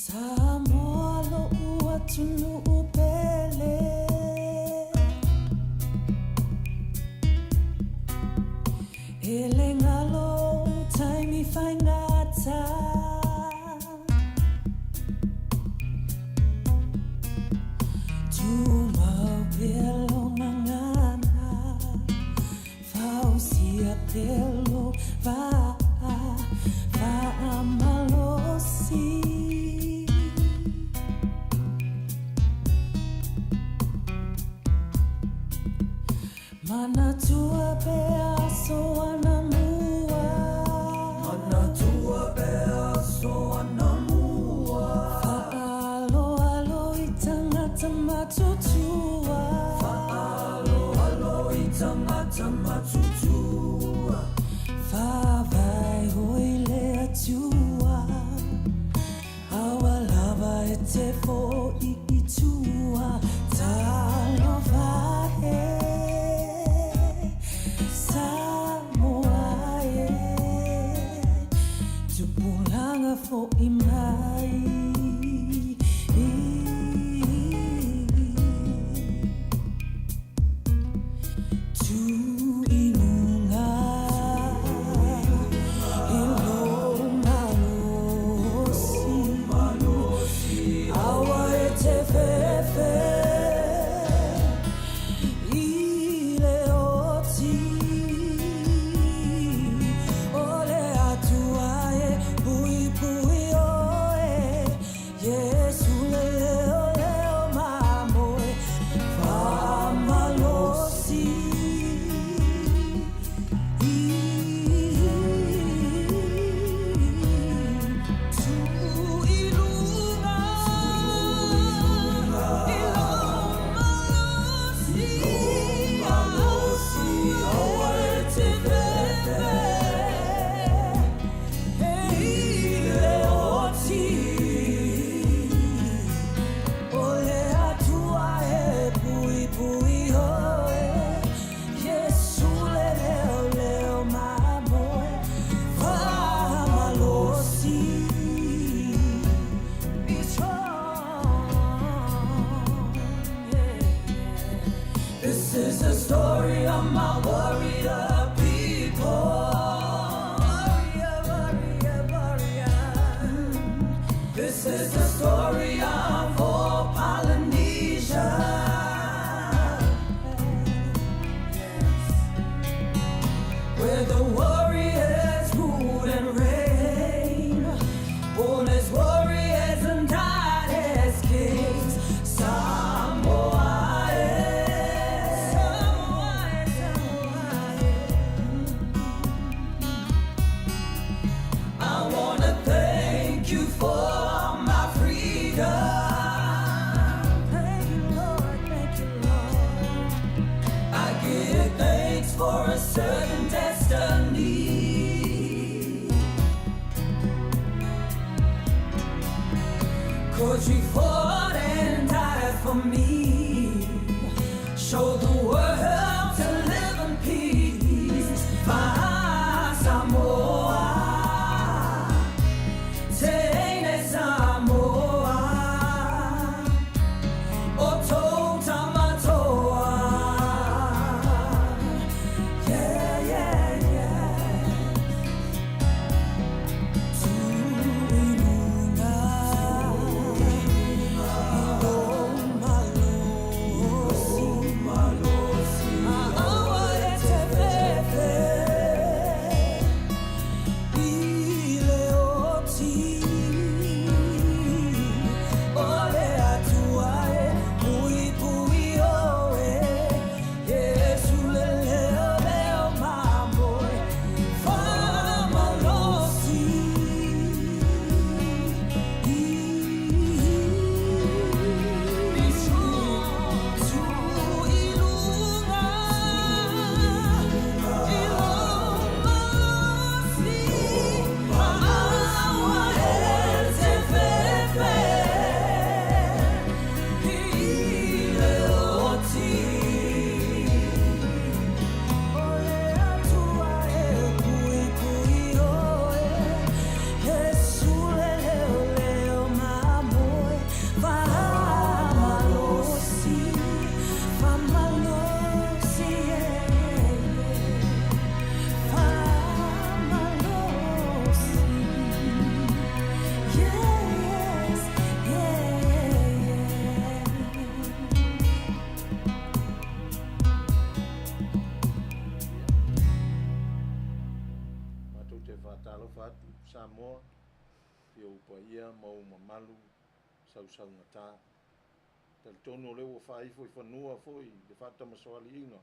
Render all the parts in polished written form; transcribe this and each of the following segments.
Samoa lo'ua tunu upele Ele ngalo taimi whaingata Tu mau pelo ngangana Fausia pelo amalosi Mana tua bea so anamua Mana tua bea so anamua Fa'alo alo I tangata matutua Fa'alo alo I tangata matutua Fa'avai hoi le atua Awa lava e te fo I tua Talo vahe For imai Tu ilunga Ilo malosi Awa e te fefe Ile oti Ole atua e pui pui oe Yesu leo leo mamoe Famalosi Tu ilunga malosi Awa e te fefe This is the story of my warrior people. Warrior, warrior, warrior. This is the story of all Polynesia. Yes. Where the warriors ruled and reigned, born as warriors and died as kings. Samoa. For a certain destiny, 'cause you fought and died for me. Show the world to live in peace. Find Samoa, Tene Samoa, O Tamalii. Malo Fia upa ia mau mamalu sau ngata. Tal tono le ua whai foi whanua foi le whata masoali inga.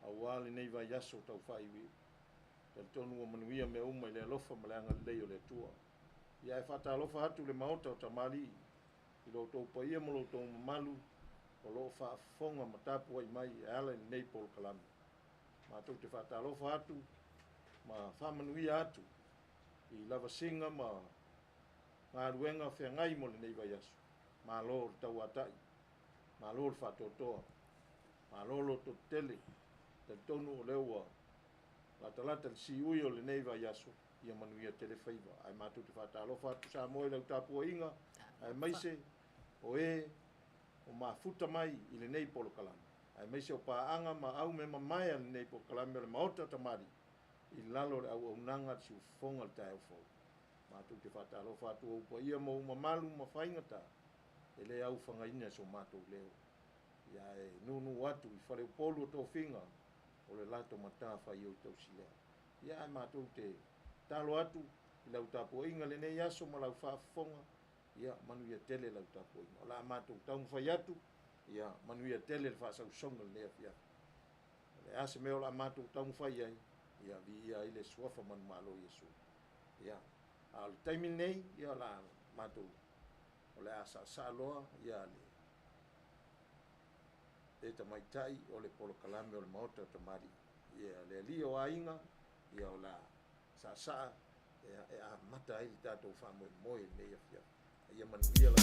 A wale nei vai yaso tau whai wi. Tal tono ua manuia me umai le alofa ma le anga leo le tua. Ia e whata alofa hatu le Maota O Tamalii. I lo tau pa ia mo lo tau mamalu o lo whaafonga matapu ai mai e ala ni nei polo kalami. Ma tau te whata alofa hatu ma whamanuia hatu i lava singa ma ngā ruenga whea ngai mo le nei vai asu. Ma lo le tau atai, ma lo le whatotoa, ma lo lo to tele, tal tonu o leua, lata le si ui o le nei vai asu, ia manuia tele whaiva. Ai mātou te whata alofa hatu sa moe lau tāpua inga, ai maise o o mafuta mai i le nei polo kalami. Ai maise o paanga ma au me mamae le nei polo kalami o le Maota O Tamalii. I lalo le au nanga si ufonga le tae o fau. Mātou te whata alofa hatu o upa ia mo mamalu ma whaingata. E le au whangaina so mātou leo. Ia e nunu atu i whare polu o tō whinga o le lato mata whai o tau silea. Ia e mātou te talo atu i lau tāpua inga le nei aso ma lau whaafonga. Ia manuia tele lau tāpua inga. O la mātou taungu whai atu. Ia manuia tele le whaasau songa le nea fia. Le ase meo la mātou taungu whai ai. Ia vi ia ile suafa manu malo Yesu. Ia. A le taimi nei, ia la mātou. O le asa loa, ia le. E tamaitai o le polo kalame o le Maota O Tamalii. Ia le Aliioaiga, ia o la sa e a mata ai le tātou whamoe nei a fia. Ia manuia la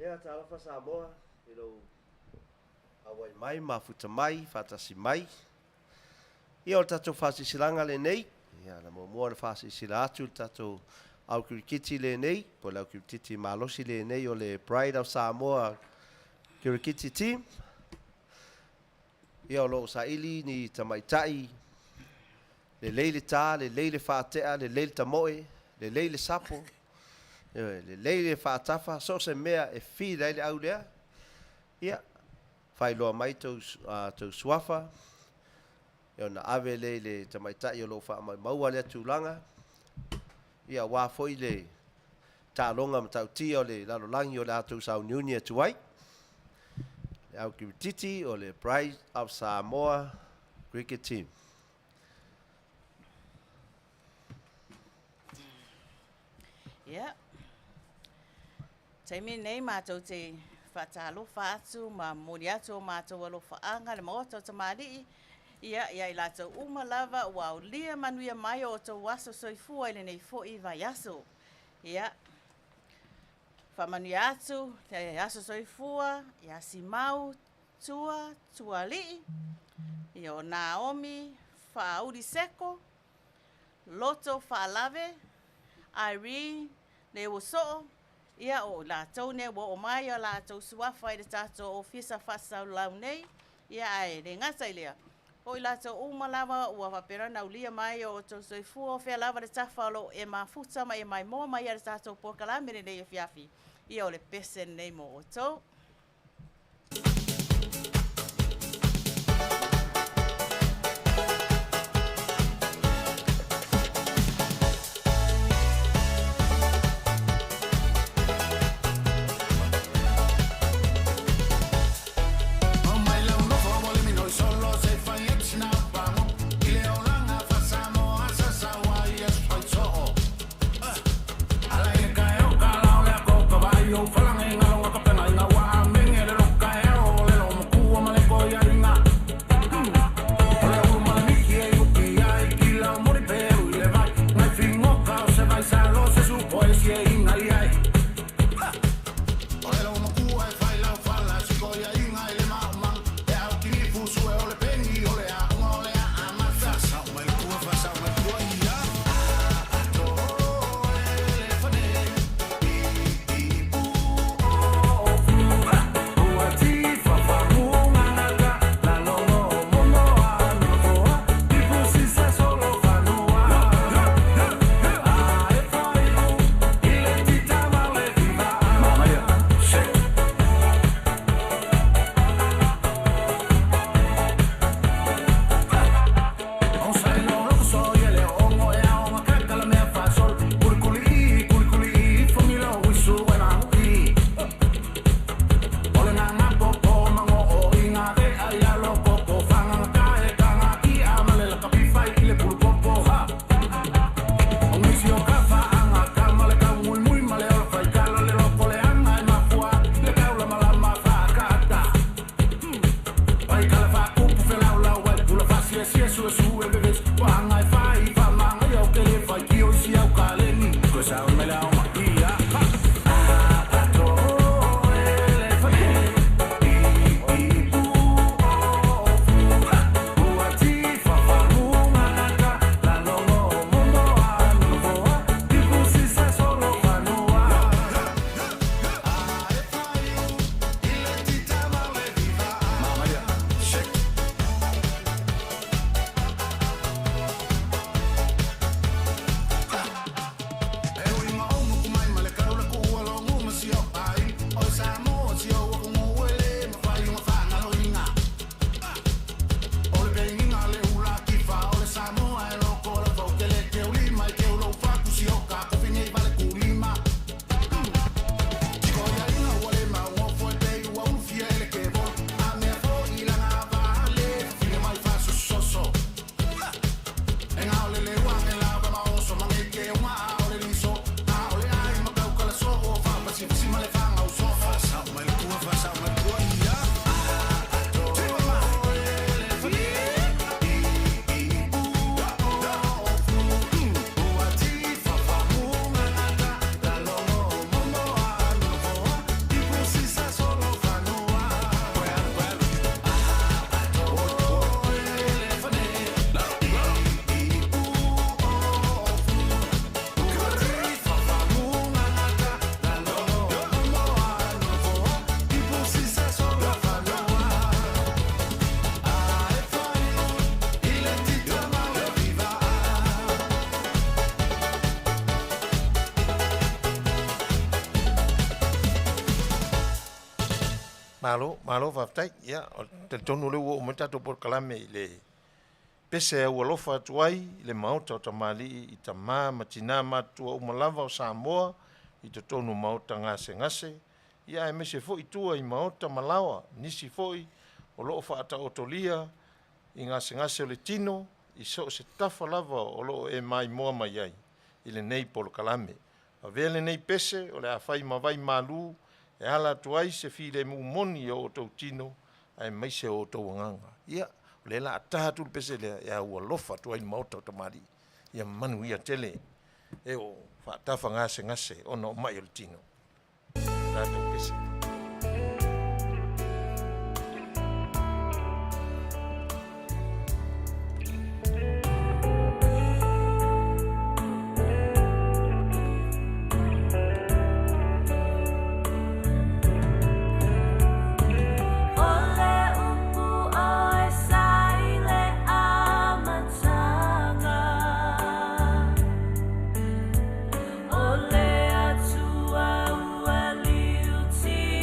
Ia talofa Samoa i lo auai mai mafuta mai fatasi mai. Ia o tatou fasisilanga lenei. Ia na momoa na fasisila atu tatou au kirikiti lenei. Po lau kirikiti malosi lenei o le Pride of Samoa kirikiti team. Ia o lo saili ni tamaitai. Le leile tā, le leile whātea, le leile tamoe, le leile sapo. Le leile whātafa, so se mea e whi leile au lea. Ia, whai loa mai tau suafa. Ia na ave leile tamaitai o lo wha mai maua lea tūlanga. Ia wā foi le tālonga ma tau tia o le lalolangi o le atou sau niunia tuai. Le au kiwititi o le Pride of Samoa Cricket Team. Yeah. Taimi nei mātou te whatalofa atu, ma mori atu o mātou alofa anga, le Maota O Tamalii. Ia i lātou uma lava ua o lia Manuia mai o tau waso soifua ile nei fo i vai aso. Ia. Whamanuia atu, te aso soifua, ia si mau, tua lii. Ia o Naomi, whauri seko, loto whalave, Irene, le o so, ia o lātou ne o mai o lātou suafa i le tātou o fisa whasau lau nei, ia ai le ngata i lea. O i lātou umalawa ua waperana ulia mai o tau soifua o whea lava le tawhalo e mafuta mai e mai moa mai a le tātou pokalamere nei o fiafi, ia o le pesen nei mo o tau. malo whaftai, ia, o te tonu leu o matato por kalame i le pese au alofa atuai, le Maota O Tamalii i tamā, matina matua umalava o Samoa, i te tonu Maota ngase, ia e mese fo i tua i Maota Malawa, nisi foi, o loo whaata otolia, i ngase o le tino, i so se tafa lava o loo e mai moa mai ai, i le nei polo kalame. A vele nei pese, o le awhai mawai malu, e ala tuai se file mu moni o tau tino, ai maise o tau nganga. Ia, le la atatu pese le e ua lofa tuai Maota O Tamalii, ia Manuia tele, e o whaatafa ngase, ono mai o le tino. Tātou pese. Ole atua ua liuti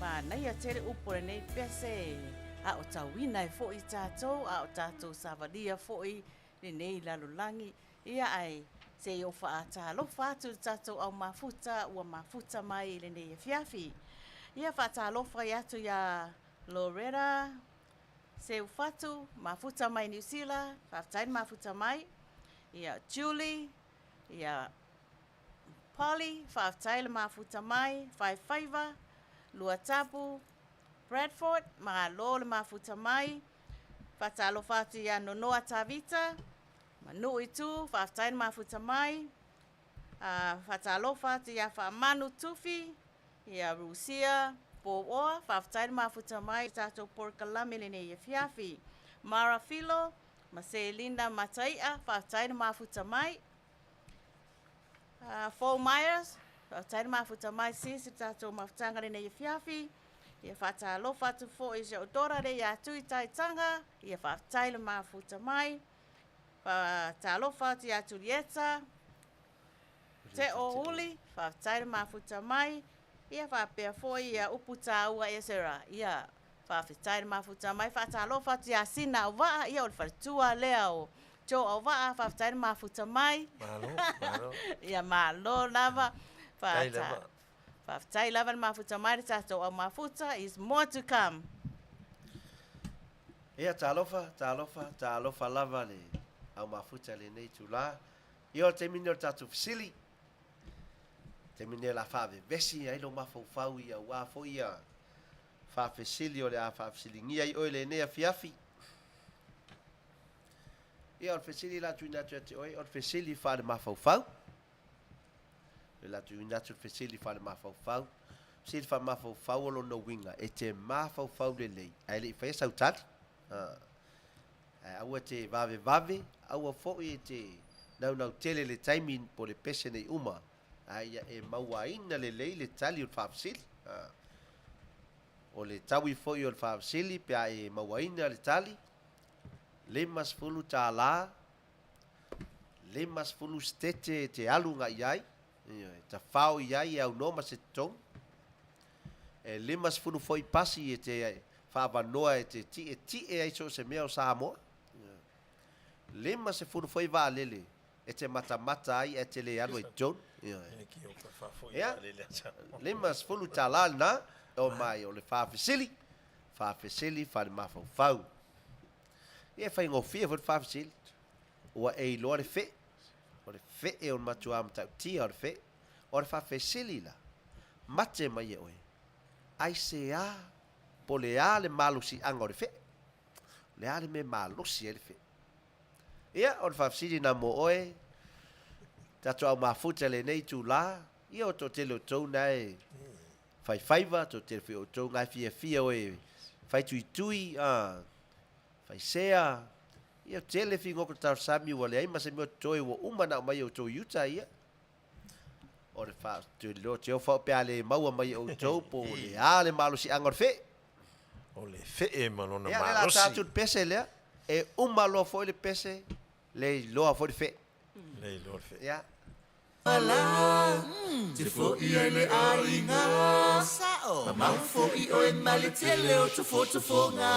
whānei a tere upore nei pese a o tauina e fo I tātou, a o tātou savaria fo I nei lalulangi. Ia ai se o whaatalo whātu tātou au mafuta ua mafuta mai le nei e fiafi. Ia whaatalo whai atu ia Loretta, se o whatu, mafuta mai New Zealand, whaatain mafuta mai. Ia Julie, ia Polly, whaatai mafuta mai, Whaiwhaiva, Luatapu, Bradford, Mahalo le mafuta mai, whaatalo whatu ia Nonoa Tavita, Manui tu, whaatai mafuta mai, whaatalo whatu ia Whaamanu Tufi, ia Rusia, Pōoa, whaatai mafuta mai, tātou Porkalame le nei e fiafi, Mara Filo, Maselinda Mataia, whaatai mafuta mai, Fo Myers, whaatai mafuta mai, sisi tātou mafutanga le nei e fiafi, ia whaatalo whatu fo I se odora re ia tui taitanga, ia whaatai le mafuta mai, whaatalo whatu ia Julieta, te o huli, whaatai le mafuta mai, ia whaapea fo ia Paia'aua Ezra, ia whaatai le mafuta mai, whaatalo whatu ia Sina au waa, ia o le whatua lea o Jo au waa, whaatai le mafuta mai, ia malo lava, whaatai lava le mafuta mai, tātou au mafuta, is more to come. Ia tālofa lava le au mafuta le nei tula. Ia o te mine o tātou fisili. Te mine la whawe vesi, ai lo mafau ia ua fo ia whawhisili o le a whawhisili ngia I oi le nea fiafi. Ia o le fisili la tuina te oi, o le fisili wha le mafau. Le la tuina te fisili wha le mafau. Fisili wha mafau o lo no winga, e te mafau le lei. Ai le I whaia sautari. Aua te vave, aua fo I te nau tele le taimi po le pese nei uma. Ai e mauaina le lei le tali o le whaafisili. O le taui fo I o le whaafisili, pia e mauaina le tali. Le masfulu tā la, le masfulu stete te alu nga iai, ta whao iai e au noma se tong. Le masfulu fo I pasi e te whaavanoa e te ti e aiso se mea o Samoa. Le masfulu fo I vaa lele, e te mata ai e te le alu e John. Le masfulu tā la na, o mai o le whaafisili, wha le mafau. Ia whai ngofia fo le whaafisili, ua e loa le fe, o le fe e on matua amtau tia o le fe, o le whaafisili la, mate mai e oe, ai se a, po le a le malusi anga o le fe, le a le me malusi e le fe. Ia o le whaafisili na mo oe, tato au mafuta le nei tu la, ia o to tele o tau nae, whaiwhaiva, to tele o tau ngai fia oe, whai tui, fai sea, ia tele fi ngoko tau sami wale ai, masa mio toi wa umana mai o tau yuta ia. O le wha, te o whao pia le maua mai o tau, po le a le malusi angor fe. O le fe e malona malusi. Ia le la tātu pese lea, e umaloa fo le pese, le loa fo le fe. Le loa fe. Ia. Ala, te fo I ai le ainga sao. Mamau fo I oe male tele o tofo ngā.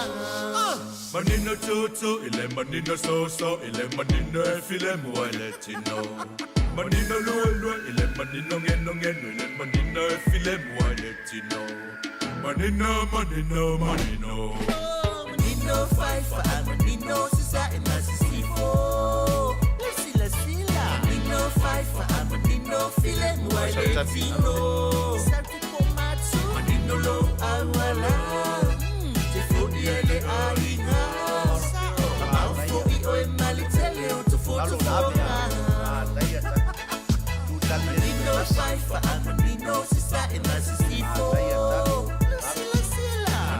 Manino tutu, ile manino soso, ile manino e file mua ile tino. Manino lua, ile manino ngeno, ile manino e file mua ile tino. Manino. Manino faifa, manino sisa e masisifo. Manino faifa, manino file mua ile tino. Santi komatsu, manino lo awala. Te fo I ai le ainga sao. Mamau fo I oe mali tele o tofo ngā. Manino faifa, manino sisa e masisifo.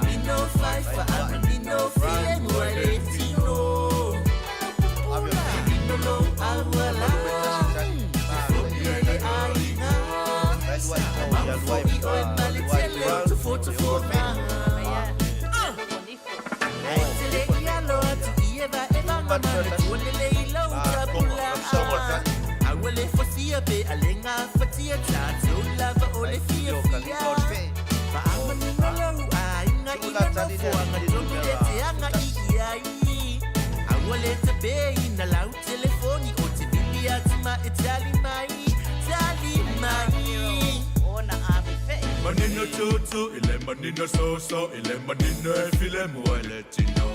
Manino faifa, manino file mua ile tino. Manino lo awala. Te fo I ai le ainga sao. Mamau fo I oe mali tele o tofo ngā. Awale fosia be alenga fatia tatu lava ole fia fia. Fa amani Wale te be ina lau telefoni o te vili atu ma e tali mai. Ona ave fe. Manino tutu, ile manino soso, ile manino e file mua ele tino.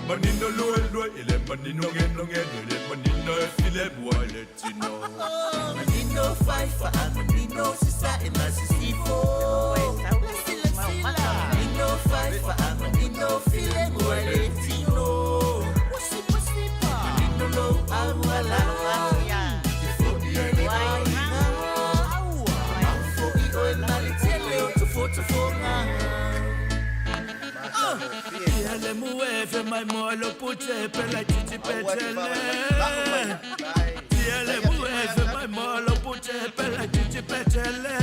Manino lue, ile manino ngeno, ile manino e file mua ele tino. Manino faifa, manino sisa e masisifo. Manino faifa, manino file mua ele tino. Manino lo awala. Tiele mueve mai molo puche pela chichi petele. Tiele mueve mai molo puche pela chichi petele.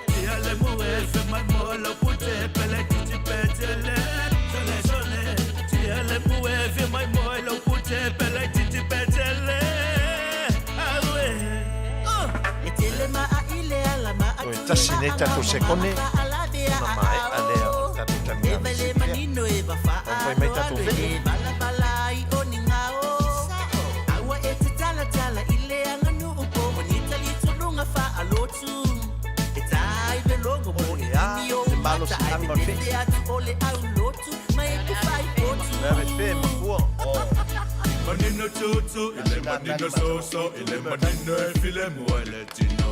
Tiele mueve mai molo puche pela chichi petele. Sole. Tiele mueve mai molo puche pela chichi petele. Tasineta to sekone. Mama alea tatu tamia. Manino e bafa. Poi mai tatu ve. Balai oningao. Awa e te tala ile anganu upo. Bonita li tulunga fa alotu. Eta ibe longo boni yo. Malo si anga fe. Ole au lotu. Mai ku fai potu. Lave fe mo. Manino tutu, ile manino soso, ile manino e file mua ele tino.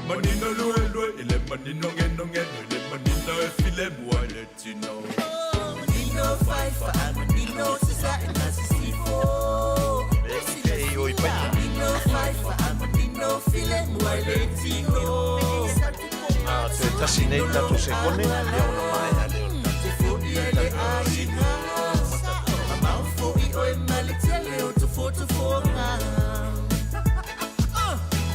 Manino lue, ile manino ngeno, ile manino e file mua ele tino. Manino faifa, manino sisa e masisifo. Manino faifa, manino file mua ele tino. Te tasineta to sekone. Leo no mai aleo. Te fodi ele aina. Amau foi o emale tele o tu foto fonga.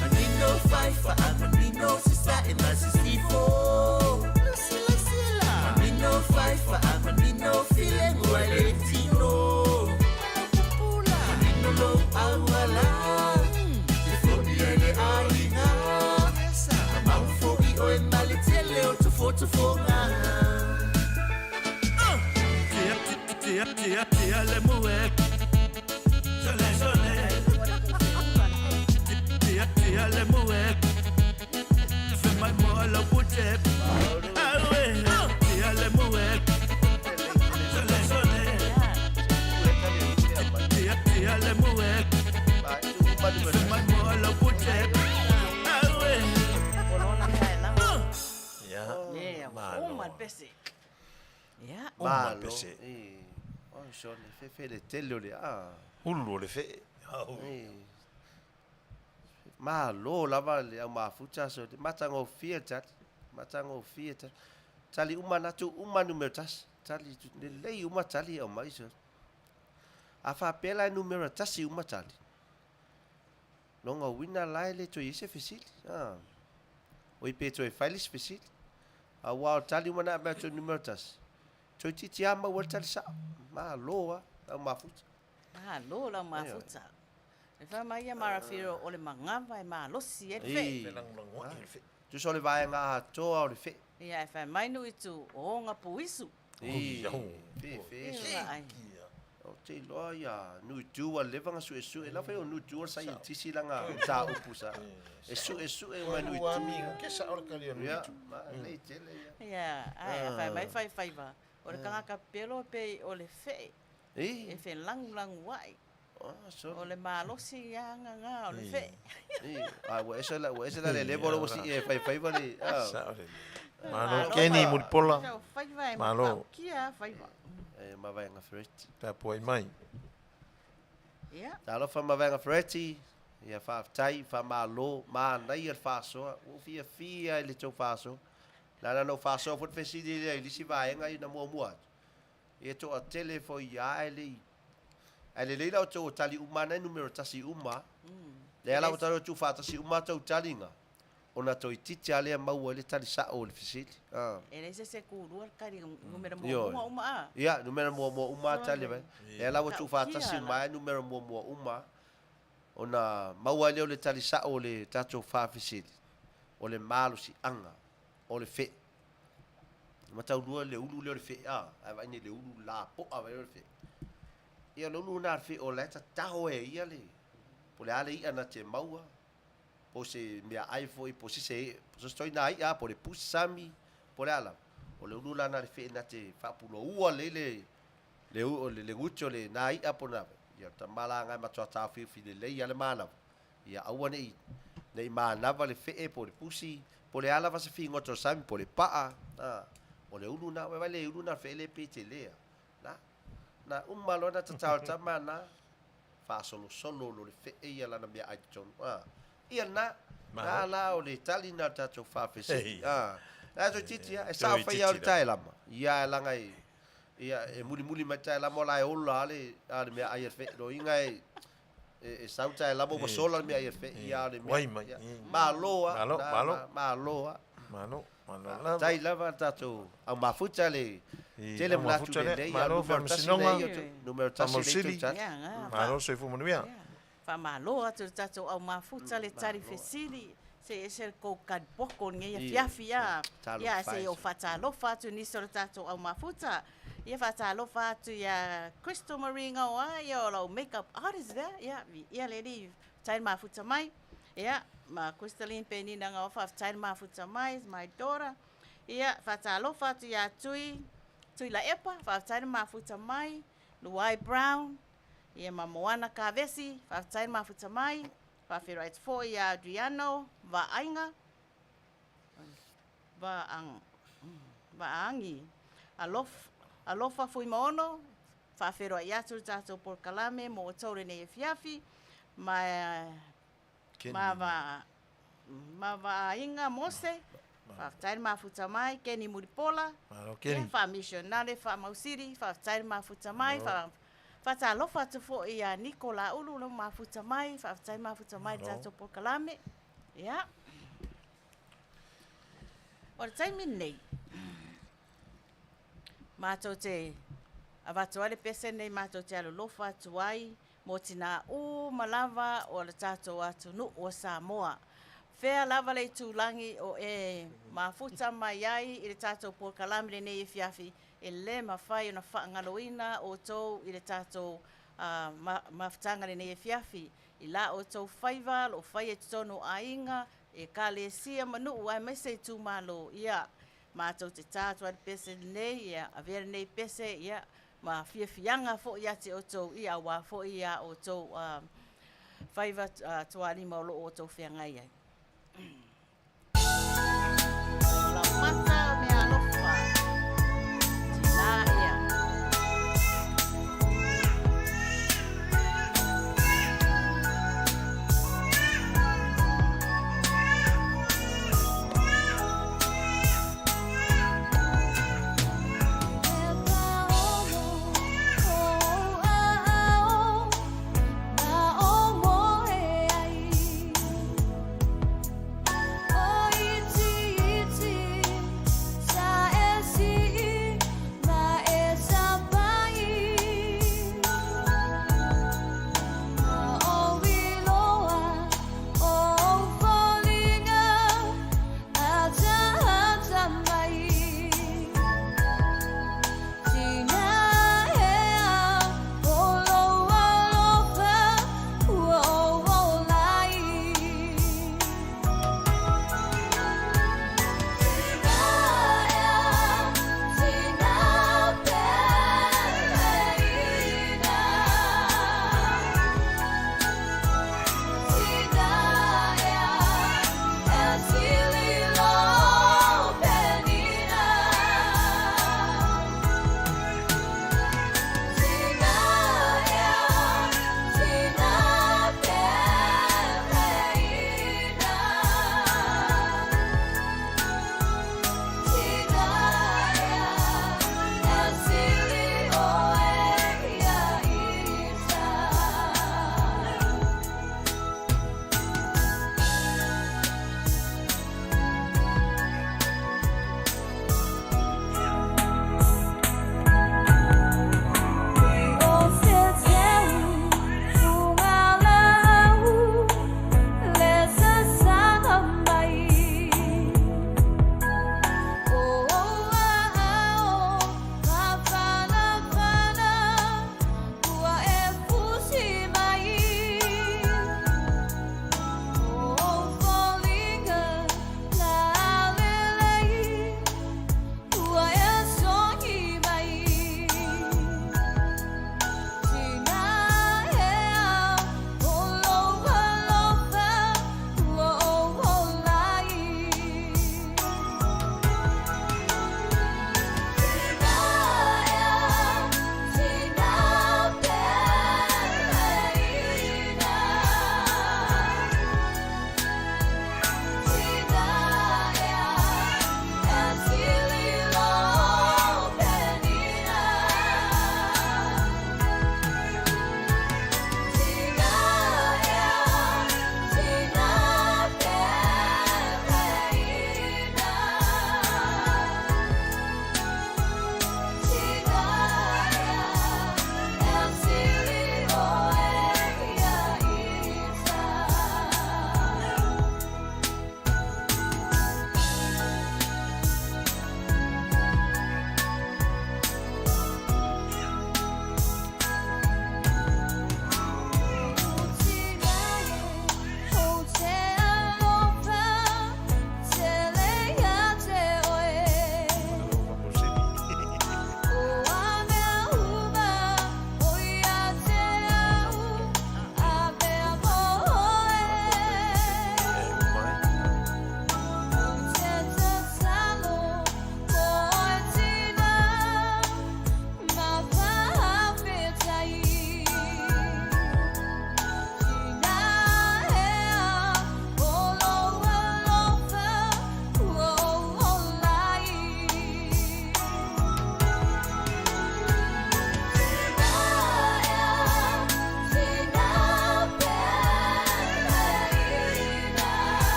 Manino faifa, manino sisa e masisifo. Manino faifa, manino file mua ele tino. Manino lo awala. Te fodi ele aina. Amau foi o emale tele o tu foto fonga. Tiele mueve. Sole. Tiele mueve. Fe mai molo puche. Tiele mueve. Sole. Tiele mueve. Fe mai molo puche. Yeah, uma pese. Yeah, Malo. pese. Oh, son fe le telo le Hullu le fe. Malo lava le au mafuta so matango fieta. Tali uma natu uma numero tas. Tali le lei uma tali au mais. Afa pela numero tasi uma tali. Longa wina lai le to ise facil. Oi peto e failis facil. A wa tali uma na beto numero tas. Toi titi ama wa tali sa. Malo au mafuta. Lo la mafuta. E fa mai mara firo ole mangava e ma lo si e fe. Tu sole vai nga toa o le fe. Ia e fa mai no itu o nga puisu. Fe. O te loia nu tu a levanga su e la fe o nu tu sa tisi langa ta upusa. E su e ma nu tu. Ke sa ora kali no. Ya, ma le tele ya. Ia, ai fa mai fai va. O le kanga kapelo pe o le fe. E fe lang wai. O le malosi ya nga o le fe. Wa esa la le bolo si e fai va le. Malo keni mulpola. Fai vai. Malo. Kia fai va. Ma vai nga fret. Ta poi mai. Ia. Ta fa ma vai nga freti. Ia fa tai fa malo ma nai fa so. O fia le to fa so. La no fa so fot fesi le li si vai nga ina mo. E to a telefo ia ele. Ale le la to tali umana numero tasi uma. Le ala o tu fa tasi uma to talinga. Ona to ititi ale mau le tali sa o le fisili. Ele se kurua kari numero mo uma. Ia, numero mo uma tali vai. Le ala o tu fa tasi uma numero mo uma. Ona mau le tali sa o le tato fa fisili. O le malu si anga. O le fe. Matau lua le ulu le fe ai vai ni le ulu la po a vai le fe. ia lo luna fi o leta taho e ia le po le ale ia na te maua po se mea ai foi po se stoi na ia po le pusami po le ala o le luna na fi na te fa pulo ua le gucho le na ia po na ia tamala nga ma tota fi le ia le mana ia aua nei mana va le fe po le pusi po le ala va se fi ngoto sami po le paa o le luna va le luna fe le pete le na umalo na tatao tamana fa solo lo le fe ia la na mea ai ton ia na o le tali na tato fa fe se na to titia e sa fa ia o tai lama ia la ngai ia e muli mai tai lama la e ola ale mea ai fe do inga e sa tai lama mo sola mea ai fe ia le mea malo tai lava tato au mafuta le tele mlatu le malo fa sinonga numero tasili malo se fu Manuia fa malo atu tato au mafuta le tari fesili se ser ko kad poko nge fiafi ya se o fatalo fatu ni so tato au mafuta ia fatalo fatu ya crystal maringa wa ya lo makeup artist there ya lady tai mafuta mai ya ma crystalline penina nga fa tai mafuta mai my daughter ia fatalo fatu ya tui la epa fa tai mafuta mai luai brown ia mamoana kavesi fa tai mafuta mai fa right for ya Adriano va ainga va angi alofa fui maono fa fero ya tato por kalame mo tore ne fiafi ma va inga mose fa tai mafuta mai keni muripola fa missionare fa mausiri fa tai mafuta mai fa alofa tu fo ia Nicola ulu lo mafuta mai fa tai mafuta mai tato por kalame ya o tai minei mato te avato ale pese nei mato te alo lofa tuai mo tina malava o le tato atu nu o Samoa fea lava le tulangi o mafuta mai ai i le tato por kalame nei fiafi e le mawhai ona whaangaloina o tau i le tato mawhtanga nei fiafi i la o tau whaiva o whai e tono ainga e ka le sia manu ai mai se tu malo ia mātou te tātua pese nei ia a vera nei pese ia ma fianga fo ia te o tau ia wa fo ia o tau whaiva tuari maulo o tau whiangai ai la mata me alofa tina ia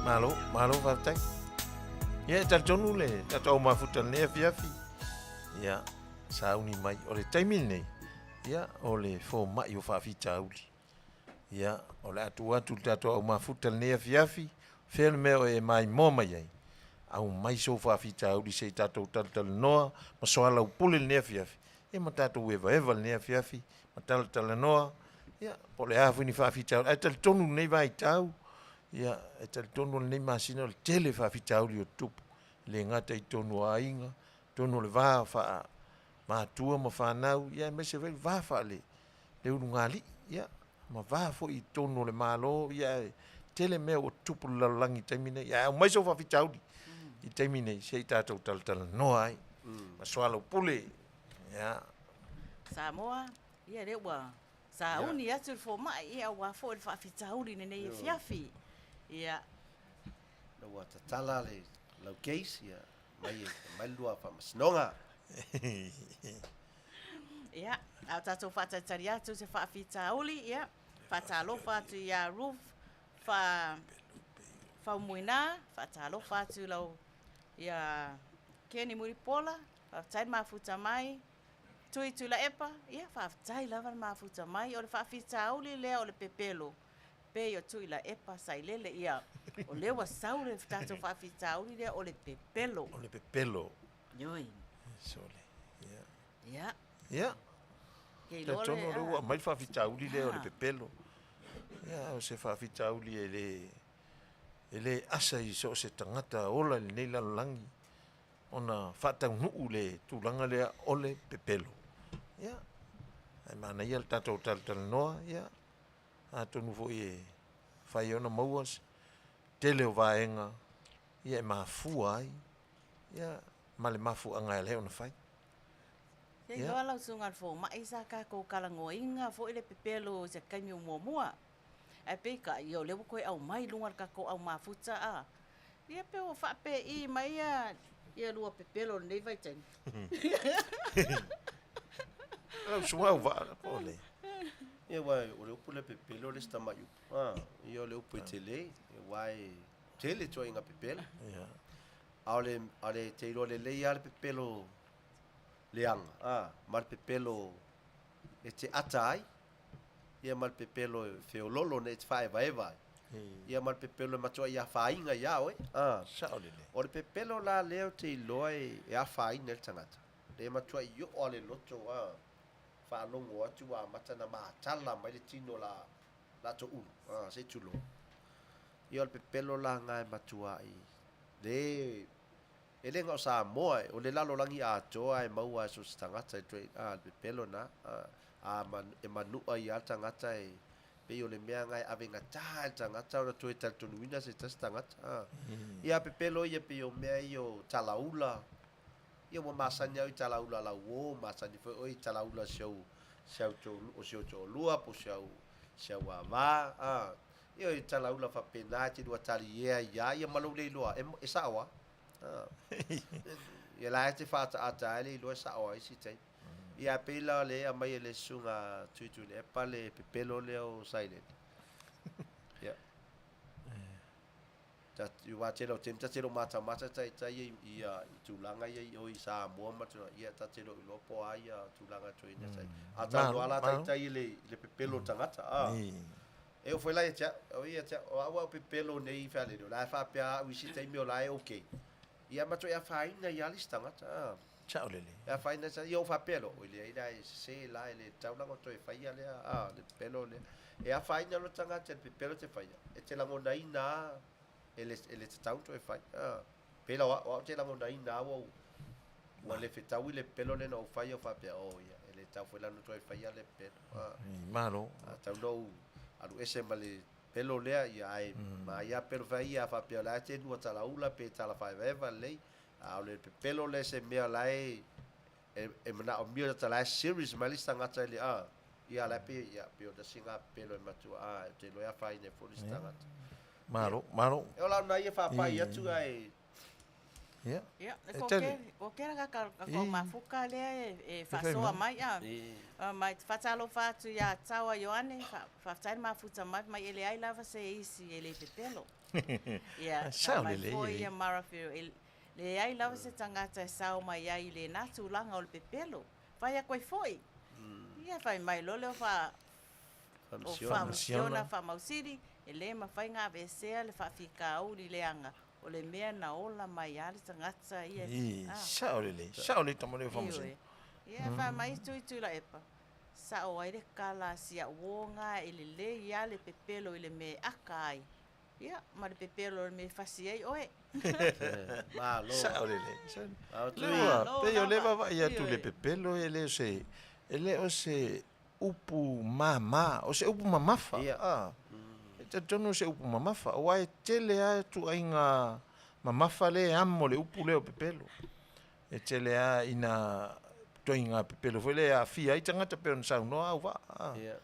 malo fatai. Ia tal tonu le tau mafuta le fiafi. Ia sauni mai o le taimi nei. Ia o le fo mai o fafita uli. Ia o le atu tau mafuta le fiafi. Fel me o e mai mo mai ai. Au mai so fafita uli se tatou tal noa ma soala upule le fiafi. E ma tatou eva le fiafi, ma tal noa. Ia po le afu ni fafita ai tal tonu nei vai tau. Ia e tal tonu nei masina le tele fafita uli o tupu. Le ngata i tonu ainga, tonu le va fa matua ma whanau, ia me se vei va fa le unungali, ia ma va fo i tonu le malo, ia tele mea o tupu lalangi taimine, ia mai so fafita uli i taimine, se i tātou tal noa ai, ma soalo pule, ia. Samoa, ia rewa, sa uni atu le fo mai, ia wa fo le fafita uli nei fiafi, ia. Na wa tatala le lau keis ia mai lua fa masnonga ia au tatou faataitari atu se faafitauli ia faatalofa atu ia roof faumuina faatalofa atu lau ia keni muripola faafetai mafuta mai tui la epa ia faafetai lava le mafuta mai o le faafitauli lea o le pepelo pe o tui la epa sailele ia o le wa saure tatou faafitauli lea o le pepelo. O le pepelo. Yoi. Sole. Ia. Ia. Ia. Kei Te lole. tono rua mai faafitauli lea o le pepelo. Ia o se faafitauli ele asa i so se tangata ola le nei lalolangi. Ona faataunuu le tulaga lea o le pepelo. Ia. Ai mana ia le tatou talanoa, ia. A tonu fo'i e whai ona mauas, tele o vaenga, ia e mafua ai, ia ma le mafu anga e leo na whai. Kei loa lau sunga fo mai sa ka ko kalangoinga fo ile pepelo se kaimi o mua. Ai peka i o lewo koe au mai lunga ka ko au mafuta a. Ia pe o fa pe i mai ia lua pepelo nei vai tani. Lau sunga o vaa po le. ia wai o le upu le pepelo le stamayu ia o le upu tele wai tele toi nga pepelo Ia. ale te ilo le ia le pepelo leanga mal pepelo e te atai ia mal pepelo feololo ne te fai vai ia mal pepelo matua ia fainga ia oi Saolele. o le pepelo la leo te ilo e a fainga le tangata le matua io o le loto whanongo atu a matana maatala mai le tino la to unu se tulo ia le pepelo la ngai matua i le ele nga sa moa o le lalo langi a toa e maua so tangata e le pepelo na e manua i a tangata e pe o le mea ngai avenga ta tangata o to e taltonuina se tangata ia pepelo ia pe o mea i o talaula ia mo masanya o talaula la wo masanya foi o talaula show to o show to lua po show va ia o talaula fa penati do tali ia malo le loa e sawa ia la te fa ata le lo sawa isi tai ia pela le a mai le sunga tutu le pale pepelo le o silent ia ta you watch it tenta telo mata tai ia tulanga ia o isa mo mata ia ta telo lopo ai tulanga toina tai ata wala tai le pepelo tangata e o foi lá o pepelo nei fale do la fa pia o isi tai me la e okay ia mato ia faina ia listangata Saolele. ia faina sa ia fa pelo o le ida se la le taulanga to e faia le le pelo le e a faina lo tangata le pepelo te faia e te langona ina ele te tau to e fai pela o te lango dai na o le fetau le pelo le no fai o fa pe o ia ele tau foi la no to e fai le pelo Malo. tau no alu ese male pelo le ia ai ma ia pelo fai ia fa pe la te no tala ula pe tala fai veva le a le pelo le se me la e mana o mio tala series mali stanga tali ia la pe ia pe o da singa pelo e matu te lo ia fai ne for stanga Malo. e ola na ia fa pai atu ai Ia. Ia, E ko tele. ke ka I. ko mafuka le e fai fasoa mai. mai a. Mai fatalo fatu ya tawa Ioane fatai mafuta mai ele ai lava se isi ele pepelo. Ia, Sao mai lele foi ia. ia marafiro le ai lava se tangata e sao mai ai le natu langa o le pepelo. Vai a koe foi. Ia fai mai lole o fa Famasiona. fa mausiri ele ma fai nga vesea le fa fika au li leanga o le mea na ola mai ali tangata ia. Sao lele. Sao le tamale famasiona. Ia fa mai tu la epa. Sa o aire kala sia wonga ele le ia le pepelo ele me akai. Ia, ma le pepelo le me fasi ai oe. Malo. Sao lele. Malo, Pe yo lava. leva va ia tu Io, le pepelo ele o se upu mama, o se upu mamafa. Ia. Te tono se upu mamafa. O ai tele a tu ainga mamafa le amo le upu le o pepelo. E tele a ina toinga pepelo foi le a fia i tangata pe on sau no au va. Ia.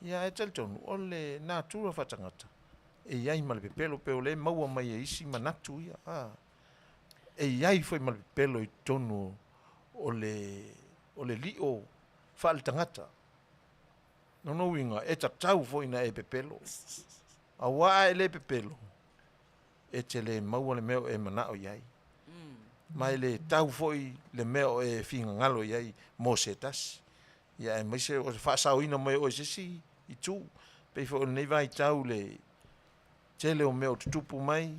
Ia e tele tonu o le natura fa tangata. E iai ma le pepelo pe o le maua mai e isi manatu ia. E iai foi ma le pepelo i tonu o le lio fa le tangata. No winga e tatau foi na e pepelo. A wa e le pepelo. E tele maua le meo e manao iai. Mai le tau foi le meo e finga ngalo iai mo se tas. Ia e mai se o se whaasau ina mai o e sisi i tū. Pei fo nei vai tau le tele o meo tutupu mai.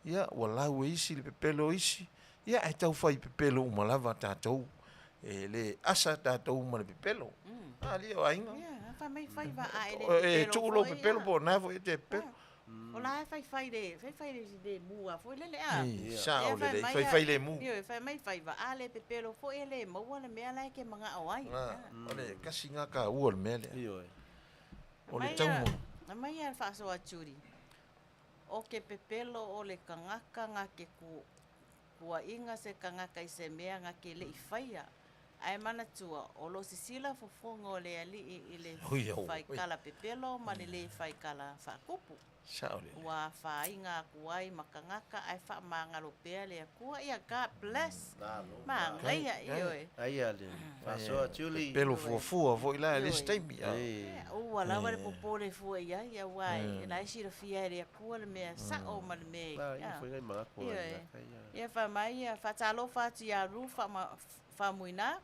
Ia ua lau e isi le pepelo isi. Ia e tau fai pepelo umalava tātou. E le asa tātou ma le pepelo. Aliioaiga. ia, fa mai fai va a ele pepelo. E tuulo pepelo po na foi te pepelo. O la fai de mua foi le a. Sao le fai le mu. Io fai mai fai va a le pepelo foi ele mo le mea lai ke manga o ai. Ole kasi nga ka ua le mele. Io. Ole taumo. Mai ia fa so aturi. O ke pepelo o le kangaka nga ke kua inga se kangaka i se mea nga ke le i faia. Ai mana tua, o lo sisila fofonga o le ali i le fai kala pepelo, ma le fai kala whakupu. Sao le. Ua whainga kuai makangaka, ai wha mangalo pea le akua, ia God bless. Mangaia ioe. Ai ale. Fasoa tuli. Pelo fuafua foi la le steimi. Ua lawa le popole fua ia, ia wai. Na isi ra fia le akua le mea sa o ma le mea. Ia foi ngai mga kua. Ia wha mai, ia whatalo whatu ia ru whamuina.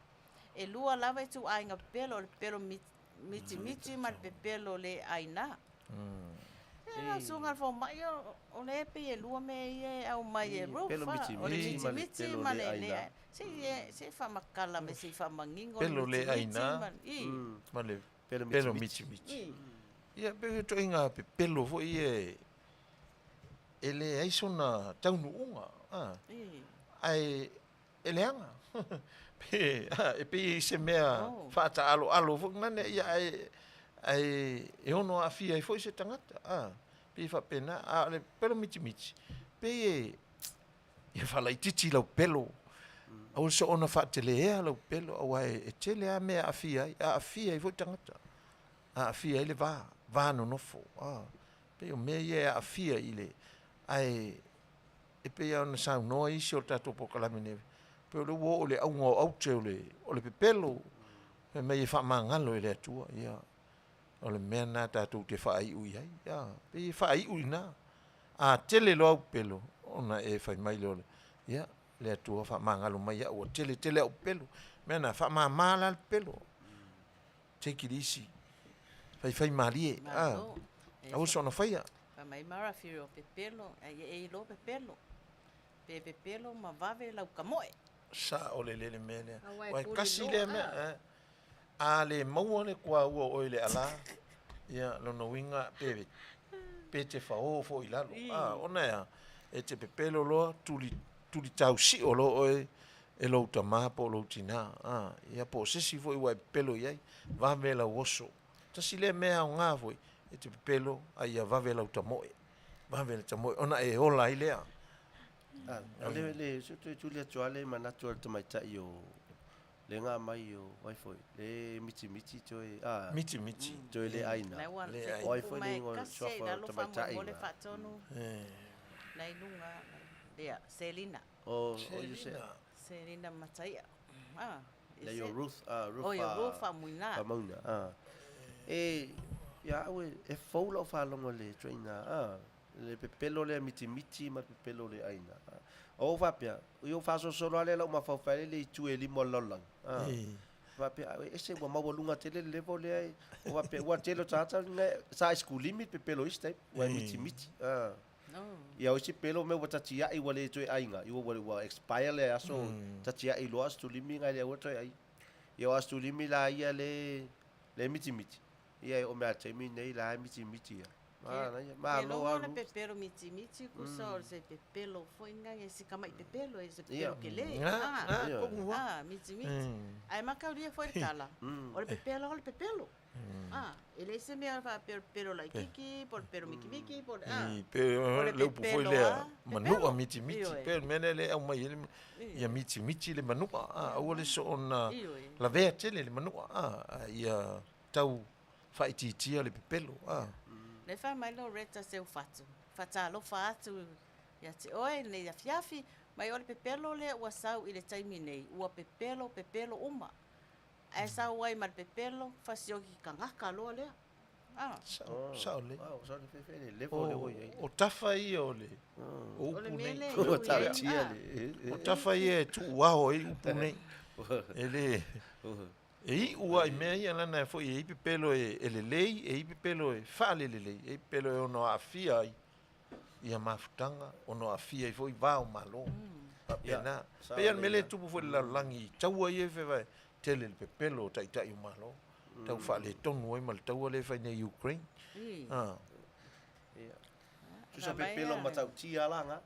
E lua lava e tu ainga pepelo, le pepelo miti ma le pepelo le aina. Ia sunga fo mai o le pe e lua me ia au mai e rufa. Pelo miti ma le aina. Se fa makala me se fa mangingo. Pelo le aina. Ma le pelo miti. Ia pe to inga pepelo fo ie ele ai sona taunu unga. Ai eleanga. E pe se mea fata alo fo ngane ia ai ono afia foi se tangata pe fa pena le pelo miti pe e fala i titi lo pelo au so ona fa tele lo pelo au e tele a mea afia i foi tangata afia ile va no fo pe o me ia afia ile ai e pe ona sa no i so tato po kala mene pe lo wo le au le pepelo me me fa mangalo ile tua ia o le mea nā tātou te whaai ui ai. Ia, pe whaai ui nā. Tele lo au pelo. Ona e whai mai leo. Ia, le atua wha mangalo mai au. Tele au pelo. Mea nā wha mamala al pelo. Take it easy. Whai marie. Au sona whaia. Pa mai mara whiro pepelo. E lo pepelo. Pe pepelo ma vave lau kamoe. Sa o le mea lea. Wai kasi lea mea. Le maua kua ua o le ala ia lona winga pe te whao fo i lalo ona ia e te pepelo loa tuli tau si o lo e lo tama po lo tina ia po sesi fo i wai pepelo iai vavela woso tasi le mea o ngā foi e te pepelo a ia vavela utamoe ona e ola i lea le sutu tulia tuale manatu al tamaitai o le ngā mai o wai foi le miti toi miti toi le aina wai foi ni ngol sofa tamaitai le fatonu lai lunga Ia, Selina. O you se. Selina Mataia. Le yo Ruth, Ruth. Oh, ia Ruth Muina. Mauna. Ya we e folo fa longo le traina. Le pepelo le miti ma pepelo le aina. O va pia, yo fa so solo ale la ma fa fa le tu e li mololang. Va pia ese wa mawolunga tele le vole ai. O va pia wa telo tata sa school limit pepelo iste wa miti. Ia o si pelo me wata tia I wale tu ainga. Yo wale wa expire le aso tatia I lo astu limi ngai le wata ai. Yo astu limi la ia le miti. Ia o me atemi nei la miti ia. Lo na pepelo miti kusa se pepelo foi ngai se kama pepelo e se pepelo que le. Miti. Ai makauria foi kala. O le pepelo. Ele se me fa pepelo la kiki, por pero miki por pero le foi le manua miti. Pero menele au mai ele ia miti le manua. O le so ona la verte le manua. Ia tau faititia le pepelo. Le fa mai lo reta seu fatu. Fata lo fatu. Ya te oi le ya fiafi, mai o le pepelo le ua sau I le taimi nei. Ua pepelo uma. Ai sau ai mal pepelo, fasio ki kangaka lo le. Sao le. Sao le pepele le vole oi. O tafa I o le. O le mele. O tatia le. O tafa I tu wao I upu nei. Ele E ua I mea ia lana e foi e pepelo e le lei, e pepelo e fale le lei, e pepelo e ono afia ia mafutanga, ono afia I foi vao malo. Pena, pea mele tupu foi la langi, taua I e fewa tele le pepelo tai o malo. Tau fale tonu ai mal taua le fai nei Ukraine. Tu sa pepelo matau tia langa.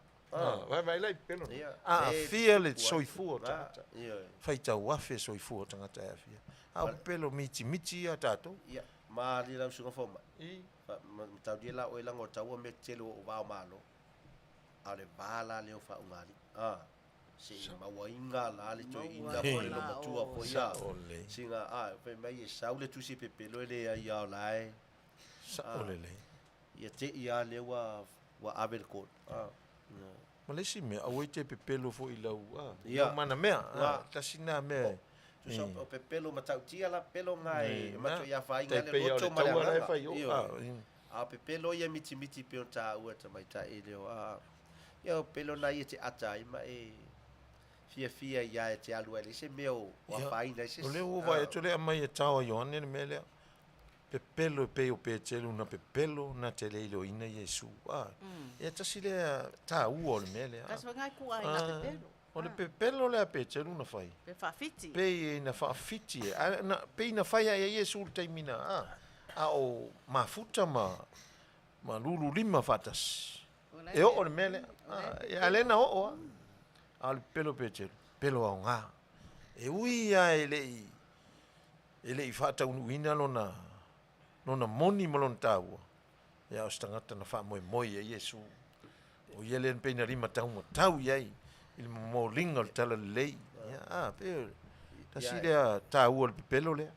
Vai lai pepelo. Afia le soifua tangata. Fai tau afe soifua tangata e afia. Au pelo miti a tato. Ia, ma li lau sunga foma. Tau dia la o elango tau me telo o vao malo. Ale bala leo fa ungali. Si mawainga la le to inga po le matua po ia. Singa pe mai saule tu si pepelo le ia lai. Saolele. Ia te ia le wa abel court. Malesi me au te pepelo fo I lau. Ia mana mea. Tasina mea. Tu sa o pepelo matau tia la pelo ngai mato ia fa inga le roto ma a pepelo ia miti pe ta ua ta mai ta ele o ia pelo na ia te ata I ma fia ia te alu ele se meu o fa inga se o le o vai to le mai e tau yo ne mele pepelo pe o pecelo na pepelo na te le lo ina Yesu ia tasi le ta u o mele Kaso ngai ku ai na pepelo. O le pepelo le pecelo na fai. Pe fafiti. Pe na fafiti. Na pe na fai ai Yesu taimina. O mafuta ma lulu lima fatas. E o le mele. E alena o. Al pelo pecelo. Pelo a nga. E ui a ele I fata unuina lona moni malon taua. E o stangata na fa moi e Yesu. O yele pe na rima tau yai. Il mo linga tala lei. Pe. Tasile ta o pepelo le.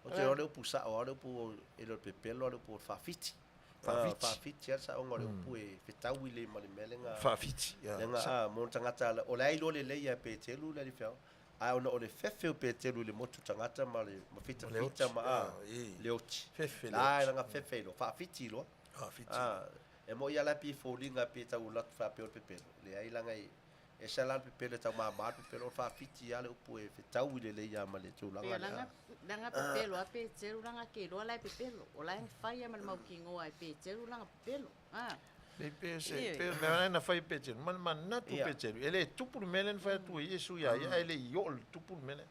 o te ole pusa o ole pu ele pepelo ole pu fafiti. Fafiti sa o ngore pu e fetau ile mali melenga. Fafiti. Lenga mo tangata o lai lo le ia pe telu le feo. A ona o le fefe pe telu le motu tangata mali ma fita ma leoti. Fefe. Ai nga fefe lo fafiti lo. Fafiti. E mo ia la pi folinga pe tau lat fa pe pepelo. Le ai langa e sala pepelo tau ma pepelo fa fiti ale upu e fetau ile le ia male tu langa. Langa pepelo a pe tseru langa ke lo la pepelo. O la fai mal mau kingo ai pe tseru langa pepelo. Le pese pe na fai pece man na tu pece ele tupu melen fa tu Yesu ya ele yol tupu melen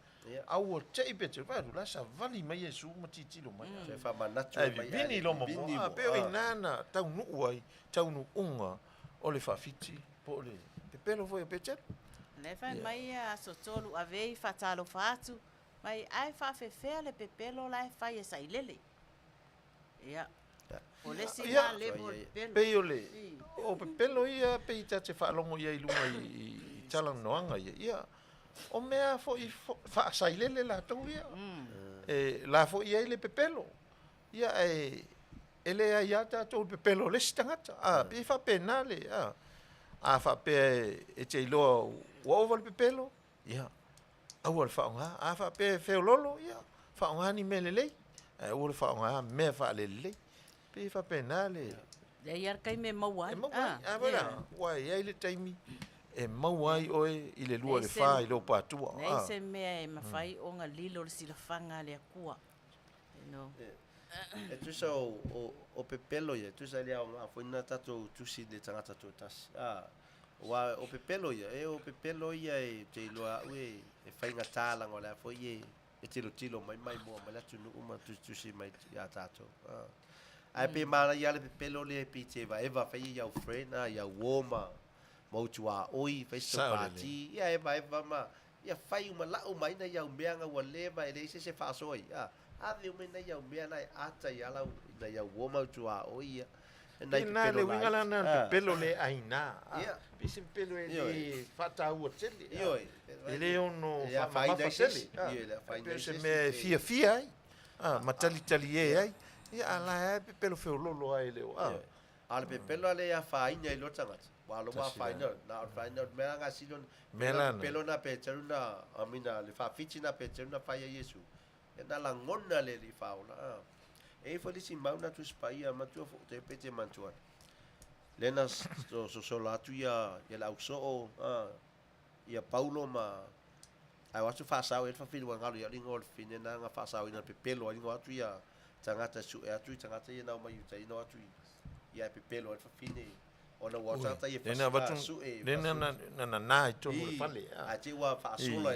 au te pece fa la sa vali mai Yesu matiti lo mai se fa manatu mai vini lo mo pe nana tau nu ai tau nu unga ole fa fiti po le pelo foi pece le fa mai a sotolu avei fatalo fatu mai ai fa fefe le pepelo la fa ye sai lele ya o le sina le pepelo peole o pepelo ia pe ita te fa longo ia ilunga I talang noanga ia o mea fo I fa sai lele la tau ia e la fo ia le pepelo ia ele ia ta to pepelo le stangata pe fa penale a fa pe e te lo o vol pepelo ia au al fa nga a fa pe fe lolo ia fa nga ni melele e o fa nga me fa lele pe fa pe na le Le iar kai me mau ai. e mau a vera wai ai le taimi e mau ai oe i le lua le Nei fa se- i lo patua Nei se mea e mawhai o ngā lilo le silafanga le akua. You know. E tusa o pepelo ia, tusa lea o ngā whaina tatou tusi le tangata tō tasi. Wa o pepelo ia, o pepelo ia e te iloa ue e whainga tālanga o lea fwoi e tilo mai mua, mai latu nu uma tusi mai ia tātou. Ai pe mana ia le pepelo le pi te va eva whai iau frena, iau woma, mautu a oi, festival party, ia eva ma, ia whai uma lau mai na iau meanga ua leva e leise se whaasoi. Ave o mena iau mea nai ata i alau na iau woma tu a oia. na le winga la na pepelo le aina pisi pepelo e Io, le fata ua tele Io, e le ono ia fa whaina fa isi. tele Io, ia whaina se isi. me fia ai ma tali e ai ia ala e pepelo fe lolo ai le Ale pepelo ale ia whaina i lotangata. Walo wa whaina, na whaina mea ngā silon. Melana. Pepelo na peteru na, amina, le whawhiti na peteru na whaia Yesu. E na la ngona le li whaona. E whalisi mauna tu spaia matua fo te pete mantua. Lena so latu ia la uso ia Paulo ma ai watu whasau e whawhiri wa ngalu ia ringo o fine na ngā whasau ina pepelo a ringo atu ia tangata su e atu i tangata ia nau mai uta ino atu ia pepelo e whawhine o na watata ia whasau su e lena na i tonu le fale a te ua whaasola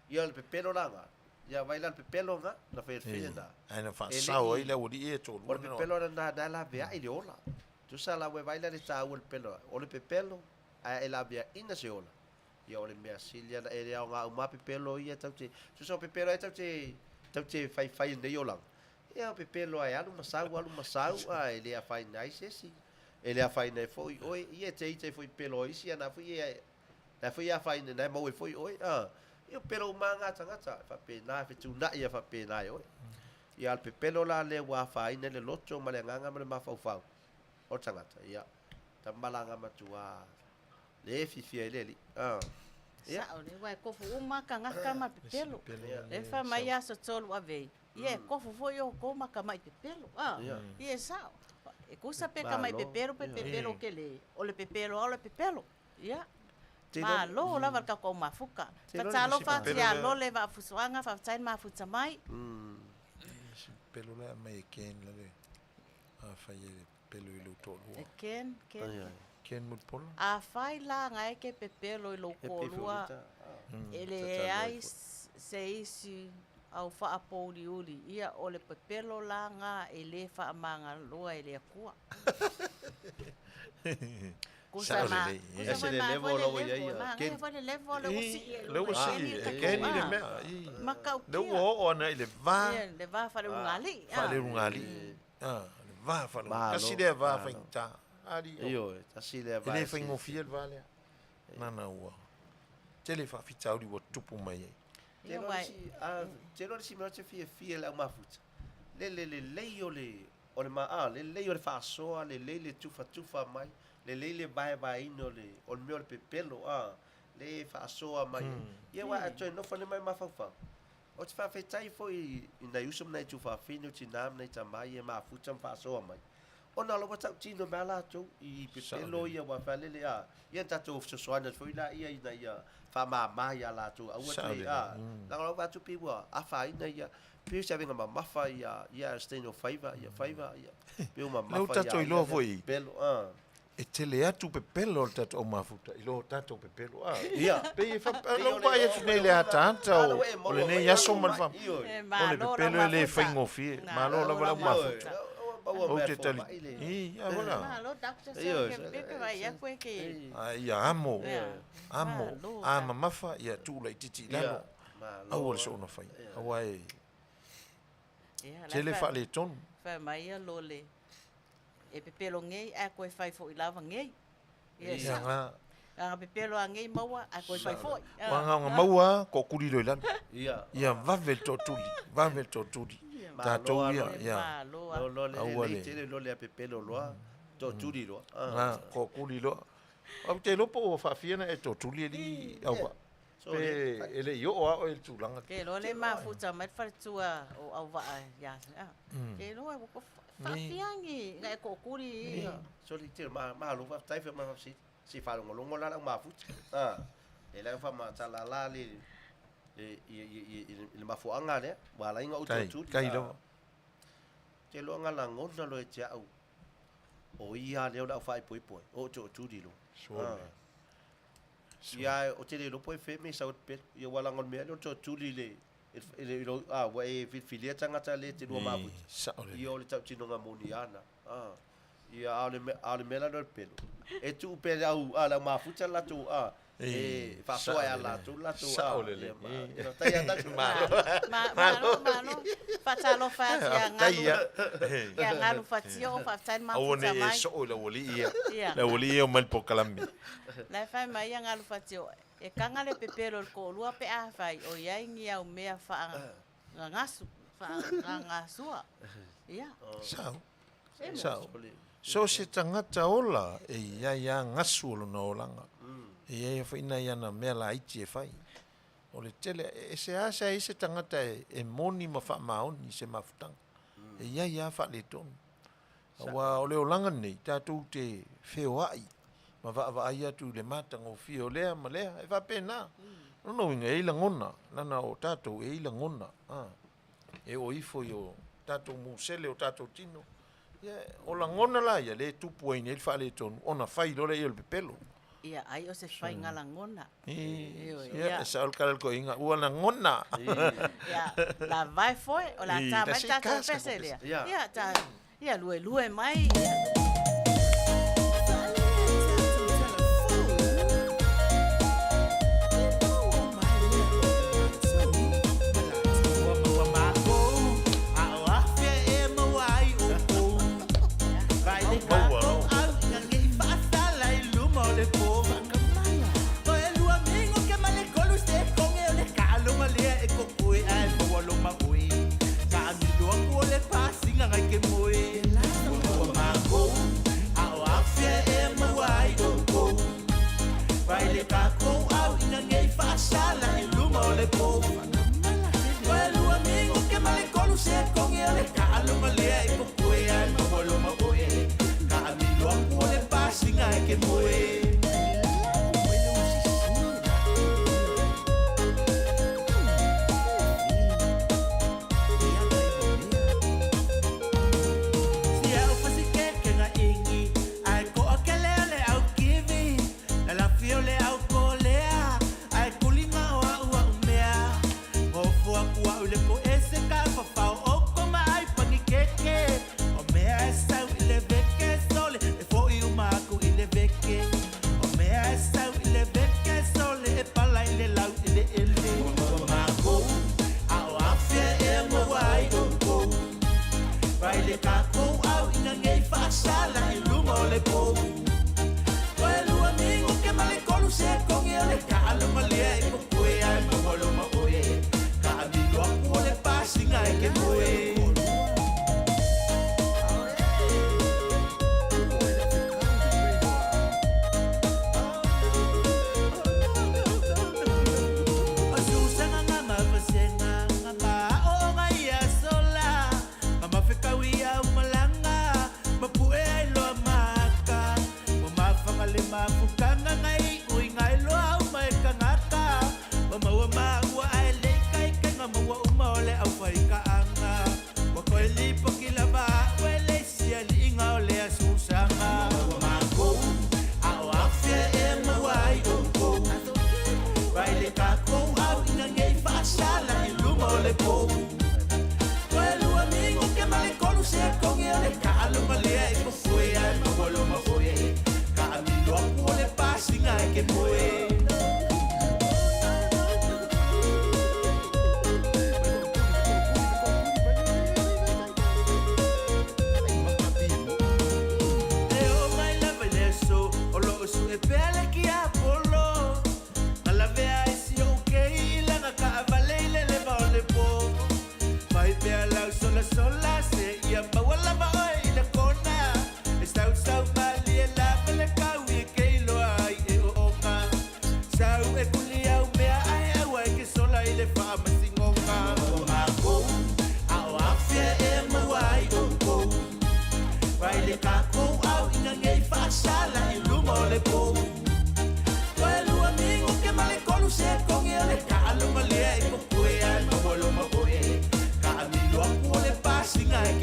ia le pepelo langa ia vaila le pepelo nga na whawhine na ai na whasau ai le uri e tolu o le pepelo na la vea i le ola tu sa la we vaila le ta o le pepelo o le pepelo a la vea ina se ola ia o le mea silia na e lea o ngā uma pepelo ia tau te tu sa o pepelo e tau te whai nei ola ia o pepelo ai alu masau e lea whai nai sesi e lea whai nei foi oi ia te foi pelo isi ana foi na foi a whai nei mau e foi oi ia pero manga tangata fa pena fe tu na ia fa pena oi ia al pepelo la le wa whai nei le loto ma le nganga ma le mafau o tangata ia tamalanga matua le fifia leli Sa o le wai kofu uma ka ngaka ma pepelo. Le fa mai aso tolu ave. Ie kofu foi o ko ma ka mai pepelo. Ie sa. E kusa pe ka mai pepelo ke le. O le pepelo. Ia. Ma lo la va ka ko mafuka. Ka talo fa tia lo le va fusuanga fa tain ma futa mai. pelo la mai ken la le a fai pelo i lo tolu E ken. ken mut polo A fai la ngai ke pepelo i lo kolua. Ele ai se isi au fa apoli uli. Ia o le pepelo la nga ele fa amanga loa ele akua. Kusa ma. Ese le level lo ia ia. Ken fa le level lo si. le wasi ken ni le mea Makau. le wo ona ile va Le va fa le ungali. fale rungali le va fale kasi le va fa ta ali Io, tasi le va. ele fa ngo fiel vale nana ua tele fa fita uri wo tupu mai Te lo si me te fie la mafuta. Le o le ma le o le fasoa le tufa mai le vai no le o me o le pepelo le fasoa mai. Ia wa to no fa mai mafafa. O te fa fetai foi na usum na tufa fino tinam na tamai e mafuta fasoa mai. Ona lo wata tino mala to I pepelo ia wa fa le ia tato so soana foi la ia fa ma ia la to la lo va tu piwa a fa ina ia piu se venga mafa ia stay no favor ia piu mafa Lau tato I lo foi pelo e tele atu pepelo tato o mafuta I lo tato pepelo ia pe fa lo va ia tu le atanta o le ne ia so mal fa o le pepelo le fa ngofi ma lo la mafuta o te tali ia wala Malo doctor se ke pepe vai ia koe ke. ia ama mafa ia tu la titi lalo au le so na fai au ai tele fa le ton Fa mai ia lo le. E pepelo ngei a koe fai fo I lava ngei. ia nga A pepelo a ngei maua a koe fai fo. wanga maua ko kuri lo lan ia vavel totuli tatou ia lo le tele lo le pepelo lo to turi lo ko kuri lo Au te lopo o whaafiana e tō tuli li au wa. Pe ele i o ao e tūlanga. Ke lo le mafuta mai wharitua o au waa ya. Ke lo e wako whaafiangi ngai kokuri. Sori te mahalo fa tai fa ma si fa longo la mafuta. Ele fa ma tala la le mafuanga le wala inga o tū. Kai lo. Te lo ngala ngona lo e te au. O ia leo da fai poi o tū di lo. Ia o te lo poi fe me sa o pe ia wala ngon me o tū di le ele wa e filia tangata le te no mafuta. Ia o le tau tino nga moniana. Ia ale mela no pelo. E tu pe au ala mafuta la tu e fa so ya la tu saolele. E no tai anda Mano. Fatalo fa ya ngalu. Ya ngalu fatio fa tan mafuta mai. O ne so la woli ia. La woli o mal pokalambi. La fa mai ya ngalu fatio. E kanga le pepero ko lua pe a fai o ia ingi au mea fa ngasu fa ngasua. Ia. Sao. So se tangata ola e ia ngasu o na olanga. E ia whaina ia na mea la iti e whai. O le tele, e se asa e se tangata e moni ma wha maoni se mafutanga. E ia wha le tonu. Awa o le olanga nei, tātou te wheo ai. Ma wa ai atu le matanga o whio lea ma lea, e wha pēnā. Nono inga e ila ngona, nana o tātou e ila ngona. E o ifo i o tātou musele o tātou tino. O la ngona la ia le tupu aina e wha le tonu, ona whai lore i o le pepelo. Ia, ai o se whai ngala ngona. Ia, sa olkalal ko inga, ua na ngona. Ia, la vai foi, o la tā mai tātou pese lea. Ia, tā, ia lue mai. Sola, se ia pa wala ba oi le kona. Estau mali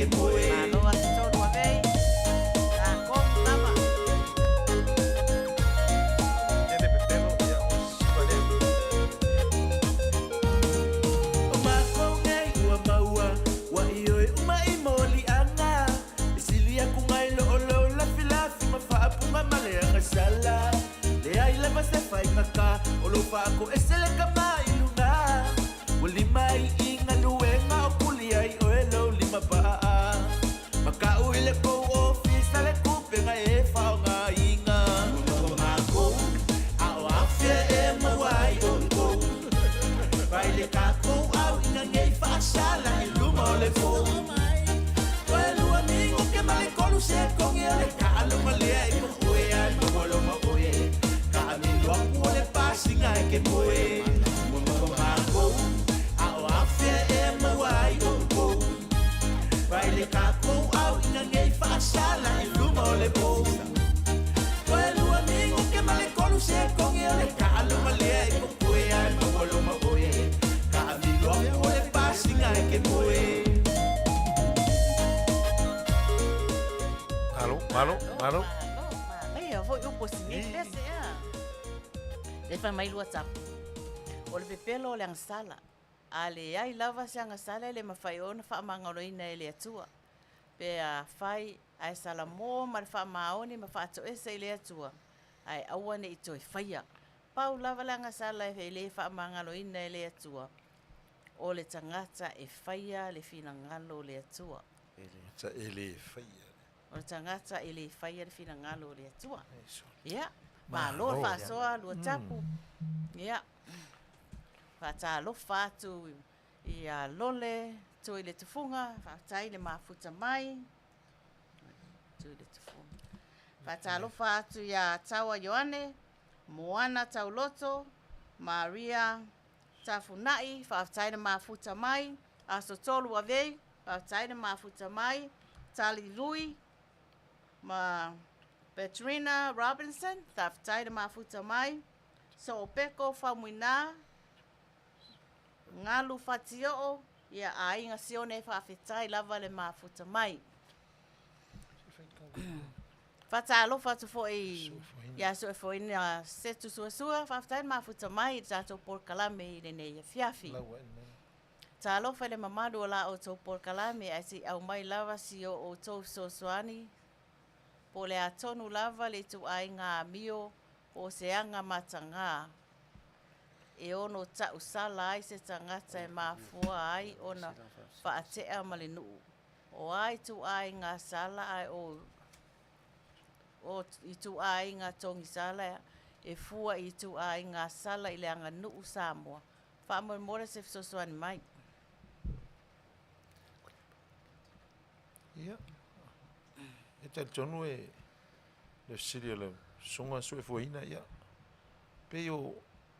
ke moe. Malo atu tolu a vei. Ta kong lava. E le pepelo ia o siva lea. O mako ngai ua maua, wa ioe uma I moli anga. Isilia ku ngai lo olo la filafi ma whaapunga male anga sala. Le ai lava se whai maka, o lo whaako e sele ka mai lunga. Wali mai inga luenga o puli ai oe lo lima paa. Maka uile ko ofisa le kupenga e whaonga inga. O mako, a o afia e mawai o ko. Vai le kako au inga ngei whaasala I luma o le fo. Oe lua mingo ke male kolu se kongi o le kaalo malea I ko oe ai mawalo ma oe. Ka amilo aku o le pasinga e ke moe. O mako, a o afia e mawai o ko. Vai le kako au inga ngei whaasala I luma o le fo. Oe lua mingo ke male kolu se kongi o le kaalo malea I ko oe ai mawalo ma oe. Ka amilo aku o le pasinga e ke moe. Malo. Ia, foi upo sini pese ia. Le fa mai lua tapu. O le pepelo o le angasala. A le ai lava se angasala le mawhai ona wha amangaloina e le atua. Pe a whai ai sala mō ma le wha maoni ma wha ato ese I le atua. Ai awane I toi whaia. Pau lava le angasala e le wha amangaloina e le atua. O le tangata e whaia le fina ngalo le atua. Ta ele faia. O le tangata e le whaia le fina ngalo le atua. Eso. Ia. Ma lo fa soa lua tapu. Ia. Fa ta lo fa tu ia lole tu ile tufunga, fa ta ile mafuta mai. Tu ile tufunga. Fa ta lo fa tu ia tawa Yohane, Moana Tauloto, Maria Tafunai, fa ta ile mafuta mai, aso tolu avei, fa ta ile mafuta mai, Tali Lui, ma Petrina Robinson, taftai de mafuta mai. So peko famuina. Ngalu fatio ia ainga sione fa fitai lava le mafuta mai. Fata lo fatu foi ia so foi na setu sua faftai mafuta mai tato por kalame le ne fiafi. Talo fele mamado la o to por kalame asi au mai lava si o to sosuani. Po le atonu lava le tu ai ngā mio o se anga matanga. E ono ta usala ai se tangata e mafua ai ona whaatea male nuu. O ai tu ai ngā sala ai o I tu ai ngā tongi sala e fua I tu ai ngā sala I le anga nuu Samoa. Whaamore se fisosuani mai. Ia. E tal tonu e le siria le songa so e foina ia. Pe o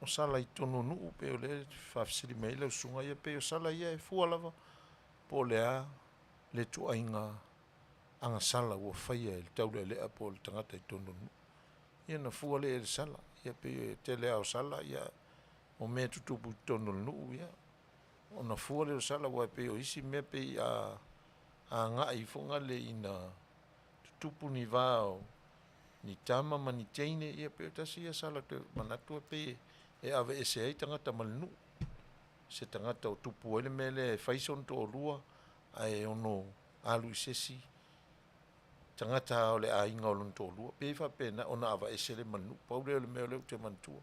sala I tonu nuu pe o le whafsiri mai le sunga ia pe o sala ia e fua lava. Po lea le tu ainga anga sala ua whaia e le taule lea po le tangata I tonu nuu. Ia na fua le e sala. Ia pe te lea o sala ia o mea tutupu tonu nuu ia. O na fua le o sala ua pe o isi mea pe a ngā I fonga le ina tupu ni vao ni tama ma ni teine ia pe tasi ia sala te manatua pe e ave ese ai tangata malinu se tangata o tupu ele mele faison to lua ai ono alu sesi tangata ole a inga o lon to lua pe fa pe na ona ava ese le malinu paule ole mele te mantua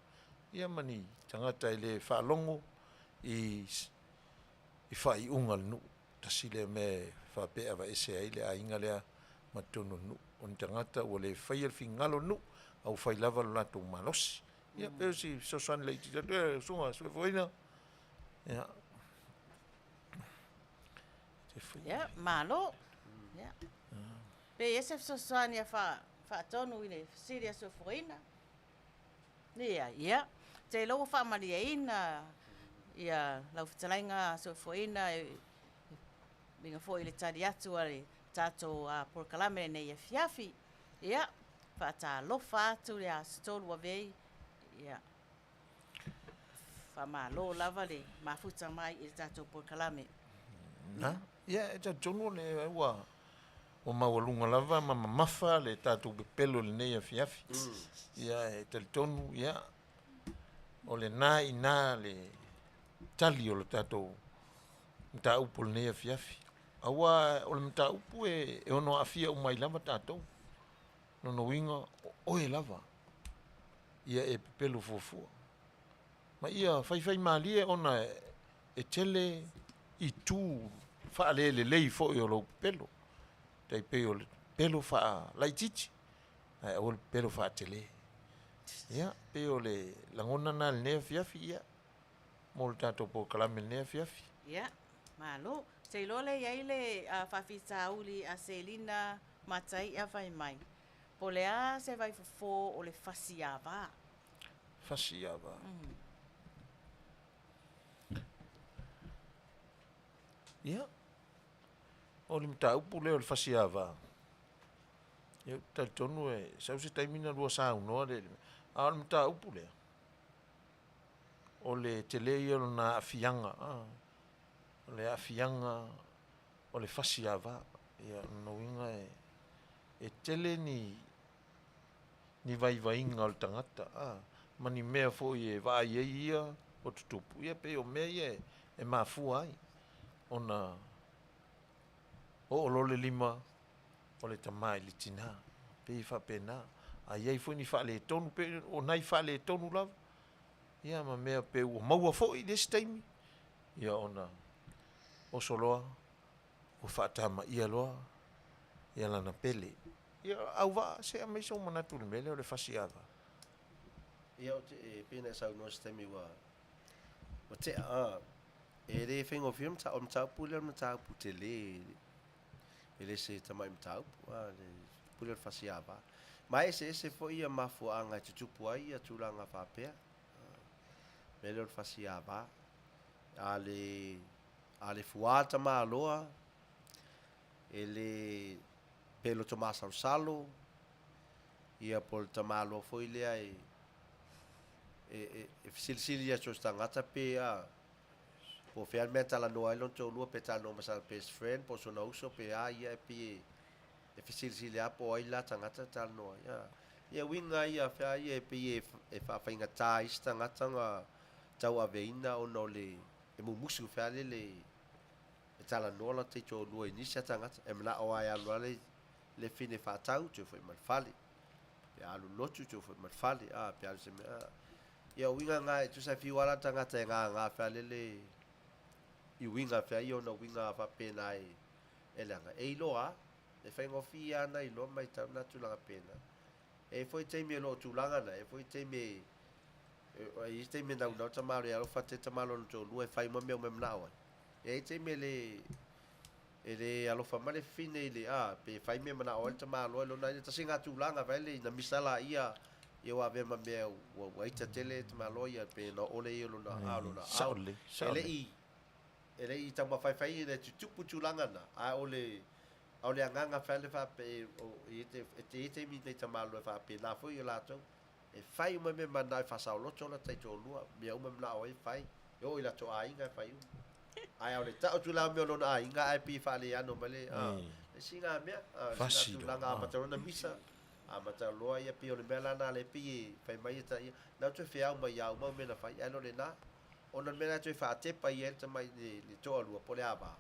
ia mani tangata ele fa longo I fa I ungal nu tasi le me fa pe ava ese ai le a inga le matono nu on tangata o le fai fingalo nu au fai lava la to malos ia pe si so san le ti de songa so foina ia Ia, malo. Ia. Pe ese fisosuani fa tonu I le siria so foina. Ia. Te lo fa maria ina ia lau fitalainga so foina minga fo I le tari atu ale tato por kalame ne ia fiafi. Ia, fa lo fa tu le stolu avei. Ia. Fa malo lava le mafuta mai I tato por kalame. na ia e tonu le ua o maualunga lava ma mamafa le tatou pepelo lenei afiafi ia e talitonu ia o le nā ina le tali o le tatou mataupu lenei afiafi aua o le mataupu e ono afia umai lava tatou nonoiga oe lava ia e pepelo fuafua ma ia faifai malie ona e tele i tu faalelelei foʻi o lou pepelo taipei o le pelo faalaitiiti ae aua le pelo faatele ia pe o le lagona na lenei afiafi ia mo le tatou pokalame lenei afiafi Ia, malo. Se lo le iai le whawhitauli a Selina matai a whai mai. Po le a se vai fofo o le whasiawa. fasiava ia o le mataupu lea o le fasiava ia talitonu e sausi taimina lua saunoa le a o le mataupu lea o le tele ia lona afiaga o le afiaga o le fasiava ia nonoiga e tele ni vaivaiga o le tagata ma ni mea foʻi e vaaiai ia o tutupu ia pe o mea ia e mafua ai ona o le lima o le tamā i le tinā pe i faapena aiai foi ni faaletonu pe o nai faaletonu lava ia ma mea pe ua maua foʻi lesi taimi ia ona o soloa ua faatamaia loa ia lana pele ia auvaa se a maisa uma natu le mele o le fasiava ia o te e pena saunoa se taimi ua tea e le whaingofia o mataupu le mataupu te le e le se tamai mataupu le pule le fasiava ma ese fo ia mafuaaga e tutupu ai ia tulaga faapea me le fasiava a le fuā tamāloa e le pelo tomasalosalo ia po le tamāloa foi lea e fisilisili atu o tagata pe po fea mea talanoa ai lona toulua pe talanoa ma sa best friend po sona uso pe ia e pi e fisilisili a po ai la tagata talanoa ia uiga ia fea ia e pi e faafaigatā isi tagata ga tauaveina ona o le e mumusu fea le e talanoa la taitolua inisi a tagata e manaʻo ae aloa le fine faatau teu foi ma le fale pe alolotu teu foi ma le fale pe ale se mea ia uiga ga e tusafiu ala tagata e gaga fea lele i uiga fea ia ona uiga faapena e leaga e iloa e faigofia ana iloa mai tauna tulaga pena e foi taimi e loo tulaga na e foi taimi i taimi naunau tamalo e alofa te tamalo na tolua e fai ma mea uma manaʻo ai e taimi e le alofa ma le fine i le pe fai mea manaʻo ai le tamalo ai lona ina tasiga tulaga fai le ina misa laia ia ua avea ma mea ua ita tele tamalo ia pe na ole ia lona saʻole e leʻi taumafaifai le tutupu tulaga na a o le agaga fea le faape e taimi nei tamalo e faapena foi o latou e fai uma mea mana e faasaoloto o la taitolua mea uma manaʻo ai fai e o i latou aiga e fai uma ae ao le taʻo tulao mea o lona aiga ae pi faaleano ma le siga mea tulaga amatalona misa amataloa ia pi o le mea lana le pi e fai mai taia na toe feau mai iau mau mena fai ai lo lenā ona mea na toe faatepa ia le tamai le toʻalua po le ava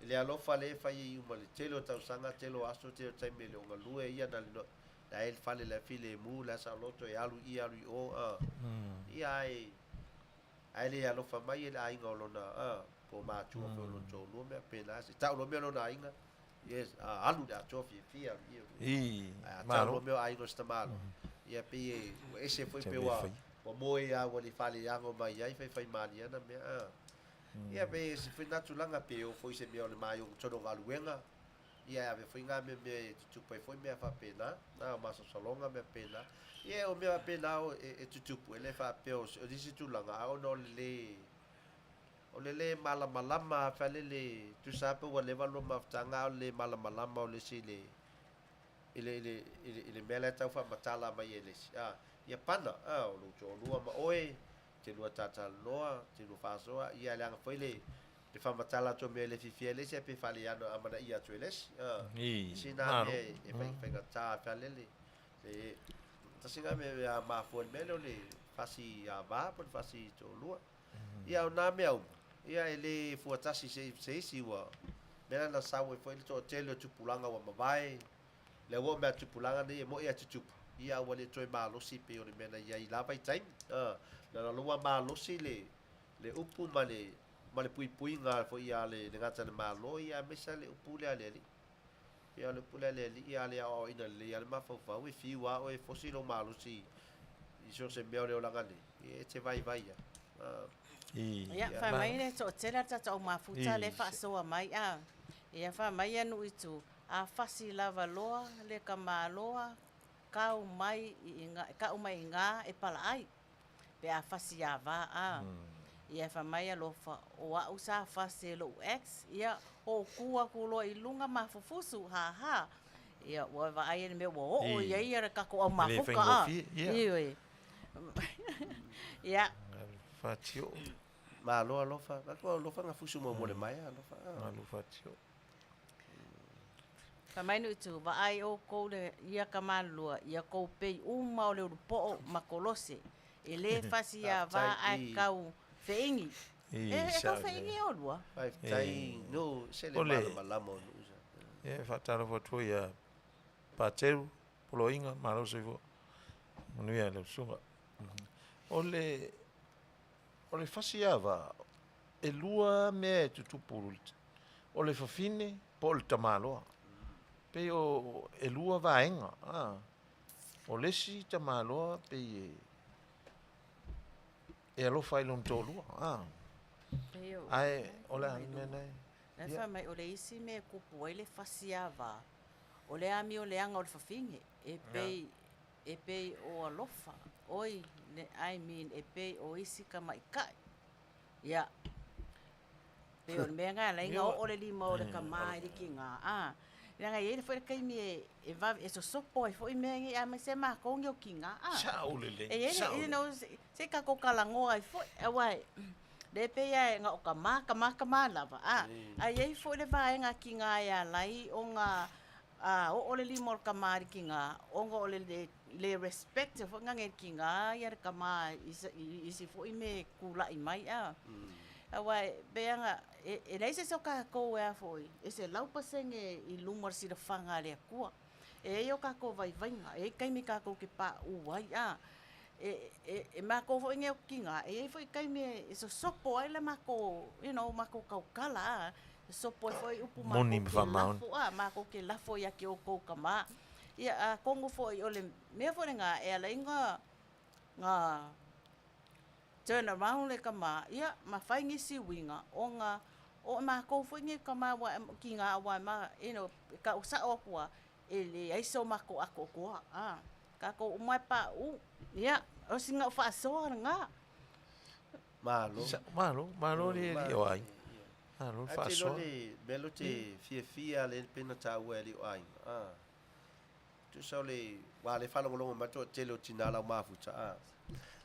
i le alofa lē fai ai uma le tele o tausaga tele o aso tele o taimi e le ogalue ia na le fale le afi lemu le asaoloto e alu i o ia ae le alofa mai e le aiga o lona po matua fe o lona tolua mea pena se taʻuloa mea lona aiga yes alu le atoa fiafia taʻuloa mea o aiga o se tamalo ia pei ua ese foi pe ua moe ia ua li faleago mai ai faifai maliana mea ia pe se foi natulaga pe o foi se mea o le maiogotono galuega ia ave foi ga mea mea tutupu ai foi mea faapena na masasaloga mea pena ia o mea pena o e tutupu e le faapea o disi tulaga ona o le lē malamalama fea lele tusa pe ua leva lo mafutaga o le malamalama o lesi i le mea le tau faamatala mai e lesi ia pana o lou tolua ma oe te lua tatalanoa te lua faasoa ia le aga foi le le whamatala to me le fifiele se pe whale ano amana ia tu eles. Sina Maro. me e whainga tā whalele. Le tasinga me a mafuan me le whasi a wā pon whasi to lua. Ia o nā mea uma. Ia e le fuatasi se isi ua. Mena na sawe foi le to tele o tupulanga wa mawai. Le wo mea tupulanga ni e mo ia tutupu. Ia ua le toi malosi pe o le mena ia i lava i taimi. Na lua malosi le upu ma le pui ngā fo ia le ngata le malo ia mesa le upu le ale. Ia le upu le ale ia le o ina le ia le mafau e fiwa o e fosilo malosi. I so se mea le o langani. E te vai ia. Ia, wha mai le to tera tata o mafuta le wha soa mai a. Ia wha mai anu i tu a whasi lava loa le ka māloa kau mai i ngā e pala ai. Pe a whasi a wā a. Ia wha mai a lofa o a usa whasi lo X. Ia o kua kulo i lunga mafufusu ha. Ia ua wa ai me wo o ia ia re kako au mafuka a. Ia. Ia. Fatio. Ma lofa, ko lofa nga fusu mo le mai lofa. Malu fatio. Ka mai no tu va ai o ko le ia ka malua ia ko pe uma o le po makolose. E le fasi a va ai kau feingi. Ko feingi o lua. Ai tai no se le malamo no. Fatalo fo tu ia pateru poloinga malo se fo. Manuia le sunga. O le fasiava e lua me tutupulu o le fafine po le tamaloa pe o e lua vaenga o lesi tamaloa pe e alofa i lon tolua ai o le amena na fa mai o le isi me kupu ai le fasiava o le ami o le anga o le fafine e pe o alofa oi I mean e pe o isi ka mai kai. Ia. Pe o mea ngai lai ngā o le lima o le ka mai li ki ngā. Ia ngai e foi kai mi e va e so sopo e foi mea ngai a mai se ma ko ngi o ki ngā. Sao le le. E no se ka ko kalango ai foi. E wai. Le pe ia ngā o ka ma lava. Ai e foi le vai ngā ki ngā ia lai o ngā o le lima o ka mai ki ngā. O ngā o le respect fo ngange ki ngā ia ka mai isi fo I me kula I mai awa beanga e nei se soka ko e fo e se lau pasenge I lumar si da fanga le kua e yo ka ko vai e kai mi ka ko ke pa u wai e ma ko fo nge ki ngā e fo kai mi so sopo ai le ma ko ma ko ka kala sopo fo upu ma ko ke lafo ya ke o ko ka ma ia kongo foi o le mea foi ngā e ala ngā turn around le kama ia ma fai ngisi winga o ngā o ma kou foi nge kama wa ki ngā wa ma ka usa o kua e le aiso ma ko ako kua ka ko mai pa ia o singa fa so ngā malo le o ai malo fa so belo te fia le pena ta wa li o ai tu so le wa le falo longo ma to telo tinala mafuta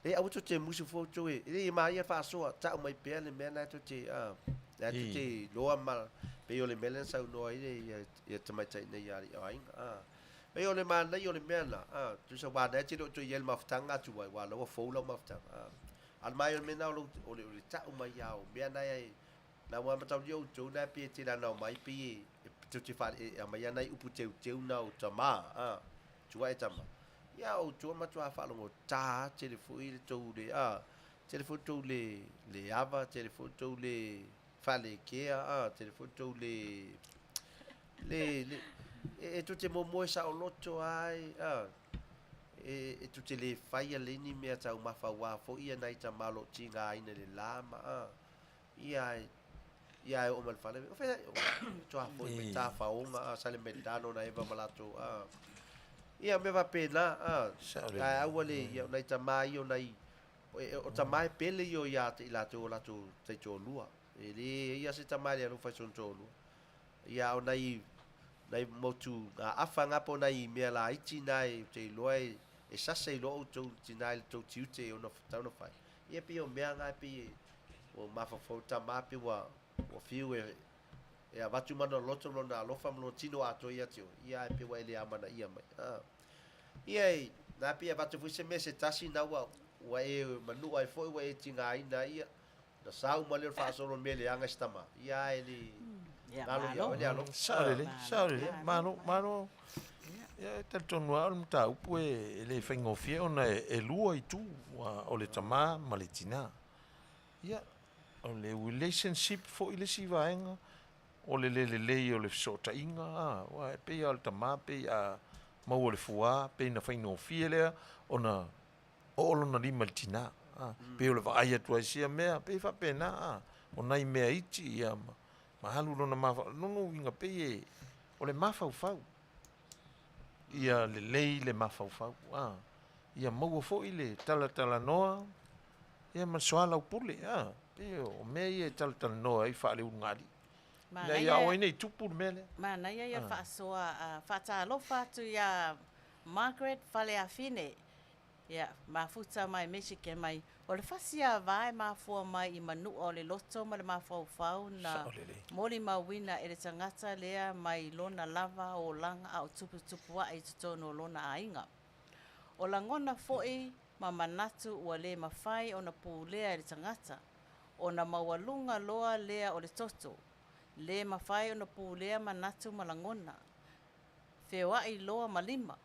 le au to te musu fo to e ma ia fa so ta mai pe le mena to te la to te lo ma pe o le melen sa no ai ia te mai tai nei ai ai pe o le ma nei o le mena tu so wa da te lo to yel mafutanga tu wa lo fo lo mafutanga al mai o mena o le ta mai ya o mena ai na wa ma tau yo to na pe te na no mai pe te fa a mai nei upu te na o tama tua e tama ia o tua ma tua fa longo ta telefoni to le telefoni to le ava telefoni to le fa le ke telefoni to le e tu te mo sa o loto ai e tu te le fai le ni me ta ma fa wa fo ia nei tama lo tinga ina le lama ia o mal fale o fe to a foi meta fa uma sale metano na eva malato ia me va pena a wale ia na tamai o nai o tamai pele yo ia te la to te to lua ele ia se tamai no fa son to lua ia o nai motu a afanga po nai me la iti nai te loi e sa se lo to tinai to tiute o no fa ia pi o me nga pi o ma fa fo tamai pi wa ua fiu e avatu mana loto lona alofa ma lona tino ato ia tio ia e pe ua ele amana ia mai ia e na pia avatu fui se mese tasi na ua e manua e foi ua e tingaina ia na sau ma le faasolo mele anga stama ia ele Nalo ia ole alo. Saurele, mano. Ia te tonua o mta upu e le whaingofia ona e lua i tu o le tama ma le tina. Ia, o le relationship fo i le sivaenga, o le o le sota inga, wa e pei al tama, pei a mau o le fua, pei na whaingofia lea, ona o lona lima le tina. Pei o le vaai atua isia mea, pei whapena, o nai mea iti ia mahalu lona mafa, nono inga pei o le mafau-fau. Ia le mafau-fau. Ia maua fo i le tala noa, ia masoala upule. Pei o mea ia tala noa i whaale ungali. Ia ia o ina i tupu mele. Mana ia whaasoa, whaatalofa tu ia Margaret Faleafine. Ia, mafuta mai Michigan mai. O le fasia vai mafua mai I manua o le loto ma le mafau-fau na moli mawina e le tangata lea mai lona lava o langa au tupu wa I tutono lona ainga. O langona foi ma manatu ua le mawhai o na pū lea e le tangata. O na mawalunga loa lea o le toto. Le mawhai o na pū lea manatu malangona. Whewai loa malima.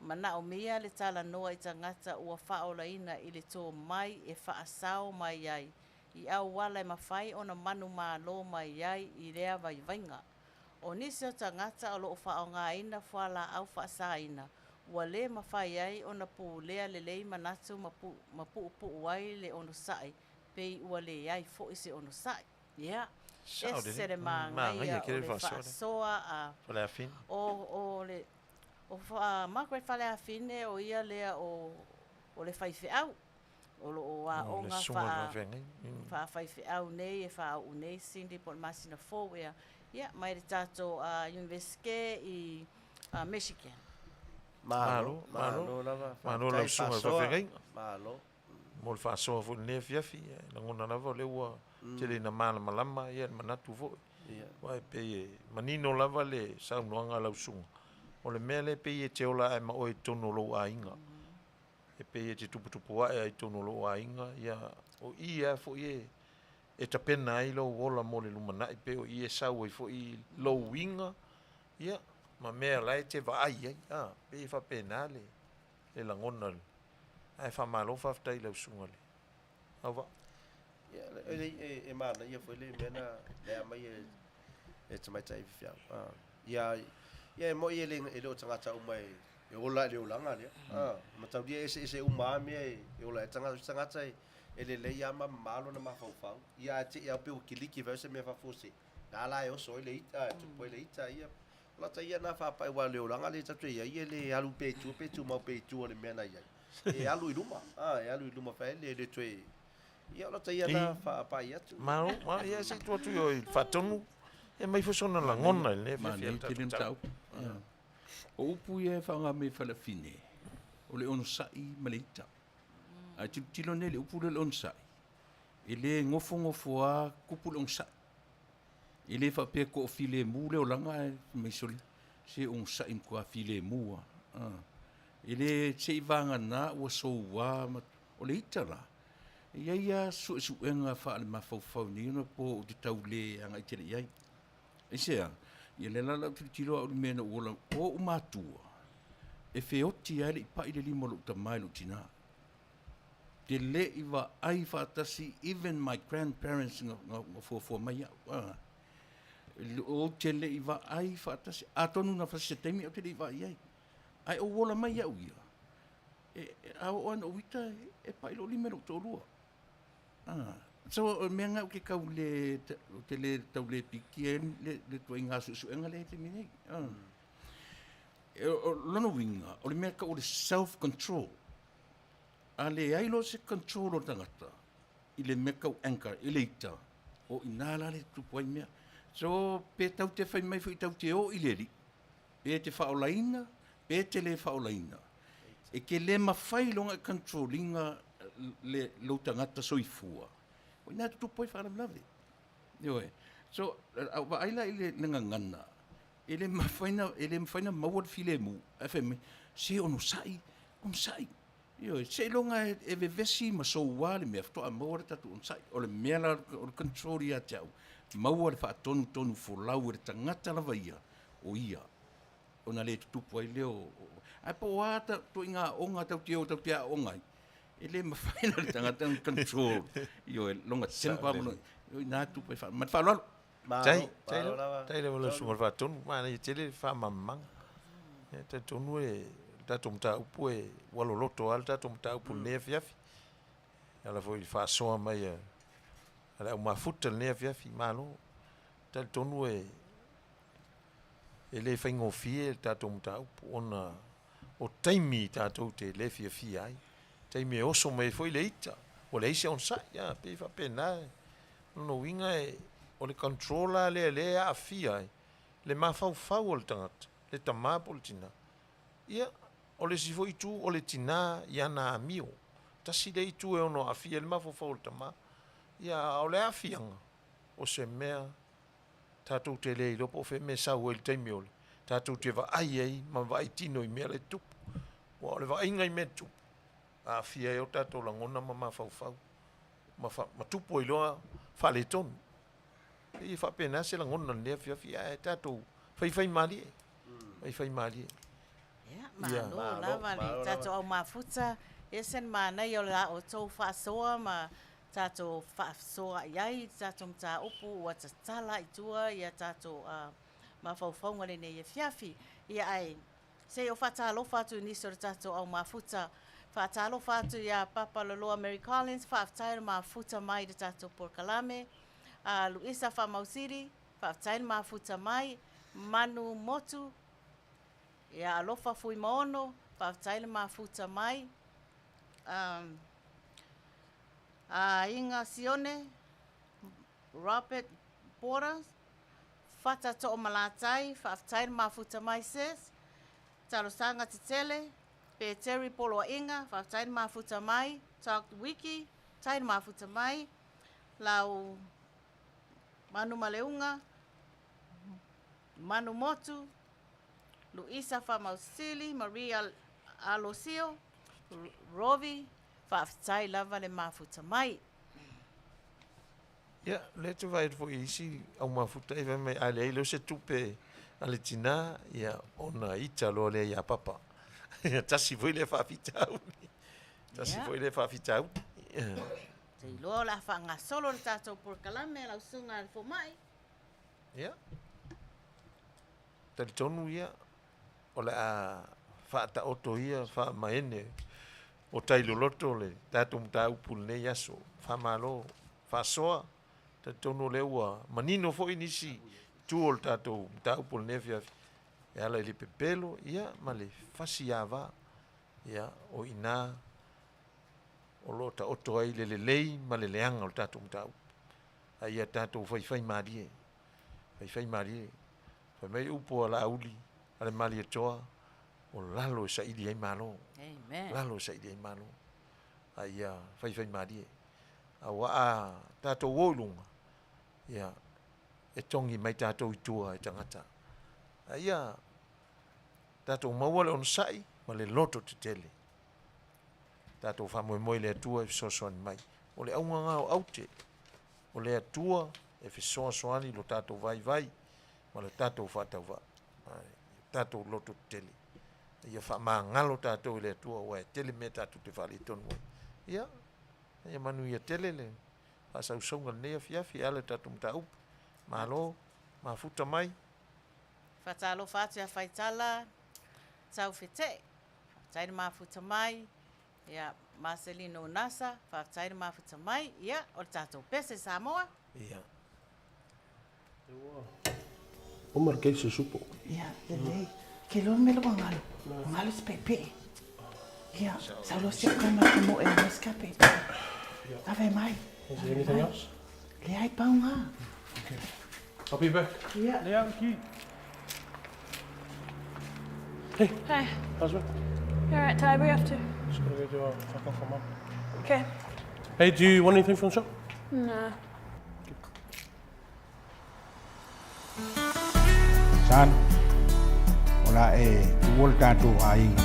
Mana o mea le tala noa I tangata ua whaolaina I le tō mai e whaasao mai ai. I au wala e mawhai o na manu mālo mai ai I rea vai vainga. O nisi o tangata o loo whao ngā ina whala au whaasaina. Ua le mawhai ai o na pū lea le lei manatu mapu ai le ono sai. Pei ua le ai fo I se ono sai. Ia. E sere māngaia o le whaasoa o le... O Margaret Faleafine o ia lea o le whaiwheau. O lo o nga whaiwheau nei e whaau nei sindi po masina fōwea. Ia, mai re tātou universike I Michigan. Malo lau sunga whawhengai. Malo. Mo le whaasoa fo nea fiafi. Nangona lava le ua te le na malama ia manatu fo. Wai pe manino lava le saunoanga lau sunga. O le mea le pei e te ola e ma o e tono lo a inga. E pei e te tupu a e tono lo a inga. Ia o ia fo i e tapena ai lo ola mo le lumana. E pei o i e sau e fo i lo winga. Ia ma mea lai te vaai ai. Pei e fa pena le langona le. Ai fa malo fa ftai lau sunga le. Awa. Ia e mana ia fo le mena le amai e tamaitai fiau. Ia mo ia le lo tangata o mai e ola le olanga le ma tau dia ese uma me e ola tangata e le ia ma malo na mafau ia te ia pe o kiliki verse me fa fosse na la e so le ita po le ita ia la ta ia na fa pa wa le olanga le tatu ia le alu pe tu ma pe tu le mena ia e alu iluma fa le tu ia la ta ia na fa pa ia tu ma ia se tu yo fa tonu e mai fosona la ngona le fa fiata o upu e whanga me Falafine o le ono sai maleita a tilo ne le upu le ono sai e le ngofo a kupu le ono sai e le whapea ko o file mu le o langa mai soli se ono sai mkua file mua e le te ivanga na ua soua o le ita la ia suenga wha le mawhau ni una po o te tau le anga i tere iai e sea ia le lala tilo au mena uola o umatua e feoti ai le pai le limo lo tamai lo tina te le iwa ai fatasi even my grandparents nga fo mai o te le iwa ai fatasi atonu na fasi temi o te le iwa ai ai o wola mai au ia e au an o wita e pai lo limo lo tolua so me nga ke ka le te le tau le pikien le to inga su enga le te mini lono winga o le me ka o le self control ale ai lo se control o tangata I le me ka anchor I le ita o inala le tu poi me so pe tau te fai mai fu tau te o I le ri pe te fa olaina pe te le fa olaina e ke le ma fai longa controllinga le lo tangata soifua o ina tu poi fa lave Ioe. So, wa aila ile ngangana. Ele mafaina mawar filemu. FM, se onu sai. Ioe, se longa e vevesi ma so wale me afto a mawar tatu on sai. O le mela o control ia tau. Mawar fa tonu folau e tangata lava ia. O ia. Ona le tupu ai leo. Ai po wata to inga onga tau tia ongai. Ele mafaina le tangata control. Ioe, longa tempa mo. Ioe, nā tupu ai fa. Mat fa lalo. Tai le wala sunga fa tonu. Mana i tele fa mamang. Ta tonu e tato mta upu e walo loto al tato mta upu nea fiafi. Ala foi fa soa mai e. Ala uma futa nea fiafi malo. Ta tonu e le faingo fie tato mta upu ona o taimi tato te le fiafi ai. Taimi e oso mai foi le ita. O le ise on sa ya pe fa pena. No winga e o le controller le a fia ai. Le mafau o le tangata. Le tamapo le tina. Ia o le sifo itu o le tina ia na amio. Tasi le itu e ono afia le mafau le tama. Ia o le afianga. O se mea tatou te le ilopo fe me sa o le taimi ole. Tatou te va ai ma vai tino i mea le tupu. O le va inga i mea tupu. Afia e o tatou langona ma mafau. Ma tupu i loa fa le tonu. I fa pena se langona le fia e tatou. Fai mali e. Fai mali e. Malo, lava le tato au mafuta, esen manai o la o tau whaasoa ma tato whaasoa iai, tato mta upu ua tatala i tua, ia tato mawhauwhaunga le nei e fiafi. Ia ai, se o whatalo whatu niso le tato au mafuta, whatalo whatu ia Papa Loloa Mary Collins, whaaftaira mafuta mai de tato Porkalame, Luisa Whamausiri, whaaftaira mafuta mai, Manu Motu, ia alofa fui maono, whaaftaile mafuta mai. Inga Sione, Robert Porras, Fata To'o Malatai, whaaftaile mafuta mai sis. Talosanga Titele, Pe Terry Polo Inga, whaaftaile mafuta mai. Talk Wiki, taile mafuta mai. Lau Manu Maleunga, Manu Motu, Luisa Famausili, Maria Alosio, Rovi, whaaftai lava le mafuta mai. Ia, le te vai fo isi au mafuta e mai ale lo se tupe ale tina ia ona ita lo le ia papa. Ia tasi foi le whaafitau. Tasi foi le whaafitau. Te ilo la whanga solo le tātou Porkalame lau sunga al fo mai. Ia. Tali tonu ia o le a whaata oto ia wha maene o tailo loto le tātou mta upu le yaso wha malo wha soa tonu le ua manino fo inisi tu o le tātou mta upu le nefiafi e ala ili pepelo ia ma le fasi ava ia o ina o lo ta oto ai le lei ma le leanga o le tātou mta upu a ia tātou whaifai marie whai mai upo ala uli ale mali toa o lalo sa ili ai malo. Amen. Lalo sa ili ai malo. Aia fai mari. Awa a tato wolunga. Ia e tongi mai tato i tua e tangata. Aia tato mawale on sai ma le loto te tele. Tato famoe moi le atua e fisosoani mai. O le aunga ngao aute. O le atua e fisosoani lo tato vai. Ma le tato fatau va. Tato loto tele. Ia fa mangalo tato le tua wa tele me tato te fali tonu. Ia Manuia tele le. Fa sa usonga ne fiafi ale tato mta up. Malo mafuta mai. Fatalo fatu ya faitala. Tau fete. Tairi mafuta mai. Ia Marcelino Nasa. Tairi mafuta mai. Ia o tato pese Samoa. Ia. O marquei se supo. Ia, lei. Que lo me lo ngalo. Ngalo pepe. Ia, sa lo se kama como el escape. Ave mai. Is there anything else? Le ai paunga. Okay. I'll be back. Ia. Leang ki. Hey, Hi. how's it? You alright, Ty? Where are you off to? Just gonna go do a fuck off for mum. Okay. Hey, do you want anything from the shop? No. tan ola e wol tato ainga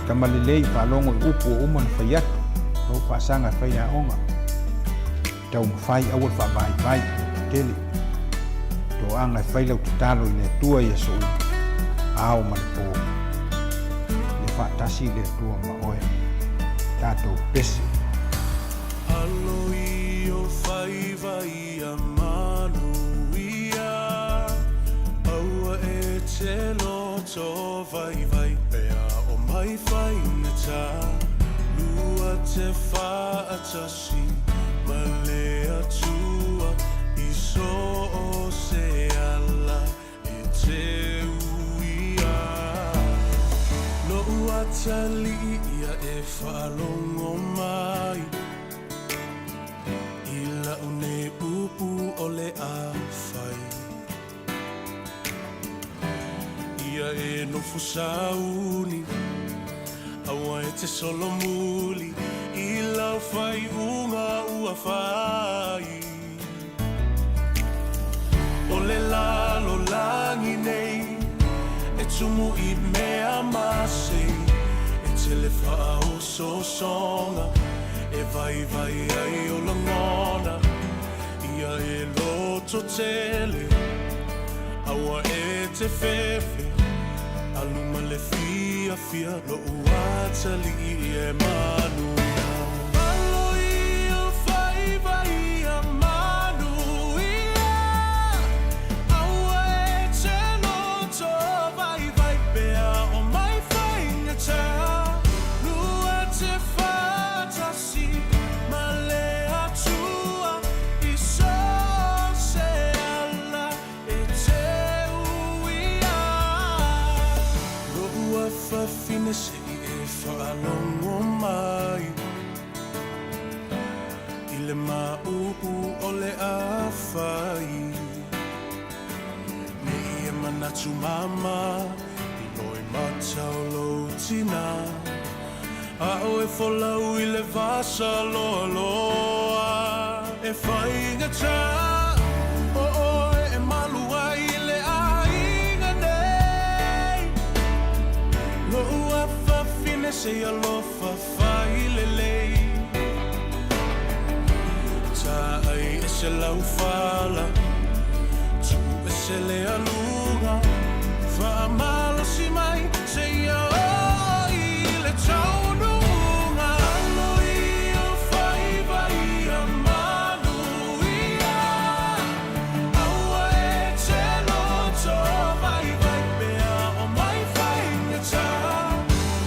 tamalilei palongo upu uma na fai atu o pasanga fai a onga tau mawhai awal wha vai tele to anga fai lau tatalo i le tua i aso ao manipo le wha tasi le tua ma oe tato pesi Alo i o whai vai a Manuia Aua e te loto vai pea o mai whai na tā Lua te wha atasi ma le atua I so o se ala e te uia No uatali ia e whalongo mai Ila une upu o le awhai Ia e no fusauni Awa e te solo muli Ila whai unga ua whai O le lalo langi nei E tumu I mea masi E te le wha o so songa E vai ai o langona Ia e loto tele Awa e te fefe Aluma le fia Lo uatali e Manuia Alo I o vai a Manuia Awa e te loto vai pea o mai whainga tā Lua te whatasi ma le atua I so se ala e te uia Lo ua whawhine se I e whaalongo mai I le maupu o le awhai Me I e manatu mama I loi matau lo tina A o e wholau I le vasa loa loa E whainga tā O e malua I le ainga nei Lo ua whawhine se alofa whai le lei Tā ai e se lau whala Tu e se le alunga Whaamalo si mai se ia o I le taununga Alo I o whai a Manuia Aua e te loto vai pea o mai whainga tā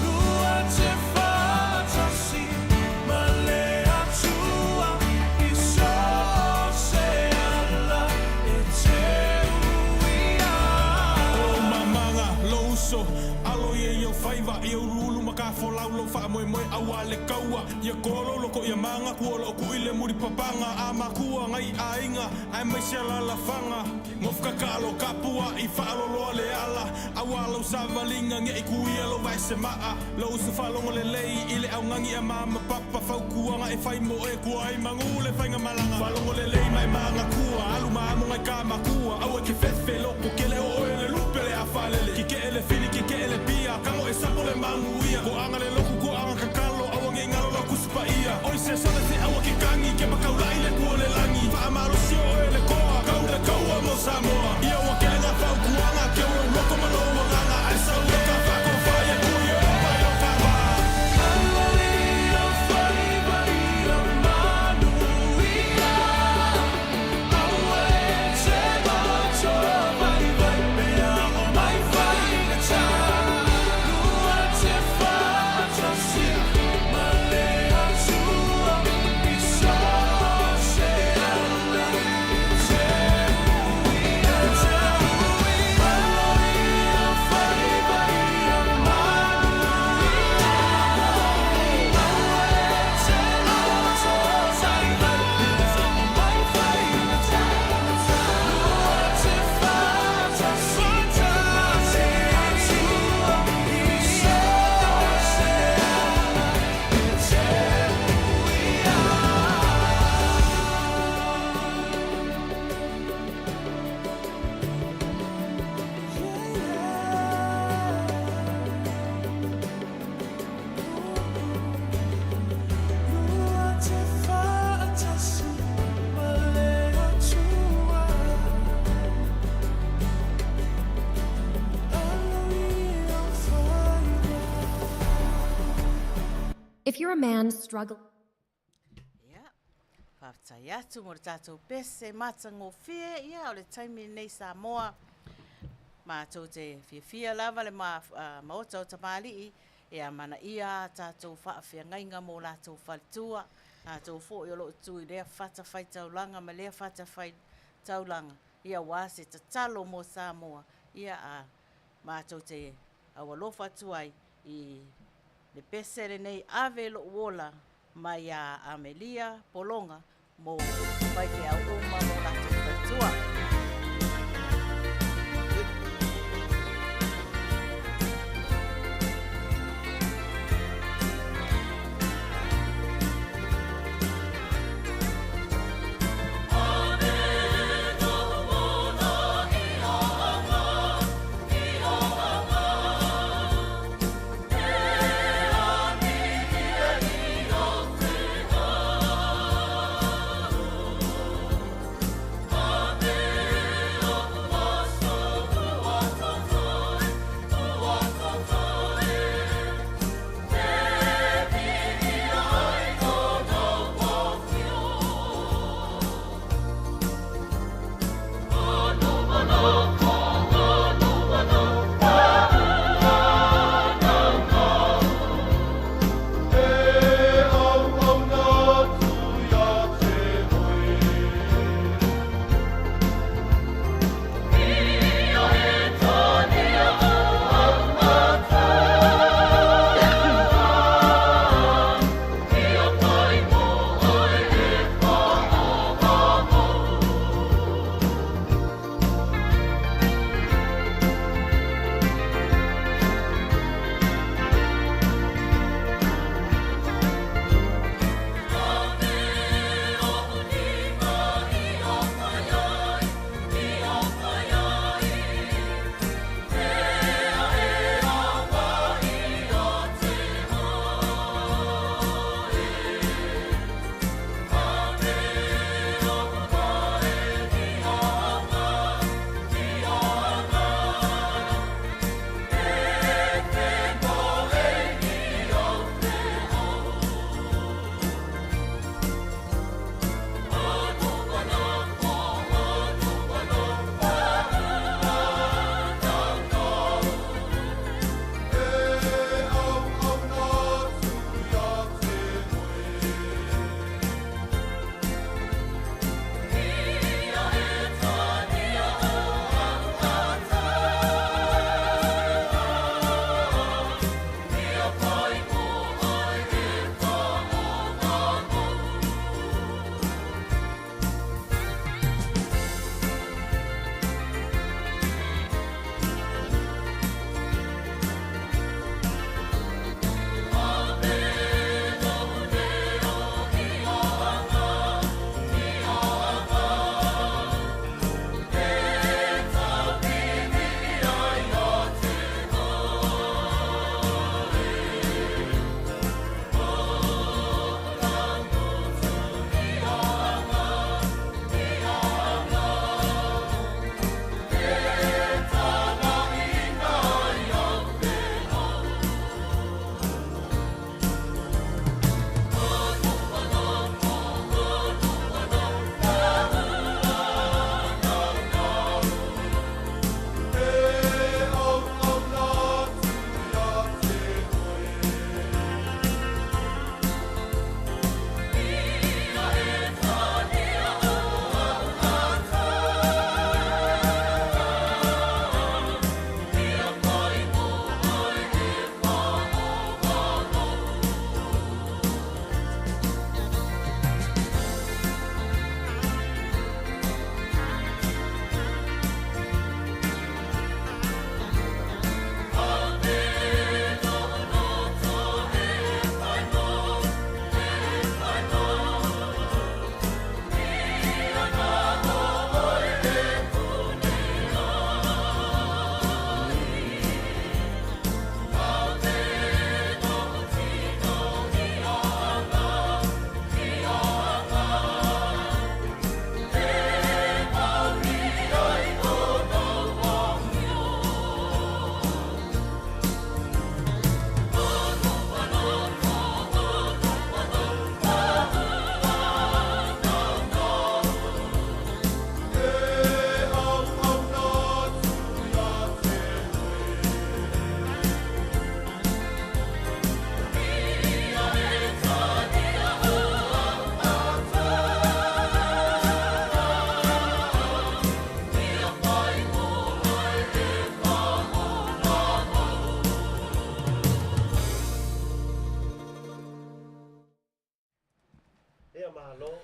Lua te whatasi ma le atua I so se ala e te uia O mamanga louso Alo ye yo whaiva I o rulu maka wholau lo wha moe awa le kaua Ia kolo loko ia manga kua lo ku I le muri papanga A makua ngai a inga Ai mai se la whanga Ngofka ka alo kapua I whaalo loa le ala Awa lau savalinga nge I kui alo vai se maa Lau su whalongo le lei I le au ngangi a mama papa Whau kuanga e whai mo e kua I mangu le whainga malanga Whalongo le lei mai manga kua Alu maamu ngai ka makua Awa ke whewhe loko ke le o e le lupe le a whalele Ki ke ele fini ki ke ele pia Kango e sapo le mangu ia Ko anga le loku ko anga kakalo Awa nge ngalo la kuspa ia Oi se sona se awa ke kangi Ke makau lai le kua le langi Whaamaro si o e le koa Kau le kaua mo Samoa Ia wa ke lenga whau kuanga Ke ua loko maloa nganga Ai sau le ka whako whaia kui o pai o kawa Alo I o whai a Manuia Aua e te loto vai pea o mai whai If you're a man struggling... Ia, whaatai atu mo le tātou pese, matangofie, ia o le taimi nei Samoa. Mātou te whiawhia lava le Maota O Tamalii, ia Manuia tātou whaawhiangainga mō lātou whalitua, tātou fō i o loo tui lea whata whai taulanga, ma lea whata whai taulanga, ia wāse ta talo mō Samoa, ia a mātou te awalofa tuai i le pese le nei ave lo wola mai a Amelia Polonga mo Paia'aua mo lātou whalitua. Amen.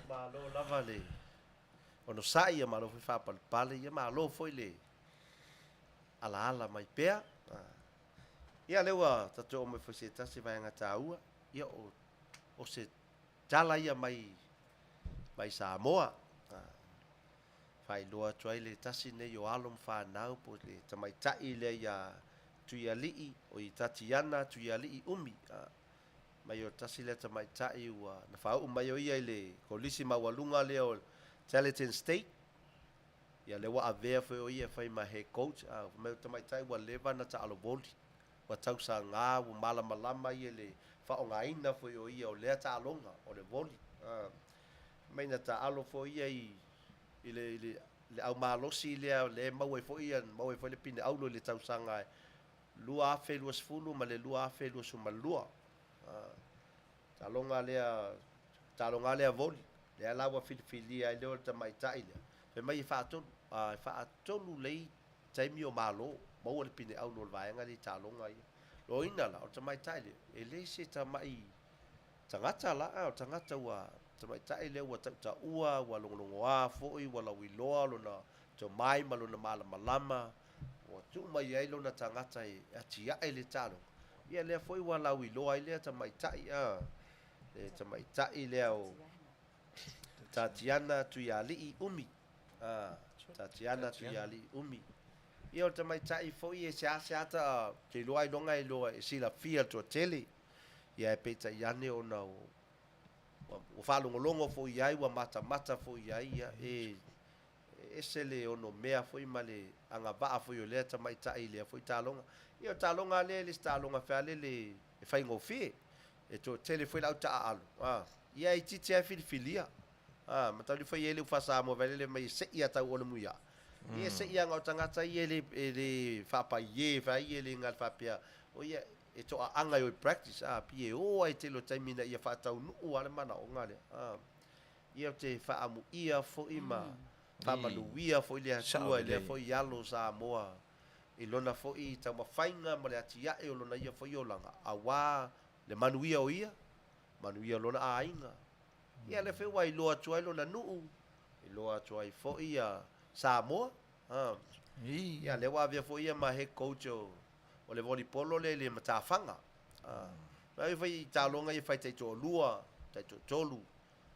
malo lava le. Ono sai ia malo fa pale ia malo foi le. Ala mai pea. Ia lewa tato o me foi se tasi vai nga taua. Ia o se tala ia mai Samoa. Fai loa tuai le tasi ne yo alom fa nau po le tamai tai le ia tuia lii o i Tatiana tuia lii umi. Mai o tasi le tamai tai ua na fau mai o ia le kolisi mawalunga le o Charlton State. Ia le wa avea foi o ia fai ma head coach. Mai o tamai tai wa leva na ta alo boli. Wa tau sa ngā wa malama ia le fa o ngaina foi o ia o lea ta alonga o le boli. Mai na ta alo foi ia i le au malosi le mau e foi le pine aulo le tau sanga lua afe lua sfulu ma le lua afe lua sumalua. Talonga lea voli le alawa filifilia i leo tamai tai lea pe mai fa atolu lei taimi o malo mau le pine aulo le vaenga le talonga ia lo ina la o tamai tai lea e le se tamai tangata la o tangata wa tamai tai lea wa ta ua wa longlongo a foi wa la wiloa lo na to mai malo na malama wa tu mai ai lo na tangata e atia ele talo ia le foi wa la wiloa ile tamai tai e tamai tai le o Tatiana tuiali umi Tatiana tuiali umi ia o tamai tai foi e se ata ke loa i longa i loa e sila fia to tele ia e peta iane o na o falongolongo foi ai wa mata foi ai ia ese le ono mea foi male anga ba foi o le tamai tai le foi talonga ia talonga le talonga fale le e fai ngofi e to tele foi la ta alu ia i titi a filia matali foi ele fa sa mo vele le mai se ia ta o le muia ia se ia ngau tangata ele fa pa ye fa ele ngal fa pia o ia e to anga yo practice pie o ai te lo taimina ia fa tau nu ale mana o ngale ia te fa amu ia fo ima fa maluia fo ile atua ile fo yalo sa moa i lona fo i ta mafainga ma le atia e lona ia fo yolanga awa le manuia o ia manuia lona ainga ia le fe wai lo atua lona nu i lo atua i fo ia sa moa ia le wa via fo ia ma head coach o le volleyball le matafanga ai vai talonga i fai te to lua te to tolu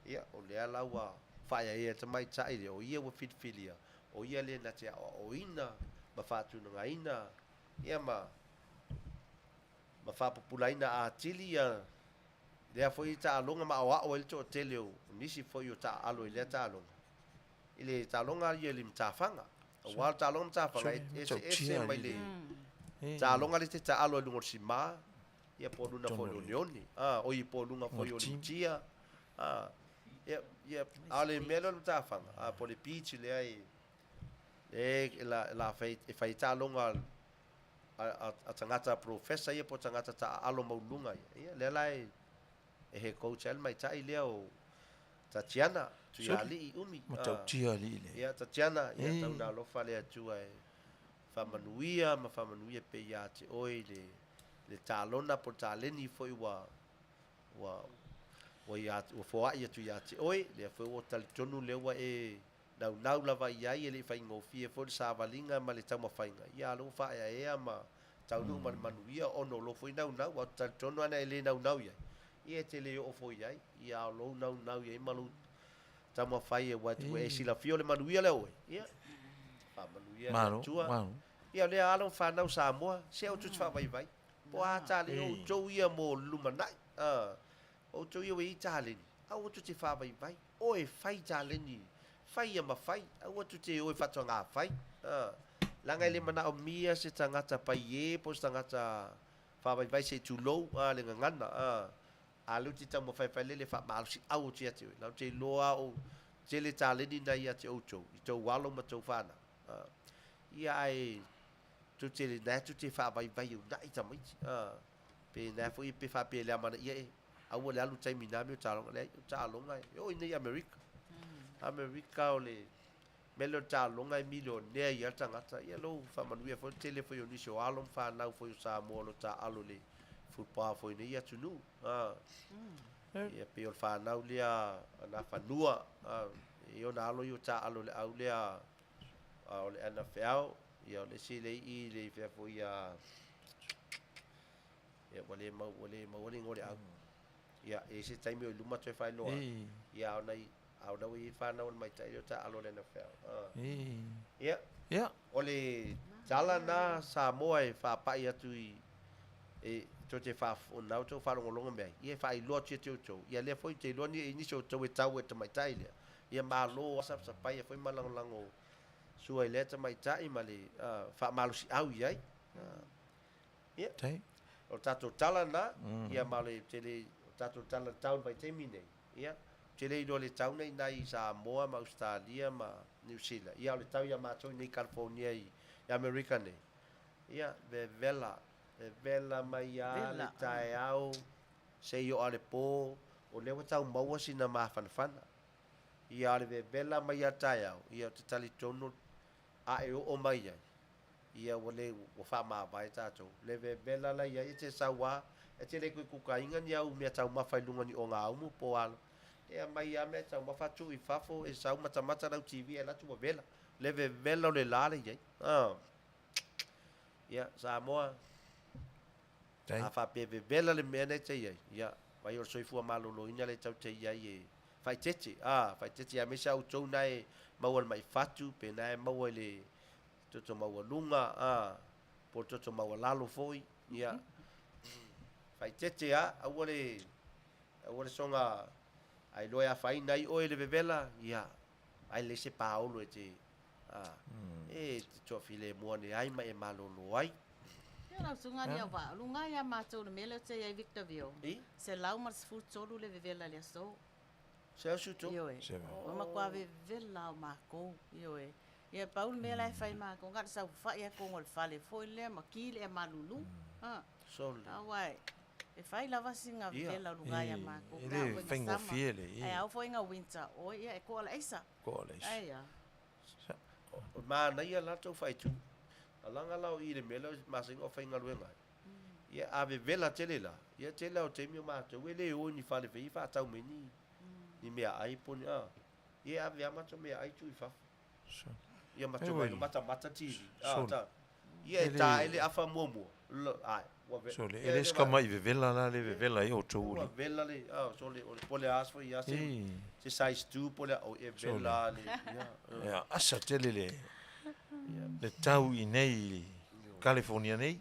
ia o le ala wa fai ia te mai tai o ia wa filia o ia le na te o ina ma fatu nga ina ia ma fa populaina a tilia le foi talonga ma o el to teleo nisi foi o ta alo ile talonga ile talonga ia le matafanga o wa talonga matafanga ese mai le talonga le te alo lungo sima ia poluna foi unioni o i polunga foi olitia ia ale melo matafanga po le pitch le ai la fai talonga a tangata professor ia po tangata ta alo maulunga ia le lai e he coach el mai tai leo Tatiana tuiali umi Tatiali le ia Tatiana ia tau na lo fale atu ai fa Manuia pe ia te oi le talona po taleni foi wa ia o foa ia tu ia te oi le foi o tal tonu le wa nau lava ia le fai ngofie fo sa valinga ma le tau mafainga ia lo fa ia ma tau no Manuia ono lo foi nau wa tal tonu ana ele nau ia te le o foi ia lo nau ia malu tau mafai e wa e sila fio le Manuia le oi ia fa Manuia tua ia le alo fa nau Samoa se o tu fa vai po ata le o tou ia mo lumanai o tou ia i tale au tu te fa vai o e fai tale ni fai ia mafai au tu te o e fatonga fai langa le mana o mia se tangata paie po tangata fa vai se tu lo le ngana alu ti tamo fai le fa mal si au ti ati la te loa o te le tale ni na ia te o tou i tou walo ma tou fana ia ai tu te le na tu te fa vai u na ita mai pe na foi pe fa pe le mana ia au le alu tai minami o talonga o ina America o le melo talonga i milionea ia tangata ia lo fa Manuia fo tele foi o niso alon fa na foi sa mo lo ta alo le football foi ia tunu ia pe o whanau lea na whanua i o na alo i o ta alo le au lea o le ana whiau ia o le si le i le whia fo ia wale mau ngore au ia e se taimi o luma toi whai loa ia au nau i whanau mai tai o ta alo le ana whiau ia o le tala na Samoa e whapai atu i to te o nau tau whalongolonga mea ia whai loa tia teo tau ia lea foi te loa ni e niso tau e tau e tamai tai lea ia maa lo asap sapai e foi malangolango sua i lea tamai tai ma le wha malo si au iai ia o tato tala na ia ma le tele o tato tala tau vai te mine ia tele i lo le tau nei nai Samoa ma Australia ma New Zealand ia o le tau ia mātou nei California i America nei ia vela mai a le tae au se yo ale po o le wata maua sina ma fanfana ia le vela mai a tae au ia te tali tono a e o mai ia wale o fa ma vai tato le vela la ia te sawa e te le ku kainga ni au me tau ma fai lunga ni o nga au mo po al e mai a me tau ma fatu i fafo e sau mata na TV e la tu vela le vela le la ia ia Samoa a fa pe vela le mena te ia vai o soifua malolo ina le tau te ia e fai tete a me sa utou nai mau mai fatu pe nai mau le toto mau lunga po toto mau lalo foi ia fai tete a wole songa ai loia fai nai o le vela ia ai le se paolo e te e to file mo ne ai mai malolo ai Ia sunga ni ava lunga ia matou le mele te ia Victorville. Se lau mas fu tolu le vela le so. Se su to. Se va. Ma kwa vela ma ko io e. Ia Paul mele fai ma ko ngat sa fa ia ko ngol fale foi le ma ki le malulu. So. Awai. E fai lava singa vela lunga ia ma ko. Ele fengo fiele. Ai au foi nga winter. O ia e ko la isa. Ko la isa. Ai ya. Ma na ia la to fai tu. Alanga lau i le mela masinga o whainga luenga. Ia ave vela tele la. Ia tele o te mio mata. Wele o ni whale whi wha meni. Ni mea ai poni Ia ave amata mea ai tu i wha. Ia mato mai mata tivi. Ia e ta ele afa momo. Ai. So le ele ska mai vela la le vela i o tōuri. Vela le. So le pole asfo ia se. Se size 2 pole o e vela le. Ia asa tele le. Le tau i nei California nei.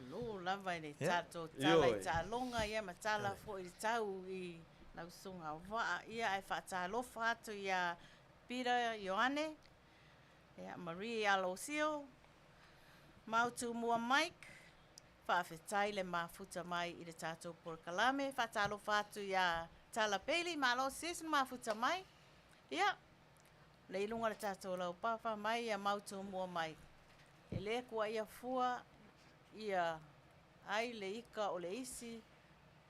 Lo lava le tato tala i talonga ia matala fo i tau i lausunga wa ia e fatalo fato ia Peter Ioane ia Maria Alosio Maota mua Mike faafetai le mafuta mai i le tato por kalame fatalo fato ia tala peli malo sis mafuta mai ia le ilunga le tato lau papa mai ia Maota mua mai. E le kua ia fua ia ai le ika o le isi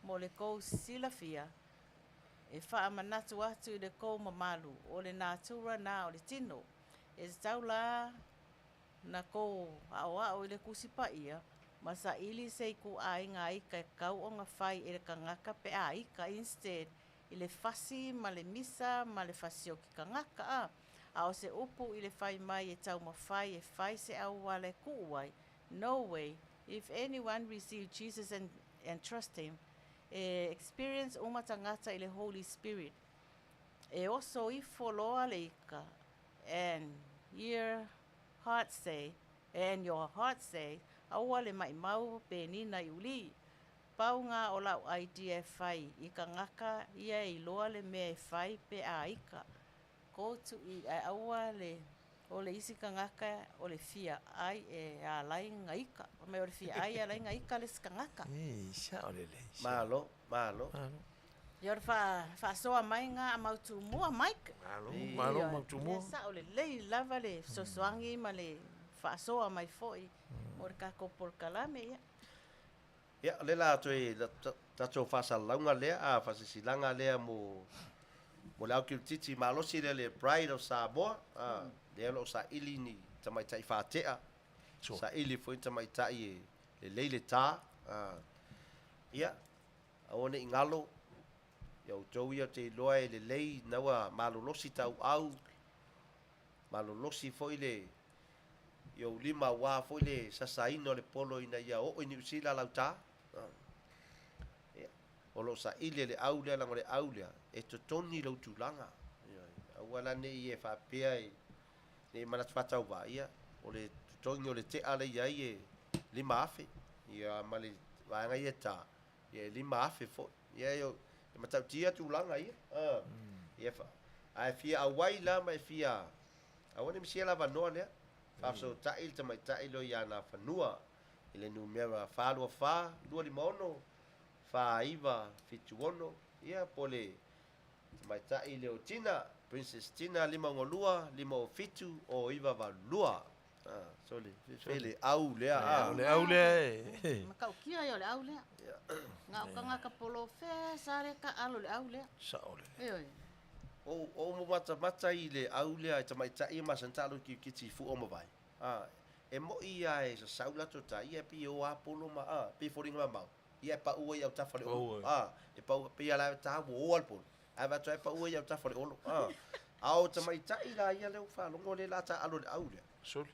mo le kou silafia. E wha amanatu atu i le kou mamalu o le natura na o le tino. E tau la na kou ao i le kusipa ia. Masa ili se iku a inga ika e kau o nga whai e le kangaka pe a ika instead i le fasi ma le misa ma le fasio ki kangaka Ao se upu i le whai mai e tau mawhai e whai se au wale kuuai. No way. If anyone receive Jesus and trust him, experience umatangata i le Holy Spirit. E oso I foloa le ika. And your heart say, au wale mai mau pe nina I uli. Pau ngā o lau idea e whai. I ka ngaka ia I loa le mea e whai pe a ika. Ko tu I aua le o le isi ka ngaka o le fia ai e a lai ngaika. O me o le fia ai a lai ngaika le ska ngaka. Sa o le le. Malo. Ia ora wha soa mai ngā Maota mua Mike. Malo Maota mua. Sa o le lei lava le sosoangi ma le wha soa mai foi. Mo le kako por kalame ia. Ia le la toi tato whasalaunga lea a whasisilanga lea mo le au titi malosi le Pride of Samoa le lo sa ili ni tamaitai whātea sa ili foi tamaitai le leile tā ia aone ingalo ia outou ia te iloa e lelei naua malolosi tauau malolosi fo'i le ia ulima auā fo'i le sasaina o le polo ina ia o'o i niusila lautā ia o loo sa'ili le au lea laga o le au lea e totoni lou tulaga aua lane i e fa'apea i le manatu fatauvaia o le totogi o le te'a leia ai e lima afe ia ma le vaega ia tā ia lima afe fo'i ia e matautia tulaga ia ia ae fia auai la ma e fia aua ne misia lavanoa lea fa'afesota'i i le tamaita'i lo iā na fanua i le numera faluafā lualimaono fāiva fituono ia po le tamaita'i le o tina Princess Tina 5 o iva valua so le au lea le au lea Makaukia ia o le au lea. Ngā ka polo fe sa le ka alo le au lea. sa ole Oi. o mo mata i le au lea e tamaita'i ma santalo ki kiti fu o mavai e mo'i ia e sasaula tota ia pi o apolo ma pi foringa mau ia pa ua ia tafa le olo e pa pi ala ta wo al polo ai va trai pa ua ia tafa le olo au tamaita'i la ia le fa longo le la ta alo le au lea so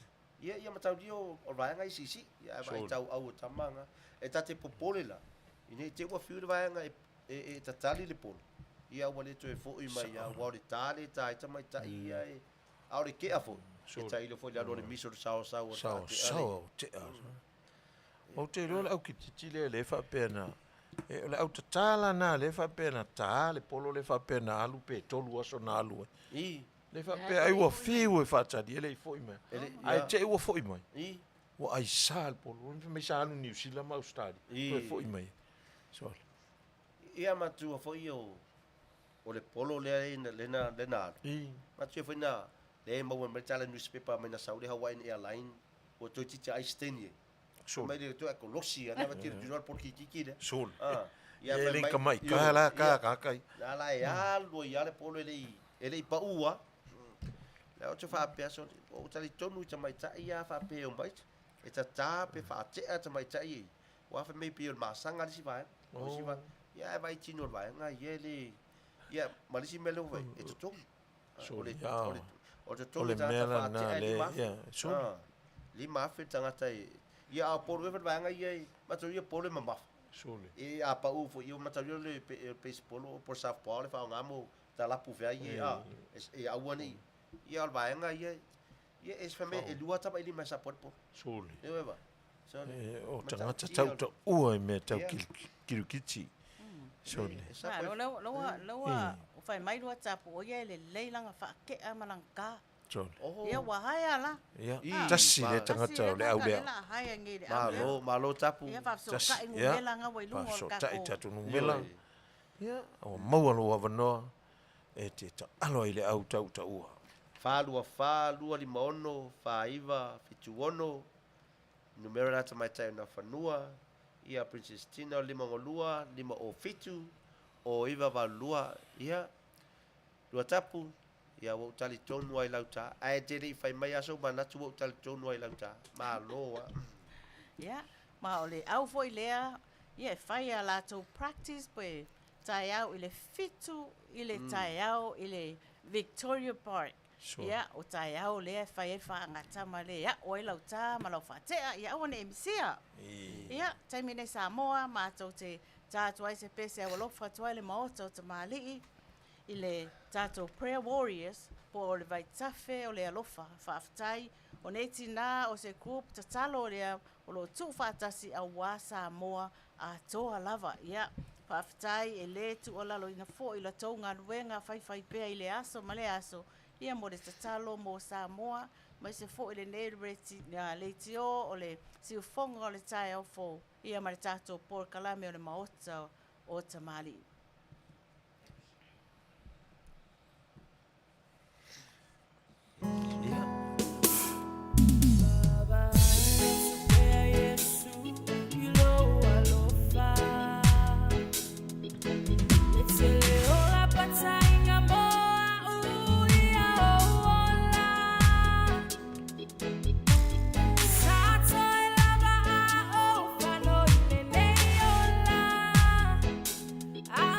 ia mataudio o vaenga i sisi ia vai tau au tamanga e tate popole la ine te ua fiu le vaenga e tatali le polo ia ua le toe fo'i mai ia ua le tale ta tamaita'i ia e au le kea fo'i e tai le fo'i le alo le miso le sao te o te lo au ki titile le fa pena e o le au tatala na le fa pena ta le polo le fa pena alu pe tolu aso na alu le fa pe ai ua fiu e fa tadi le foi mai ai te ua foi mai o ai sal polo me sa alu New Zealand ma Australia foi foi mai so ia matua foi o le polo lena matua foi na le mo me tala newspaper me na Saudi Hawaiian Airline o to titi ai stenie so mai le to ko losi ana matir jual por kiki le sol ia le kamai ka kai la ia lo ia le polo ele pa ua la o te fa peso o tali tonu tamaita'i ia fa pe o mai e tata pe fa te tamaita'i wa fa me pe o masanga le siva o siva ia vai tino vai nga yele ia malisi melo vai e to so o te o le mela na le ia so lima fe tangata ia a polo ve vai nga ia mato ia polo mama so e a pa u fo ia mato le pe polo por sa polo fa ngamo ta la pu vai ia e a wani ia al vaenga ia es fame e lua tapa ili masa porpo sole e weba o tanga tau ua me tau kirukichi sole Loa o fai mai lua tapu o ia le leilanga fa ke amalanga sole ia wa haya la ia tasi le tanga tau le au le malo tapu ia fa so ka ngumela nga wai lungo ka so tatu ngumela ia o mau lo avanoa e te ta alo ile au tau ua falua limaono faiva fituono numero na tamaita'i na fanua ia Princess Tina 5 o fitu o iva valua ia lua tapu ia wo tali tonu ai lauta ai te ri fai mai aso manatu wo tali tonu ai lauta maloa ia ma ole au foi lea ia fai ala to practice pe tai au ile fitu ile tai au ile Victoria Park ia o tai au le fai fa ngata male ia o lau ta malo fa te ia o ne misia ia tai mine Samoa ma to te tatu ai se pese o lo fa le Maota O Tamalii ile tatu prayer warriors po le vai tafe o le alofa fa aftai o ne tina o se group tatalo le o lo tu fa tasi a wa Samoa a toa lava ia fa aftai ele tu o la lo ina fo ila tonga luenga fai pe ile aso male aso ia mo le tatalo mo Samoa mai se fo ile ne reti na le tio o le si fonga o le tai o fo ia ma le tato por kalame o le Maota O Tamalii I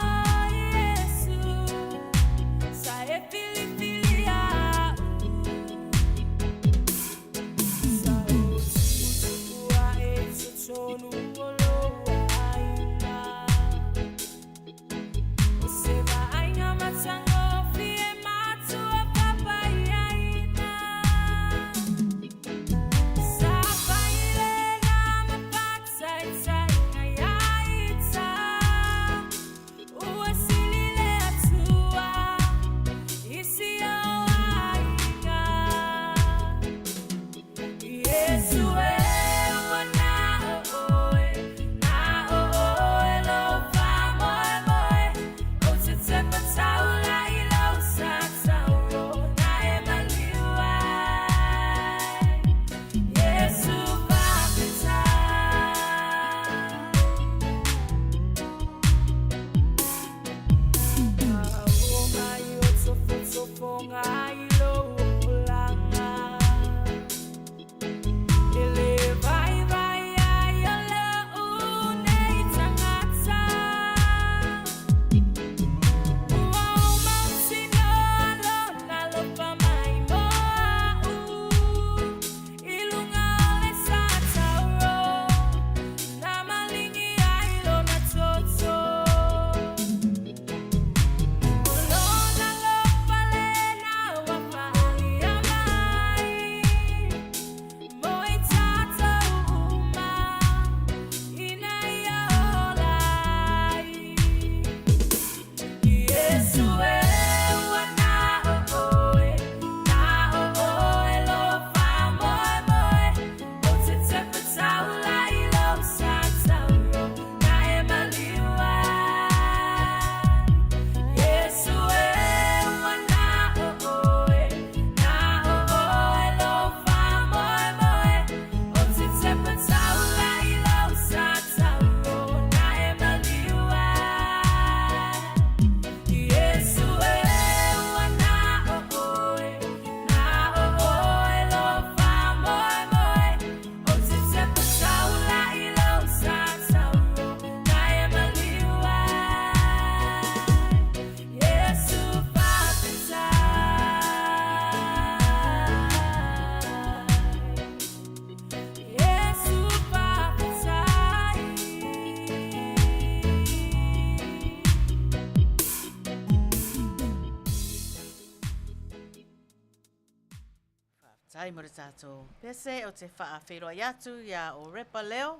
tai mo tātou pese o te whaawhiroa iatu ia o Repa leo,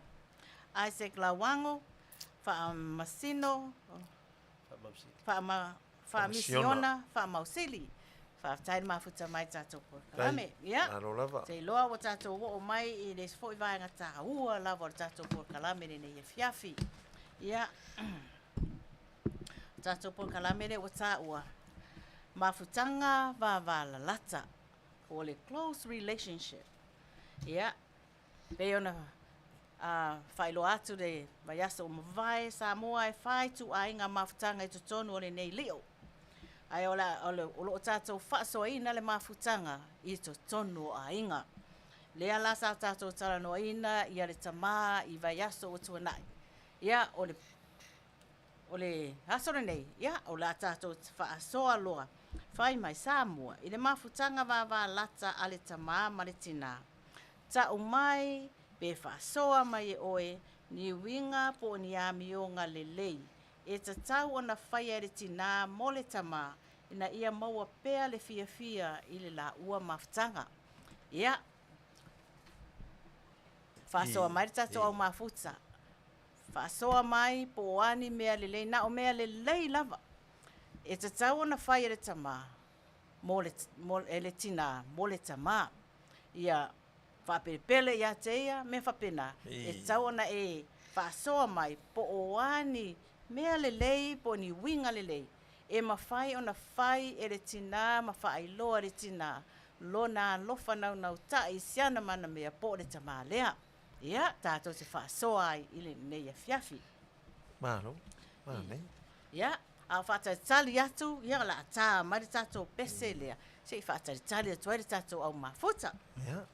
Isaac Lawango, Masino, Misiona, Mausili, tai mafuta mai tātou por kalame. Ia, te loa o tātou o mai I les foi vai ngata ua lava o tātou por kalame ne ia fiafi. Ia, tātou por kalame ne o tā ua. Mafutanga va lata. O le close relationship. Ia. Pe ona whailo atu de vaiasa o mawai sa moa e whai tu ainga mafutanga I totonu o le nei leo. Ai o lo tātou whaasoa ina le mafutanga I totonu o ainga. Lea la sa tātou tarano ina I ale tamā I vaiasa o tuanai. Ia o le asore nei. Ia o la tātou whaasoa loa. Whai mai Samoa, I le mafutanga wa lata ale tamā ma le tina. Ta umai, be whasoa mai oe, ni winga po ni amionga le lei. E ta tau ona whai le tina mo le tamā, ina ia maua pea le fia I le la ua mafutanga. Ia. Whasoa mai le tato au mafuta. Whasoa mai po ani mea le lei, na o mea le lei lava. E te tau na whai e le tamā, le tina, mo le tamā. Ia whapepele ia te ia, me whapena. E tau na e whasoa mai, po o ani, mea le lei, po ni winga le lei. E ma whai o na whai e le tina, ma whai loa le tina. Lona lofa nau tai, siana mana mea po le tamā lea. Ia, tātou te whasoa ai, I le nei a fiafi. Mālo, nei. Ia. A whata tali atu, ia la tā mari tātou pese lea. Se I whata tali atu ai tātou au mafuta. Ia.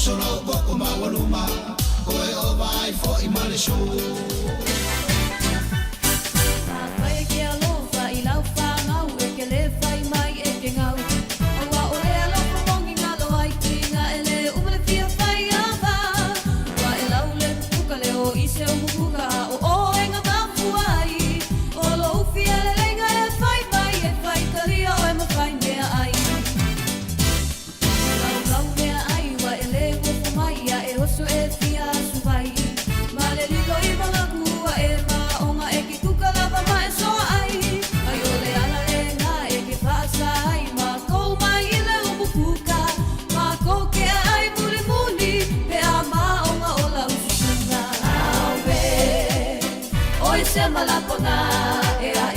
Solo poco ma waluma koe o vai le show. Whai ke alofa I lau whāngau e ke le whai mai e ke ngau. Aua o le alofa mongi ngalo ai tinga e le umale pia whai awa. Wa e lau le puka le o ise o mukuka o enga mafu ai. O lo ufi e le lenga e whai mai e whai karia o e ma whai mea ai. Lau lau mea ai wa e le gofu mai a e oso e fia suwai. Ma le lilo I mga kua e ma onga e ki kuka lava ma e soa ai. Ai o le ala le nga e ke whaasa ai. Ma kou mai I le umukuka. Ma kou ke ai muli muli. Pe a ma onga o la ususuna. Awe, oi se malapanga e a.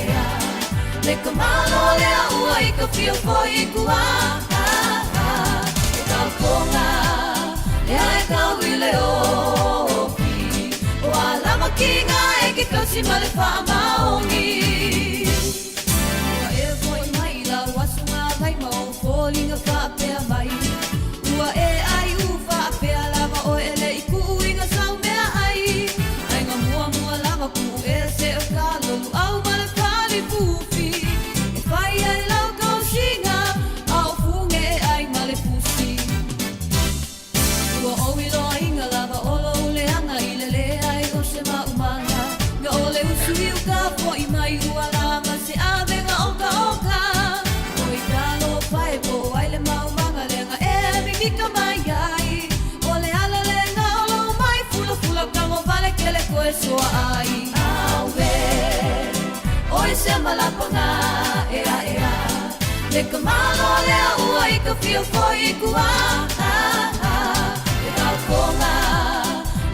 Le kamalo le a ua I ka fia foi I kua. E kau konga, le a e kau I le oki. O alama kinga e ke kausi ma le wha maongi. Ua e voi mai la wasunga mai ma o fōlinga wha pēa mai. Ua e ai u wha pēa lava o e le I kuinga sau mea ai. Ai ngā mua mua lava ku e se o ka lolu au ma le pari pufi. E whai ai lau kausinga au funge e ai ma le pusi. Ua owi loa inga lava olo ule anga I le ai o se maumanga. Nga ole usu I uka po I mai ua lama se avenga oka oka. O I kalo pae po ai le maumanga lenga e mimika mai ai. O le ala lenga olo mai fula fula kamo vale ke le koe soa ai. Awe, oi se malapanga e a. Le kamalo le a ua I ka fia foi I kua. E kau konga,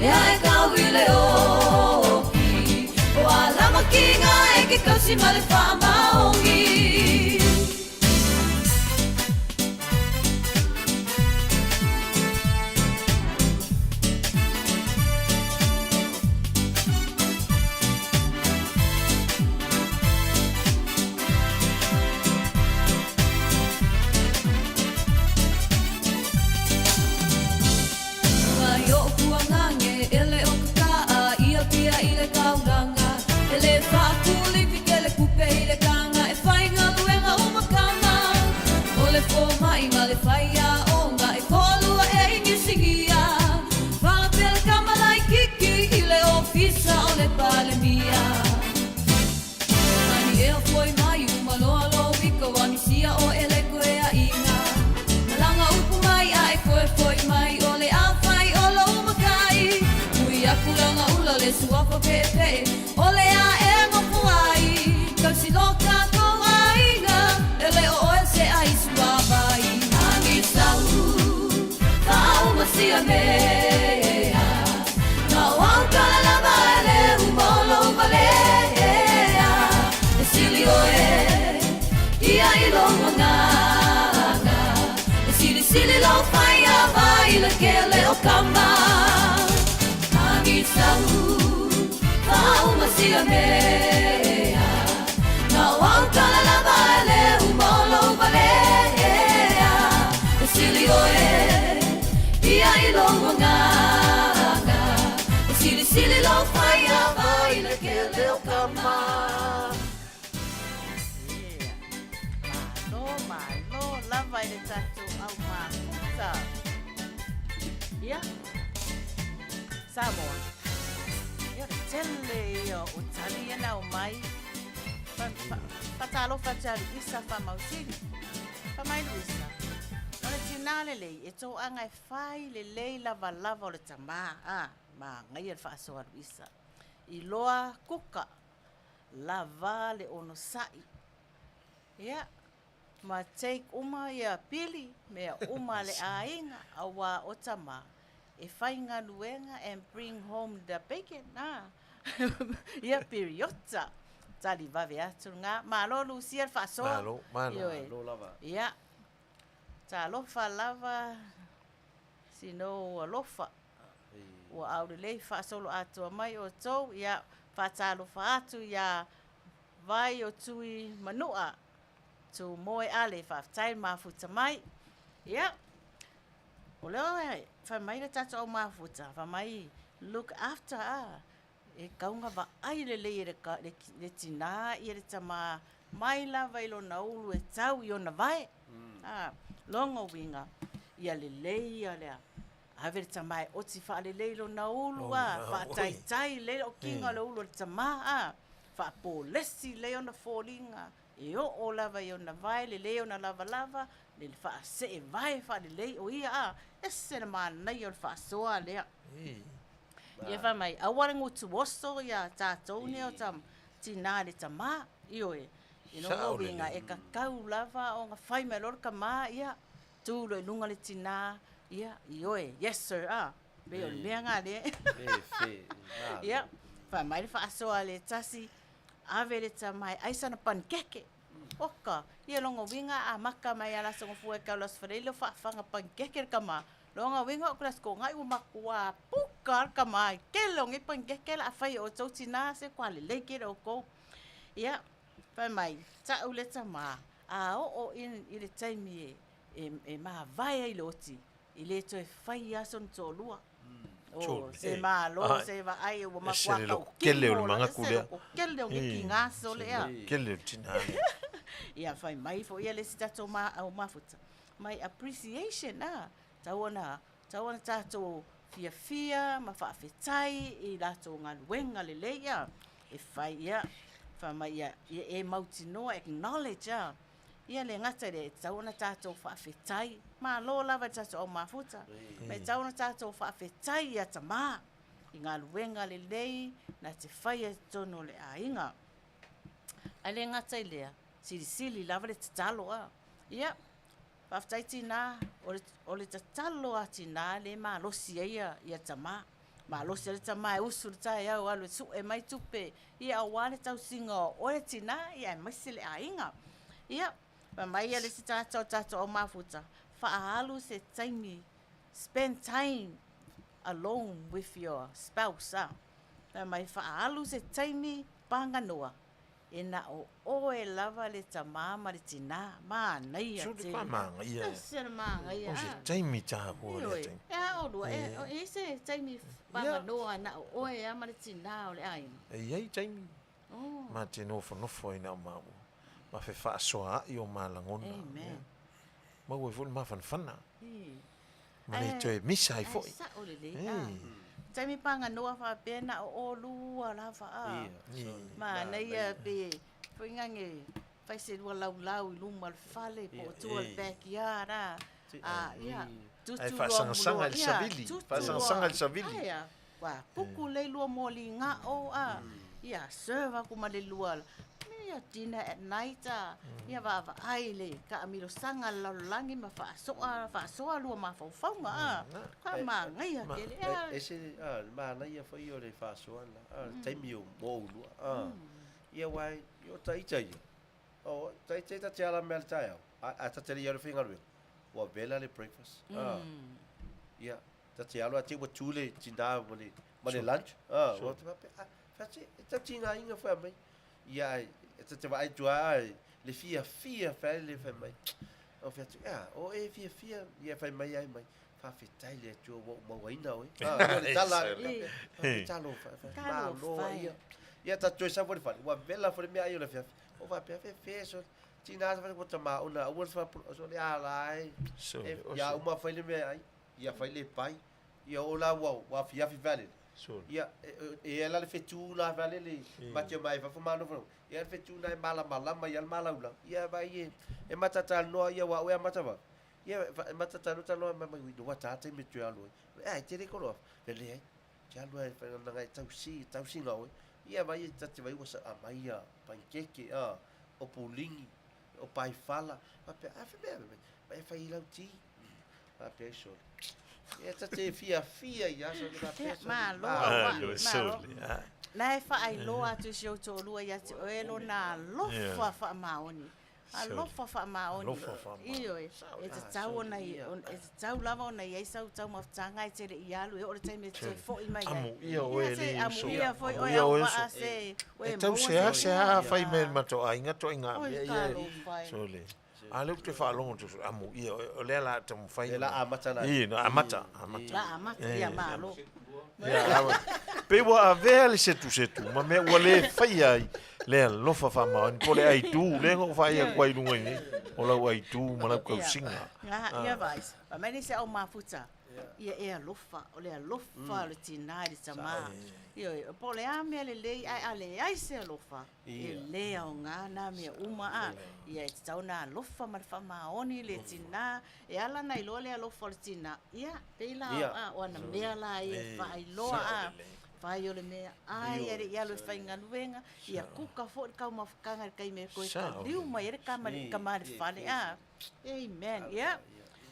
e ai kau I le oki. O alama kinga e ke kausi ma le wha maongi. Mai o kuangange ele o kakaa ia pia I le kauranga. Ele whakuli pike le kupe I le kanga e whainga luenga o makanga. O le fō mai ma le Paia'aua e kolua e ingi singia. Whangapele kamalai kiki I le ofisa o le palemia. Ani e o foi mai umaloa lo wika wangi sia o ele koe a inga. Malanga upu mai a e koe foi mai o le awhai o lo umakai. Ui aku langa ula le suafa pepe o le a e ngopu ai. Kausi loka tonga inga ele o oe se ai suavai. Angi sau, tau masia mea. Ngau au kala lava ele umolo umalea. E sili oe, ia I longa nganga. E sili sili lo whai a vai le kele o kama. Angi sau, tau masia mea. Ngau au kala lava ele umolo umalea. E sili oe, ia I longa nganga. E sili sili lo whai a vai le kele o kama. Malo, lava I le tatou au mafuta. Ia, Samoa. Ia le tele ia o tali ana o mai. Patalo fatali isa fa mausini. Fa mai luisa. Ona tinale le e to anga e fai le lava o le tama. Ma ngai e fa so isa. I loa kuka. Lava le ono sai. Ia. Ma take uma ia pili mea uma le ainga awa o tama. E whainga nuenga and bring home the bacon. Ia periota. Tali vave atu ngā. Malo Lucia whasoa. Malo lava. Ia. Ta lofa lava. Sino lofa. Ua aure lei whaasolo atua mai o tau. Ia whaatalofa atu ia vai o tui Manua. Tu moe ale whaftai mafuta mai. Ia. O leo whamai le tato au mafuta. Whamai look after e kaunga wa ai le le tina i le tama mai lava i lona ulu e tau i ona vai. Longa winga ia le lei a lea. Ave le tama e oti wha le lei lona ulu wha tai le o kinga le ulu le tama wha po lesi le ona fōlinga e o lava i ona vai le ona lava le wha se e vai wha le lei o ia e se na mana i o le wha soa lea. Ia wha mai, awarangu tu oso ia tātou ne o tam tina le tama i oe. I nongo winga e kakau lava o ngā whai mai lor ka mā ia tūlo i lunga le tina ia i oe. Yes sir, be o le mea ngā le. Ia, wha mai le wha soa le tasi ave le tamai aisana pankeke. Oka, ia longa winga a maka mai ala songo fua ka las freilo fa fanga pankeke ka ma. Longa winga o klas ko ngai u makua puka ka mai. Ke longa pankeke la fai o tautina se kwale leke o ko. Ia, fa mai, ta ule tama. A o in ile taimi e ma vai ai loti. Ile to e fai ason to lua. Oh, se malo, se va ai o makua ka. Kele o manga kule. Kele o ki ngaso le a. Kele tina. Ia fai mai fo ia le sita to ma au mafuta. My appreciation taona tato fia ma fa fetai I lato ngaluenga le leia. E fai ia fa mai ia e mauti no acknowledge ia le ngata le taona tato fa fetai ma lo lava tato au mafuta. Me taona tato fa fetai ia tama. I ngaluenga le lei na te fai e tono le ainga. Ale ngata lea sili lava le tatalo ia whaftai tina o le tatalo a tina le maa losi ia tama maa losi le tama e usu le tai au alu su e mai tupe ia awane tau singa o le tina ia e maisi le ainga ia mai ia le si tato o mafuta whaahalu se taimi spend time alone with your spouse mai whaahalu se taimi panganoa e na o e lava le tamama le tina ma nei a te manga ia se manga ia o se taimi ta ho le taimi o do e se taimi panga noa na o e ama le tina o le ai ai taimi ma te no fo ina ma fe fa soa I o malangona amen ma wo vol ma fana ma le toe misa I foi sa o le taimi panga noa fa pena o lua lava ma nei pe ngange fai se lau I luma le fale po tu le backyard ia tu fa sanga le savili fa sanga le savili ia wa puku le lua moli nga o ia serva kuma le lua ia dinner at night ia va ai le ka amilo sanga la langi ma fa soa lua ma fa faunga ka ma ngai akele ese ma na ia foi o le fa soa taimi o mo lua ia wai yo tai o tai ta tiala mel tai a ta tele yo finga ru o vela le breakfast ia ta tiala ti wo tule tinda mo le lunch o fa ta tinga inga fa mai ia te vai tua le fia fa le fa mai o fa o e fia ia fa mai ai mai fa fetai le tu mo waina oi le tala talo fa lo ia ta tu sa por fa wa bella for me ai le fa o va pe so tina fa ko tama una o fa so le alai ia uma fa le me ai ia fa le pai ia o la wa fia valid ia e ela le fetu la vale le mate mai fa fumando fo ia le fetu na mala mai al mala ula ia vai e matata no ia wa o matava ia matata no talo mai do wata te me tu alo te le kolo le ja lo e fa na ngai tau si no ia vai tati vai o sa mai pankeke o pulingi o pai fala pe vai fa ila ti pe so ia te fia ia so que peça ma lo na fa ai lo atu show to lo ia te elo na lo fa maoni a lo fa maoni io e te tau na e te tau lava na ia sa tau ma tanga te le ia lo e o te me te fo I mai amu ia o ele amu ia foi o ia se e tau se fai me mato ainga to inga ia so le A le te whaalongo tu amu ia o lea la te mu whai. La amata na. No amata. La amata ia malo. Pe wa avea le setu, ma me ua le whai ai, lea lofa whamau, ni pole ai tū, le ngō whai a kwai runga ni, o lau ai tū, ma lau kau singa. Ia vais, pa meni se au mafuta, ia e alofa, o le alofa le tina i le tama. Ia, pole a mea le lei, ai se alofa, e lea o ngā na mea uma a, ia e tau na alofa ma le whamaoni le tina, e ala na iloa le alofa le tina, ia, peila o ana mea la e whailoa a, whai o le mea, ai ere ia loe whainga nuenga, ia kuka fo le kau mawhakanga kai mea koe ka liu mai ere kamare whale a, amen, ia,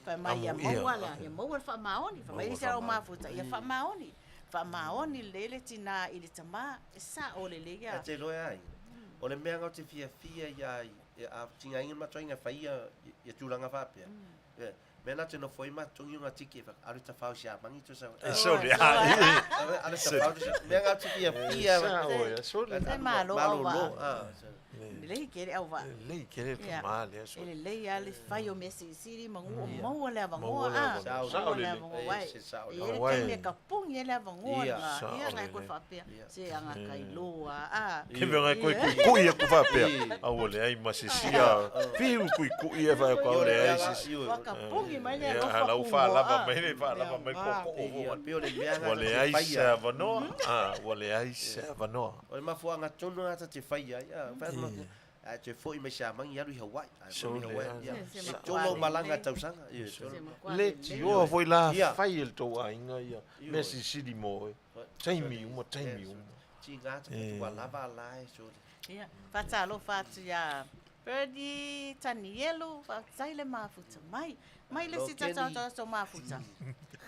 whai mai ia mauala, ia mauala whamaoni, whai mai se rau mafuta, ia whamaoni, whamaoni lele tina i le tama, e sa o le lega. A te loe ai, o le mea ngau te fia ia a tinga inga matoinga whaia ia tūranga whapea. Mena te no foi matungi unga tiki e aru ta whau sia mangi tu sa. Sorry. Aru ta whau mea ngau tiki fia. Sorry. E malo wa. Lei kere au wa. Lei kere to male so. Ele lei ale fai o mesi siri mangu mau le avangoa a. Sao le avangoa. Ele kai me kapung ele avangoa. Ia ngai koe whapea. Se anga kai loa a. Ke venga koe kui e ku whapea. Au le ai masisia. Fiu kui e vai ko le ai sisi. Wakapungi mai le alofa. Hala ufa lava mai le fa lava mai ko. Wale ai sa vanoa. Wale ai sa vanoa. O le mafuanga tonu ata te whaia. A te foi me sa mangi aru i Hawaii. So tolo malanga tausanga. Le tio foi la fai el to ainga ia. Messi sidi mo. Taimi uma. Ti ngata tu lava lai so. Ia, fatalo fatu ya. Perdi tanielu, fatsai mafuta mai. Mai le si tata so mafuta.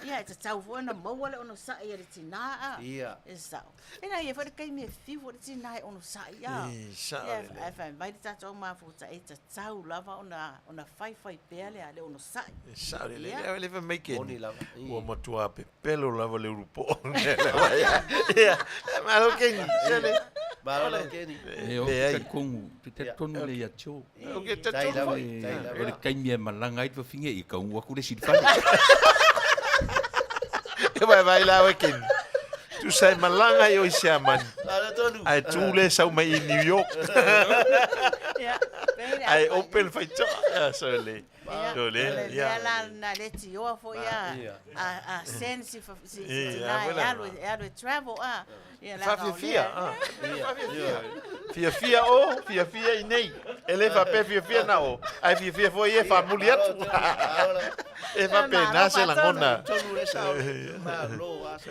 Ia, te tau fo na mawale ono sa ia le tina a. Ia. E sao. Ina ia fo kai me fiu le tina ono sa ia. Ia, fa mai tata mafuta e te tau lava ona fai pele ale ono sa. E sa le fa make it. Oni lava. O matua pe pelo lava le urupo. Ia. Malo keni, sele. Malo keni. E o te kongu, te tonu le ia cho. O ke te tonu. E le kai mea malanga i whawhinga i ka ua kure sirifani. E vai la weekend. Tu sai malanga yo isi aman. Ai tu le sau mai in New York. Ai open fight. So le. Ya la na le tio fo ya. A sense si na ya lo travel a. Fia inei. Ele va pe fia na o. Ai fia foi e fa muliat. E va pe na se la ngona.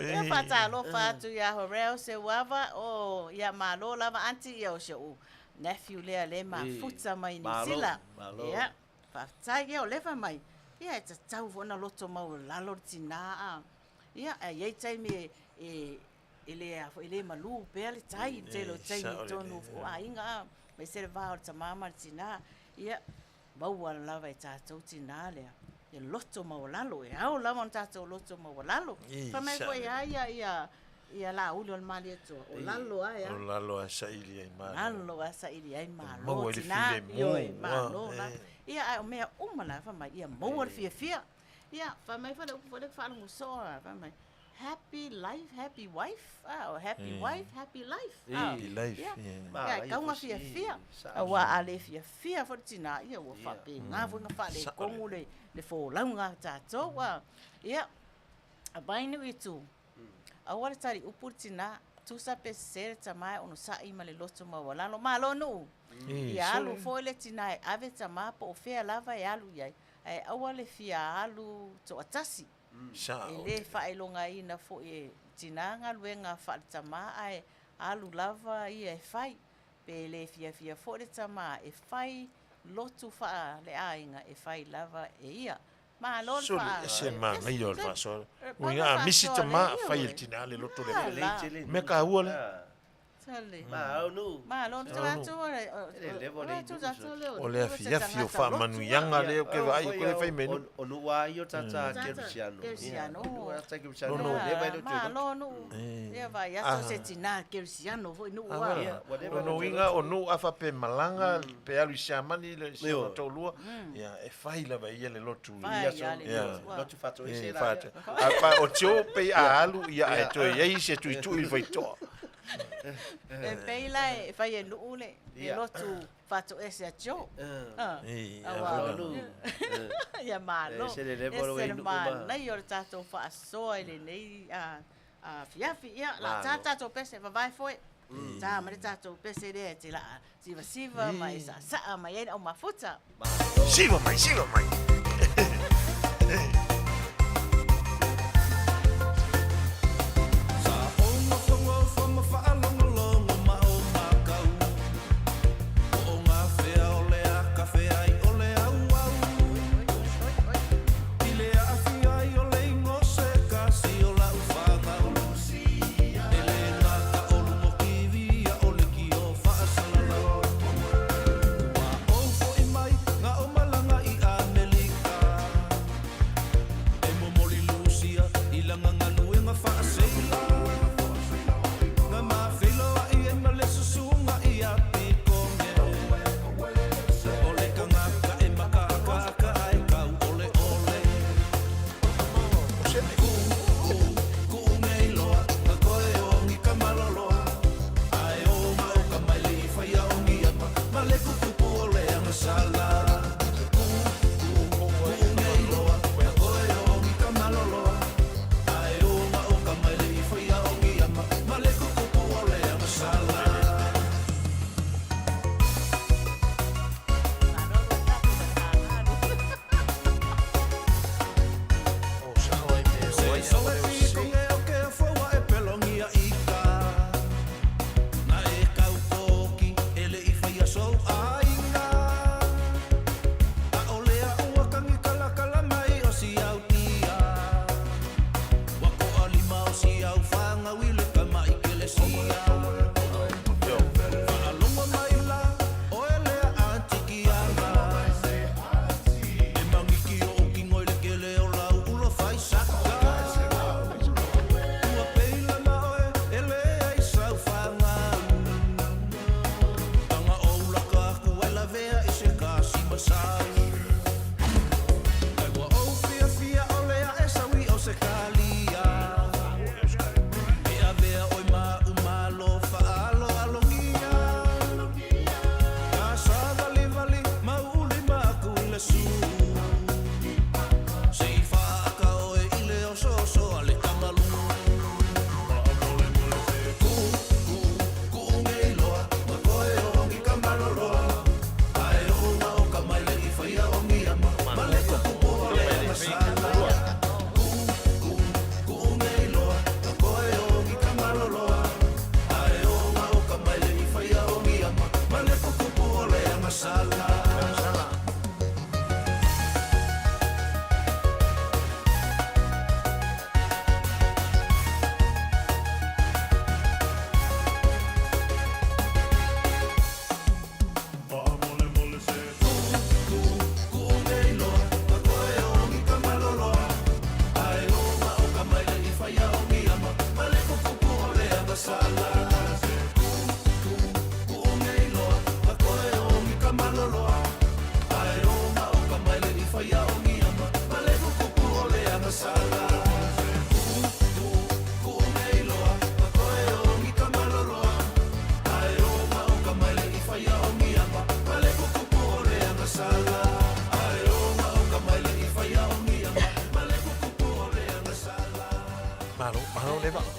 E fata lo fatu ya horeo se wava o ya malo lava anti ya o show. Nephew le ma futsa mai ni sila. Ya. Fata ya le fa mai. Ya ta tau vona loto mau lalo tina a. Ya ye tai me ele malu pele tai telo tai tonu ainga me se va o mama tina ia baua lava e tatou tina lea e loto maolalo e au lava on tatou loto maolalo fa mai foi ia la uli o mali eto o lalo ai o lalo a saili ai malo lalo a saili ai malo tina io malo ia o mea umala fa mai ia mo fia ia fa mai fa le fa no so fa mai happy life, happy wife, or happy wife, happy life. Happy life, yeah. Kau ngafia fia, awa ale fia for tina, ia wa fa pe ngafu na fa le kongu le fo launga tato wa, ia abaini witu. Awale tari upur tina, tu sa pe ser tamai ono sa ima le loto mawalalo malo no. Ia alu fo le tina ave tama po fea lava e alu yai, ai awale fia alu to atasi. Ele whaelonga i na fo e tinanga luenga whaatama ai alu lava i e whai. Pe le fia fo le tama e whai lotu wha le ainga e whai lava e ia. Ma lor wha. Se ma ngai ol wha so. Uinga misi tama whai el tina le lotu le. Me ka ua le. Tale. Ma nu. Ma lo tala tu ore. O le afiafi o whaamanuianga leo ke vai ko le whai menu. O nu wa yo tata Kerusiano. Kerusiano. Tata Kerusiano. No, Le vai lo Ma lo nu. Ia vai aso se tina Kerusiano foi nu wa. No inga o nu afa pe malanga pe alu siamani le siama tolua. Ia e whai la vai le lotu. Lotu fato e se la. Apa o tio pe a alu ia e to ia se tu tu il vai to. E peila e fai e nuu le. E lotu fato e se a jo. Ia malo. Se le levolo e nuu ma. Nei o tato fa soa le nei a fiafi ia la tato pese vai foi. Ta ma tato pese de te la. Siva mai sa mai e o mafuta. Siva mai.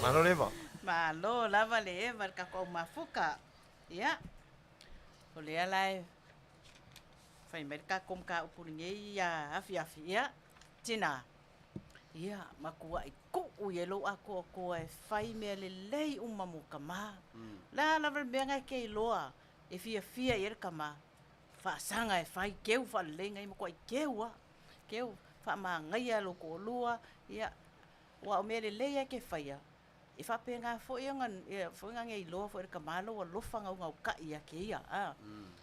Malo leva. Malo lava le marca com mafuka. Ia. Olha lá. Fai merca com ka upulinge ia afia. Tina. Ia, makua I ku yelo ako e fai me le lei uma mukama. La lava benga ke loa. E fia ir kama. Fa sanga e fai keu fa lenga I mo keua. Keu fa mangai lo ko lua. Ia. Wa o me le lei ke faia. e whapenga fo i ngan fo ngai lo fo ka malo wa lo fanga ngau ka ia ke ia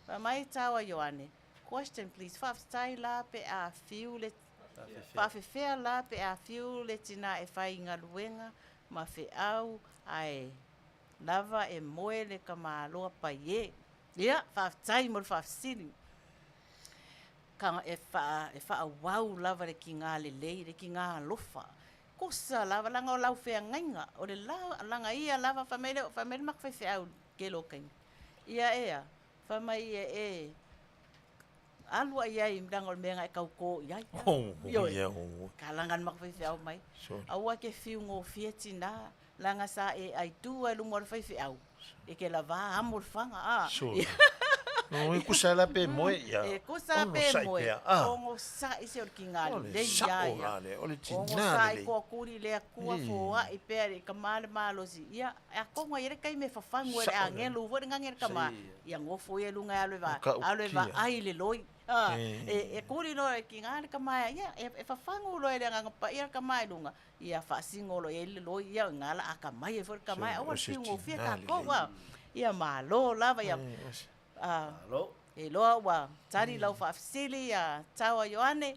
pa mai tawa Ioane question please fa stai la pe a fiu le fa fe la pe a fiu le tina e fai ngaluenga ma fe au ai lava e moe le ka malo pa ye ia fa stai mo fa sili ka e fa wau lava le kinga le kinga lofa kosa lava langa o lau fea ngainga o le langa ia lava fa mele mak fe au ke lo kain ia fa mai e alua ia i mdangol menga e kauko ia kalangan mak fe au mai aua ke fiu ngo fietina langa sa e ai tu e lumor fe au e ke lava amor fanga no e kusala pe moe ia e kusala pe moe ongo sa ise o kingali le ia ole ongo sa i ko kuri le kua fo a i pe ka malo si ia a kongo ire kai me fafangu e angelu vo ngangere kama ia ngofo ye lunga alo va ai le loi e kuri no e kingali kama ia e fafangu lo ele nganga pa ia kama lunga ia fa singo lo ele loi ia ngala akama e for kama o singo fie ka ko wa ia malo lava ia e loa wa tari lau whaafisili a tawa Ioane.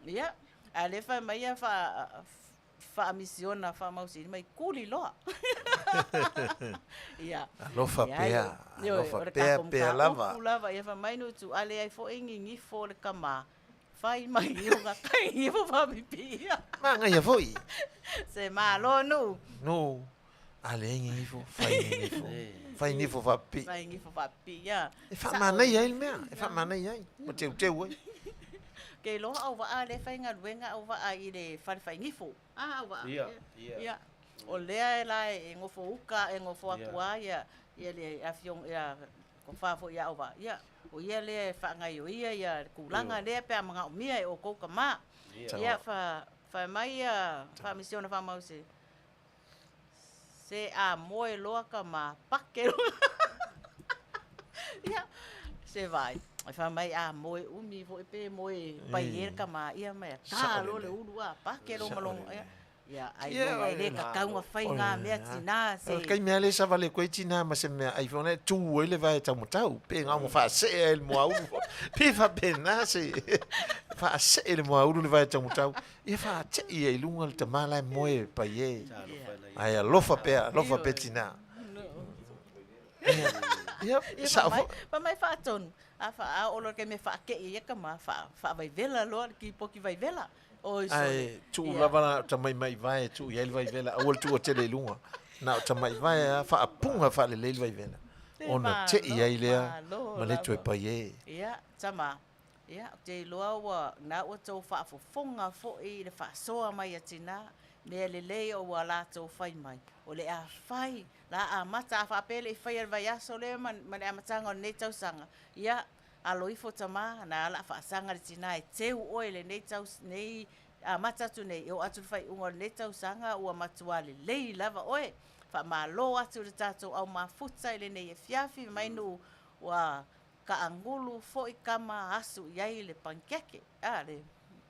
Ia, a le wha mai a wha misiona wha mausiri mai kuli loa. Ia. Lofa pea lava. Uku lava, ia wha mai no tu ale ai fo ingi ngifo le kama. Whai mai iunga kai ngifo whamipia. Ma ngai a foi. Se malo nu. No, ale ingi ngifo, whai ingi ngifo. Fai ni fo fapi. Fai ni fo fapi ya. E fa mana ia il mea, e fa mana ia. Mo teu ai. Ke lo au va ale fai nga wenga au va ai le fai ni fo. Au va. Ia. O lea la e ngofo uka e ngofo akua ia le avion ia ko fa fo ia au va. Ia. O ia le fa nga ia kulanga le pe mga mia o ko kama. Ia fa mai fa misiona fa mause. Se a moe loa ka ma pake ia se vai fa mai a moe umi vo pe moe paier ka ma ia mai ka lo le ulua pake lo malong ia ai lo ai le ka kaunga fai nga mea tina se kai mea le sa vale ko tina ma se mea ai fone tu ele vai ta motau pe nga mo fa se el mo au pe fa pena se fa se el mo au le vai ta motau ia fa te ia ilunga le tamala moe paier ai a lofa pe tina. Ia, pa mai fa ton. A fa o lo ke me fa ke ia ka ma fa vai vela lo ki poki vai vela. O iso. Ai, tu lava ta mai vai tu ia vai vela. O tu o tele lunga. Na ta mai vai fa apunga fa le vai vela. Ona te ia ilea ma le tu e pa ye. Ia, tama. Ia, te loa wa na o to fa fo fonga fo i le fa soa mai atina. Le le o wala to fai mai o le a fai la a mata fa pele fai vai aso le man a matanga nei tau sanga ia a loifo tama na la fa sanga le tina e teu o le nei tau nei a mata tu nei o atu fai ungo nei tau sanga o matua le lei lava oe fa malo atu le tato au mafuta le nei fiafi mai no wa ka angulu fo i kama asu iai le pankeke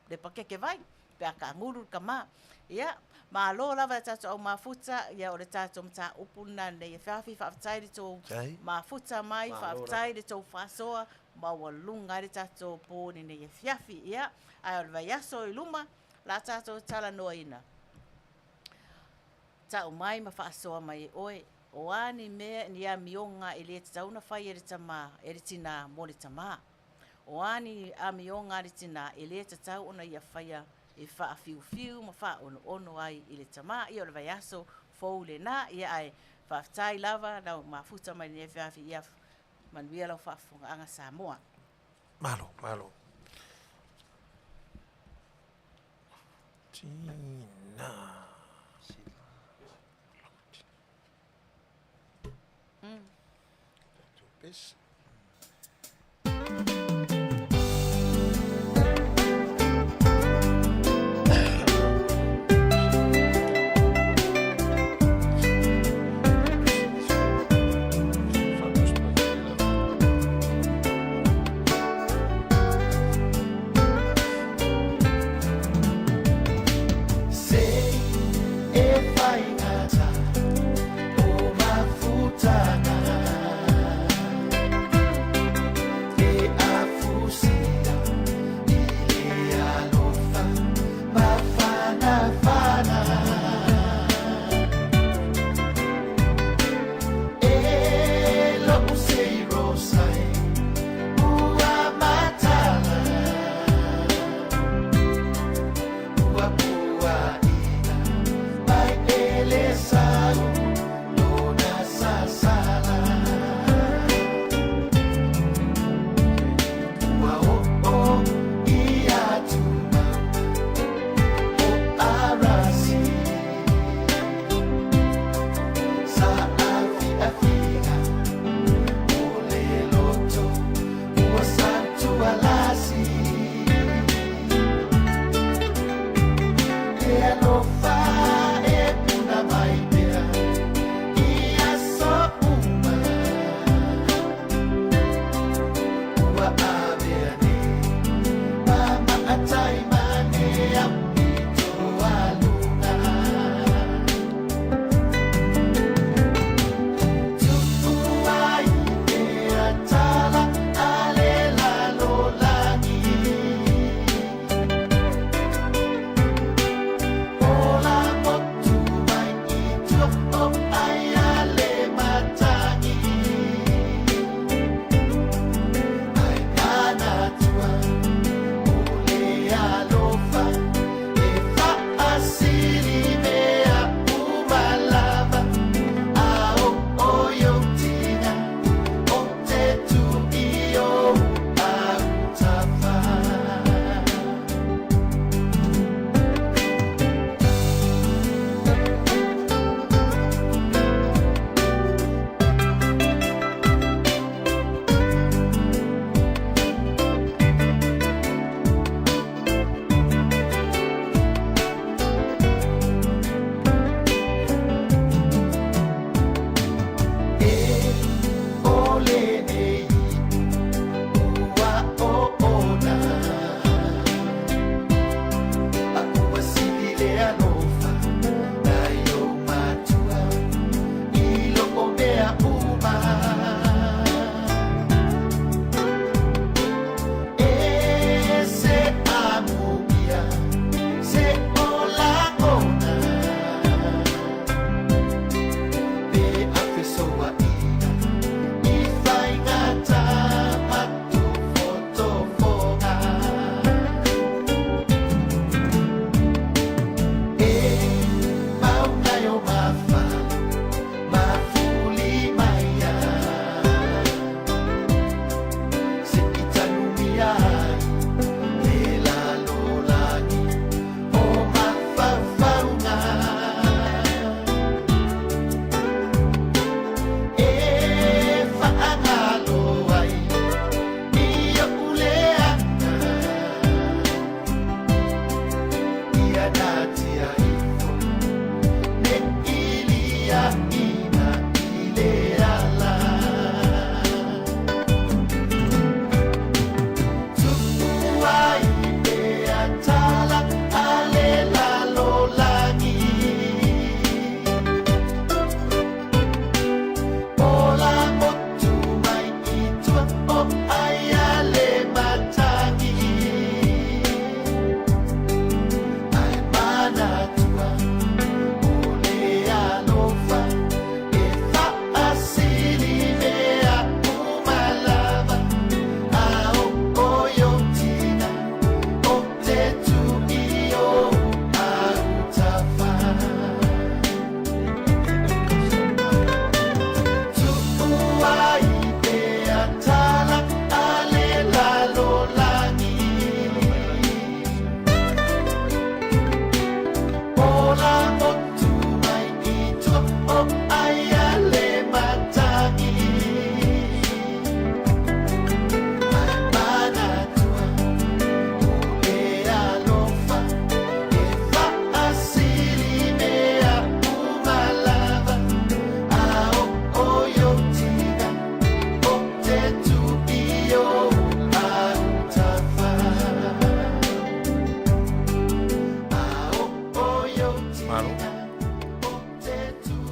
le pankeke vai pe ka angulu kama ia ma lo lava tato au mafuta ia o le tato mta upuna nei fafi faaftai le to mafuta mai faaftai le to fasoa ma walunga le tato po nei fiafi ia ai o vai aso i luma la tato tala noina ta mai ma fasoa mai oe o ani me ni a mionga ele tsauna fai ele tama ele tina mo le tama o ani a mionga le tina ele tsau ona ia faia e fa fiu ma fa ono ai ile tama i o le vai aso fou le na ia ai fa tai lava na mafuta mai ne fa ia Manuia lo fa fonga anga Samoa malo Tina Pes Say if I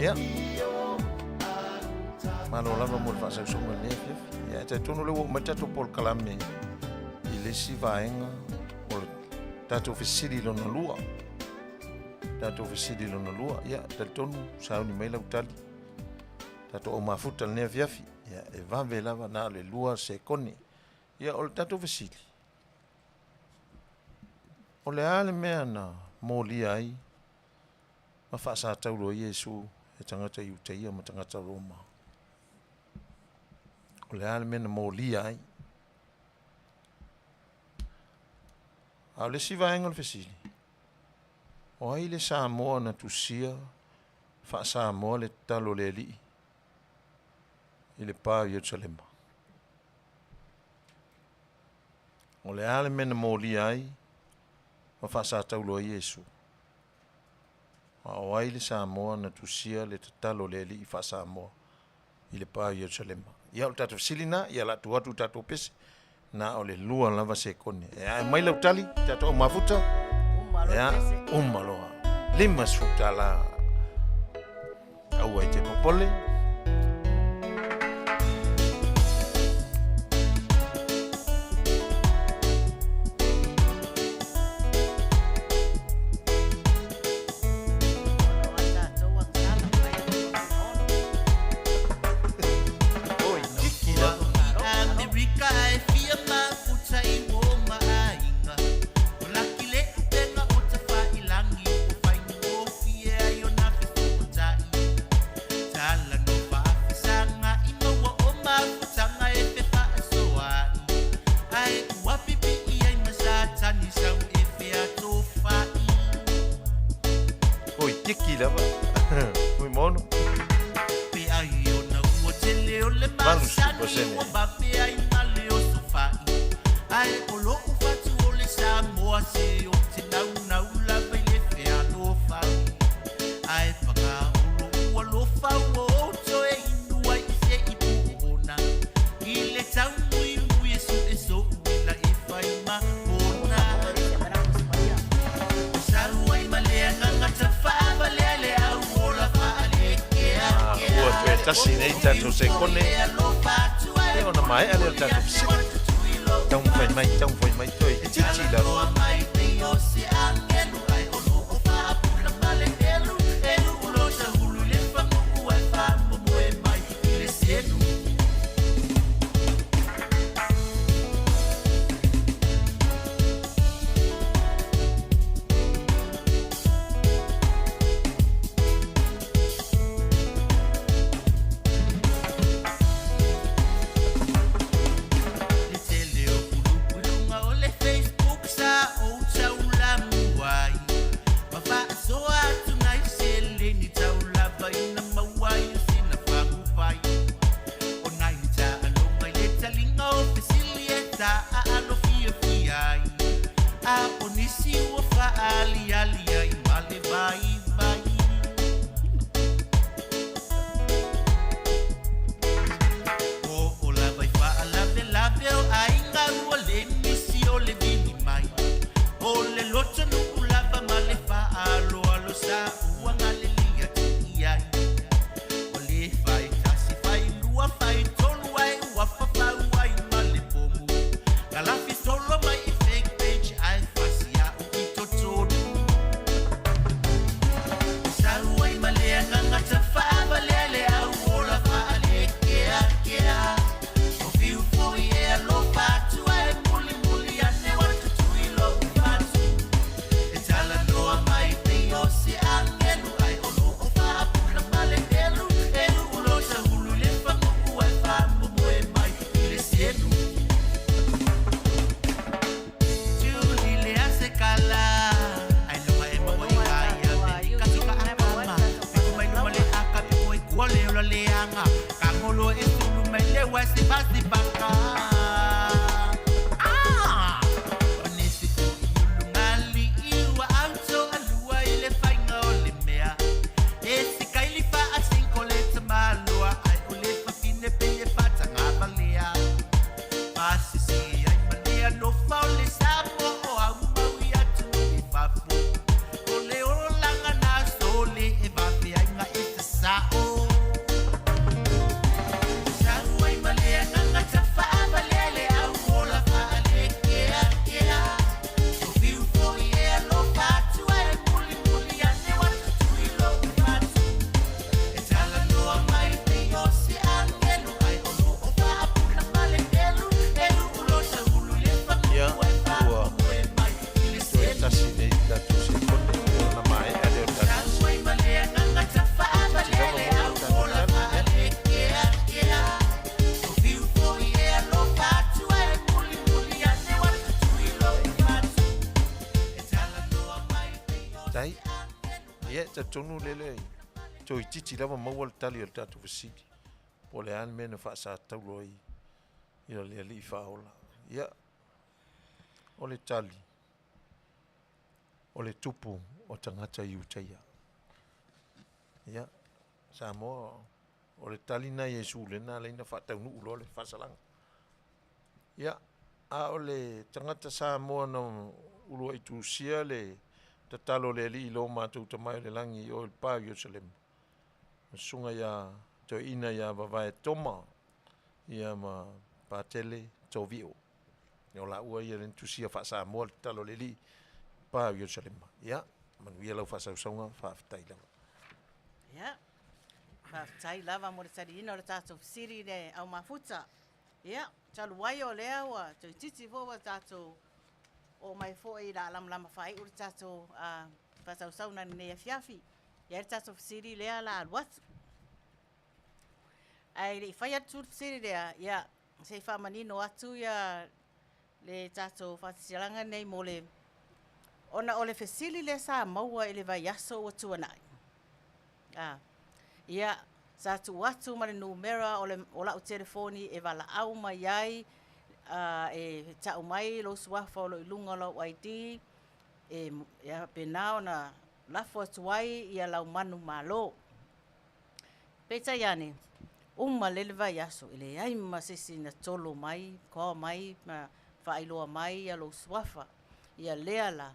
Ia. Malo lava mo fa sa songa ne fiaf. Ia te tonu le wo mata to pol kalame. I le si vaenga o tato fesili lona lua. Tato fesili lona lua. Ia te tonu sa ni mai lautali. Tato o mafuta ne fiafi. Ia e vave lava na le lua se koni. Ia o tato fesili. O le ale mea na mōlia ai, ma whaasa tauro Iesu e tangata i utaia ma tangata Roma. O le ale mea na mōlia ai. Au le siva enga le fesili. O ai le Samoa na tusia, whaasa moa le talo le li. I le pā Yerusalema. O le ale mea na mōlia ai, ma whaasa taulo Iesu. O ai le Samoa na tusia le tatalo le li i whaasa moa i le pā Yerusalema. Ia o tato silina, ia la tuatu tato pese, na o le lua lava se kone. Ia mai lau tali, tato o mafuta, ia umaloa. Lima suta la au ai te popole. Facebook sa tai ia ta tonu lele toi titi lava maua le tali o le tatu fasili po le ane mena fa sa taulo ai ia le ali faola ia o le tali o le tupu o tangata i utaia ia sa mo o le tali na Yesu le na leina fa taunu ulo le fasalanga ia a o le tangata sa mo no ulo i tusia le tatalo le ali lo matou tamai le langi o le pa Jerusalem sunga ia to ina ia vavae toma ia ma patele tovio o la ua ia le tusia fa sa mo le talo le li pa Jerusalem ia Manuia lau fa sa songa fa tai lava Ia. Whaftai lava mo le tariina o le tātou siri le au mafuta. Ia, talu wai o lea ua, tui titi fōwa tātou o mai fō i la lama whai uri tātou whasau sauna nei a fiafi. Ia le tātou siri lea la aluatu. Ai le whai atu siri lea, ia, se whamanino atu ia le tātou whatisialanga nei mo le ona o le fesili le sa maua i le vai aso o tuanai. Ia, sa tu watu ma le numera o lau telefoni e wala au mai ai, e tau mai lo suafa o lo ilunga lo ID, ia penao na lafo atu ai ia lau manu malo. Peta iane, lele vai aso, ile ai ma sisi na tolo mai, koa mai, ma whaailoa mai ia lo suafa, ia lea la,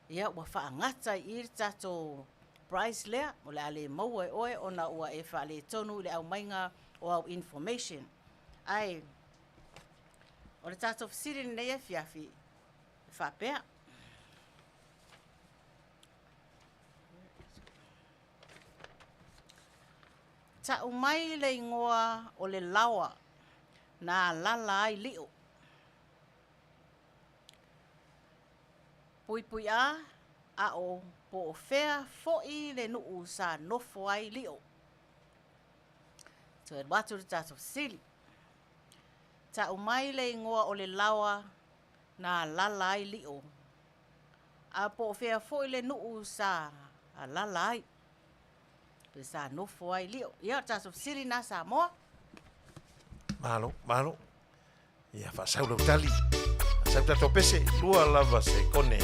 ia ua whaangata i tato price lea, o le ale maua e oe, ona ua e whaale tonu le au mainga o au information. Ai, o le tato fasiri nei e fiafi, whapea. Ta umai le ingoa o le lawa na lala ai lio. Pui pui a o po fea fo'i le nuu sa nofo ai lio. So e watu le tato sili. Ta umai le ingoa o le lawa na lala ai lio. A po fea fo'i le nuu sa lala ai. Sa nofo ai lio. Ia tato sili na sa moa. Malo. Ia fa saulo tali. Sauta topese lua lava se kone.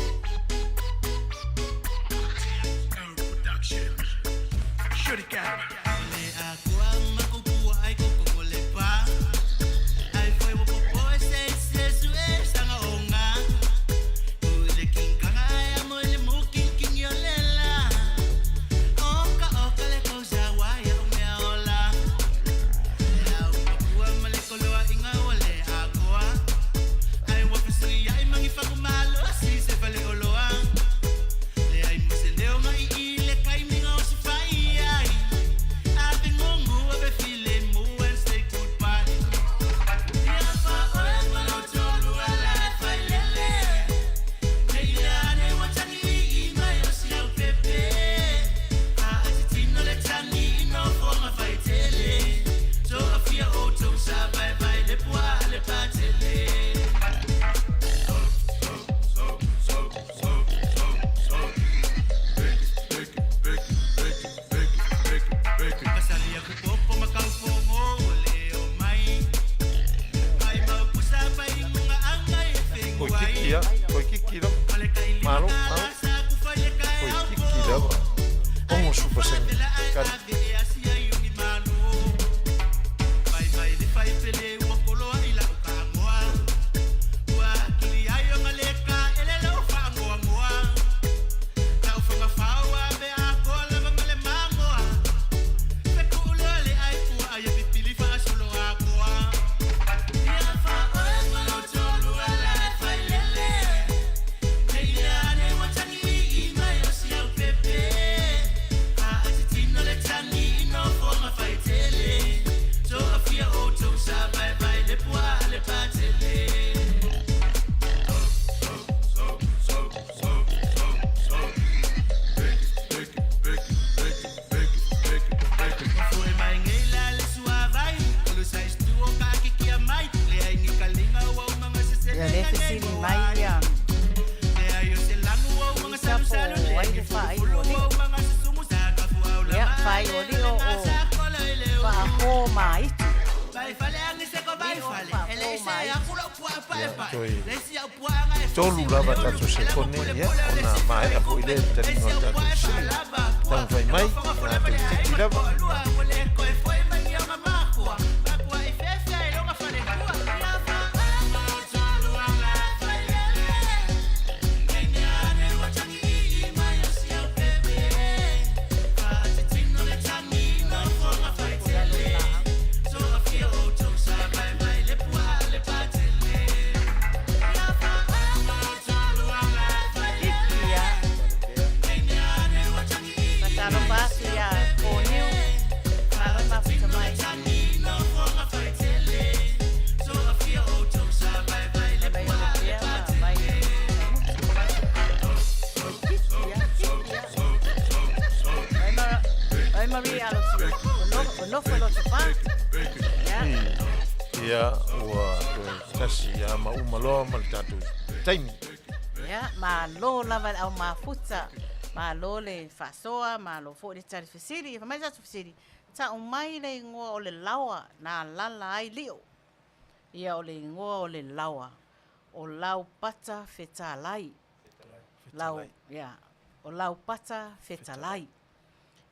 Yeah. Tani ke whai o li. Ia, whai o li o wha ho mai. Tolu lava tatu se kone ia ona mai a po ile tani no tatu se tau fai mai na te tiki lava ia ua tasi a maumaloa ma le tatu taimi. Ia, malo lava au mafuta, malo le fasoa, malo fo le tari fesiri, fa mai tatu fesiri. Ta umai le ngoa o le lawa na lala ai lio. Ia o le ngoa o le lawa. O lau pata fetalai. Lau, ia, o lau pata fetalai.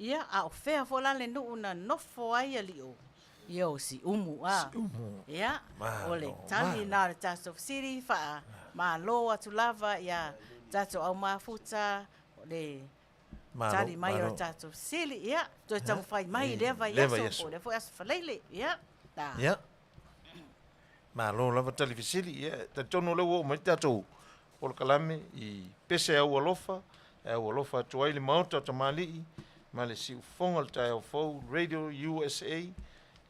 Ia, a o fea fo la le nuu na nofo ai a lio. Ia o si umu, a. Ia, o le tali na le tato fesiri, fa malo atu lava, ia, tato au mafuta, le tali mai o tato fesiri, ia, toi tamu fai mai leva yaso, o le fo yaso faleile, ia, da. Ia. Malo lava tali fesiri, ia, ta tono le wo mai tato o le kalame i pese au alofa atu ai le Maota O Tamalii, ma le si ufonga le tai au fou, Radio USA,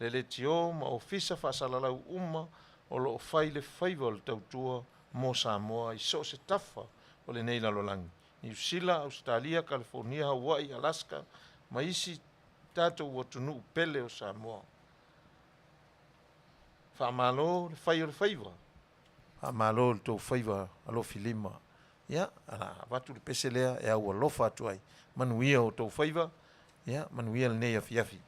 le tio ma ofisa whaasalalau uma o lo fai le whaiva le tautua mo Samoa i so se tafa o le nei lalolangi. New Zealand, Australia, California, Hawaii, Alaska, ma isi tātou watunu pele o Samoa. Whaamalo le whai o le whaiva. Whaamalo le tau whaiva alo filima. Ia, ala, watu le pese lea e au alofa atu ai. Manuia o tau whaiva, ia, manuia le nei afiafi.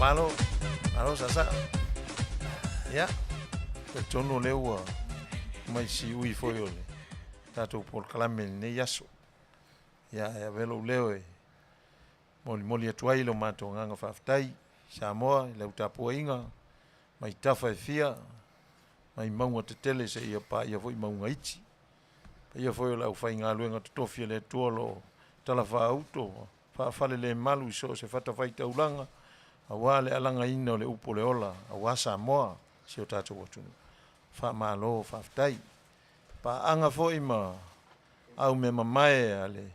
malo sasa. Ya. Te tono le ua. Mai si ui foi ole. Tato por kalame ne yaso. Ya velo leo e. Moli atuai lo mato nganga faftai. Samoa le utapua inga. Mai tafa e fia. Mai maunga te tele se ia pa ia foi maunga ichi. Ia foi la ufai ngā luenga tofia le tuolo. Tala fa auto. Fa fale le malu so se fata fai taulanga. Awa le alanga ina le upo le ola. Awa Samoa. Si o tato watunu. Fa malo faftai. Pa anga foi ma. Au me mamae ale.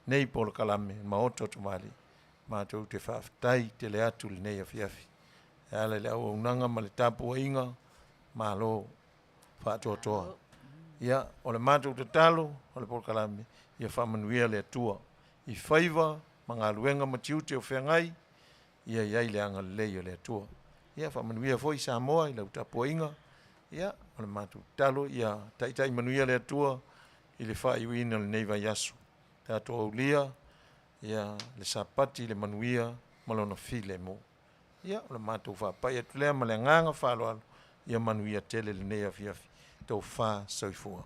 Nei pol kalame. Maota O Tamalii. Ma tau te faftai te le atu le nei afiafi. E ale le au unanga ma le tapu inga. Malo. Fa toa. Ia, o le mātou te talo, o le pol kalame. Ia fa Manuia le atua. I whaiva, ma ngā luenga ma tiute o whengai. Ia iai le anga lei o le atua. Ia fa Manuia foi Samoa, i lau tapua inga. Ia, o le mātou talo, ia taitai Manuia le atua. I le wha iwina le neiva yasu. Tātou au lia, ia le sapati le Manuia, malona file mo. Ia, o le mātou wha pai atu lea, ma le nganga wha alo. Ia Manuia tele le nei afiafi. Tau wha soifua.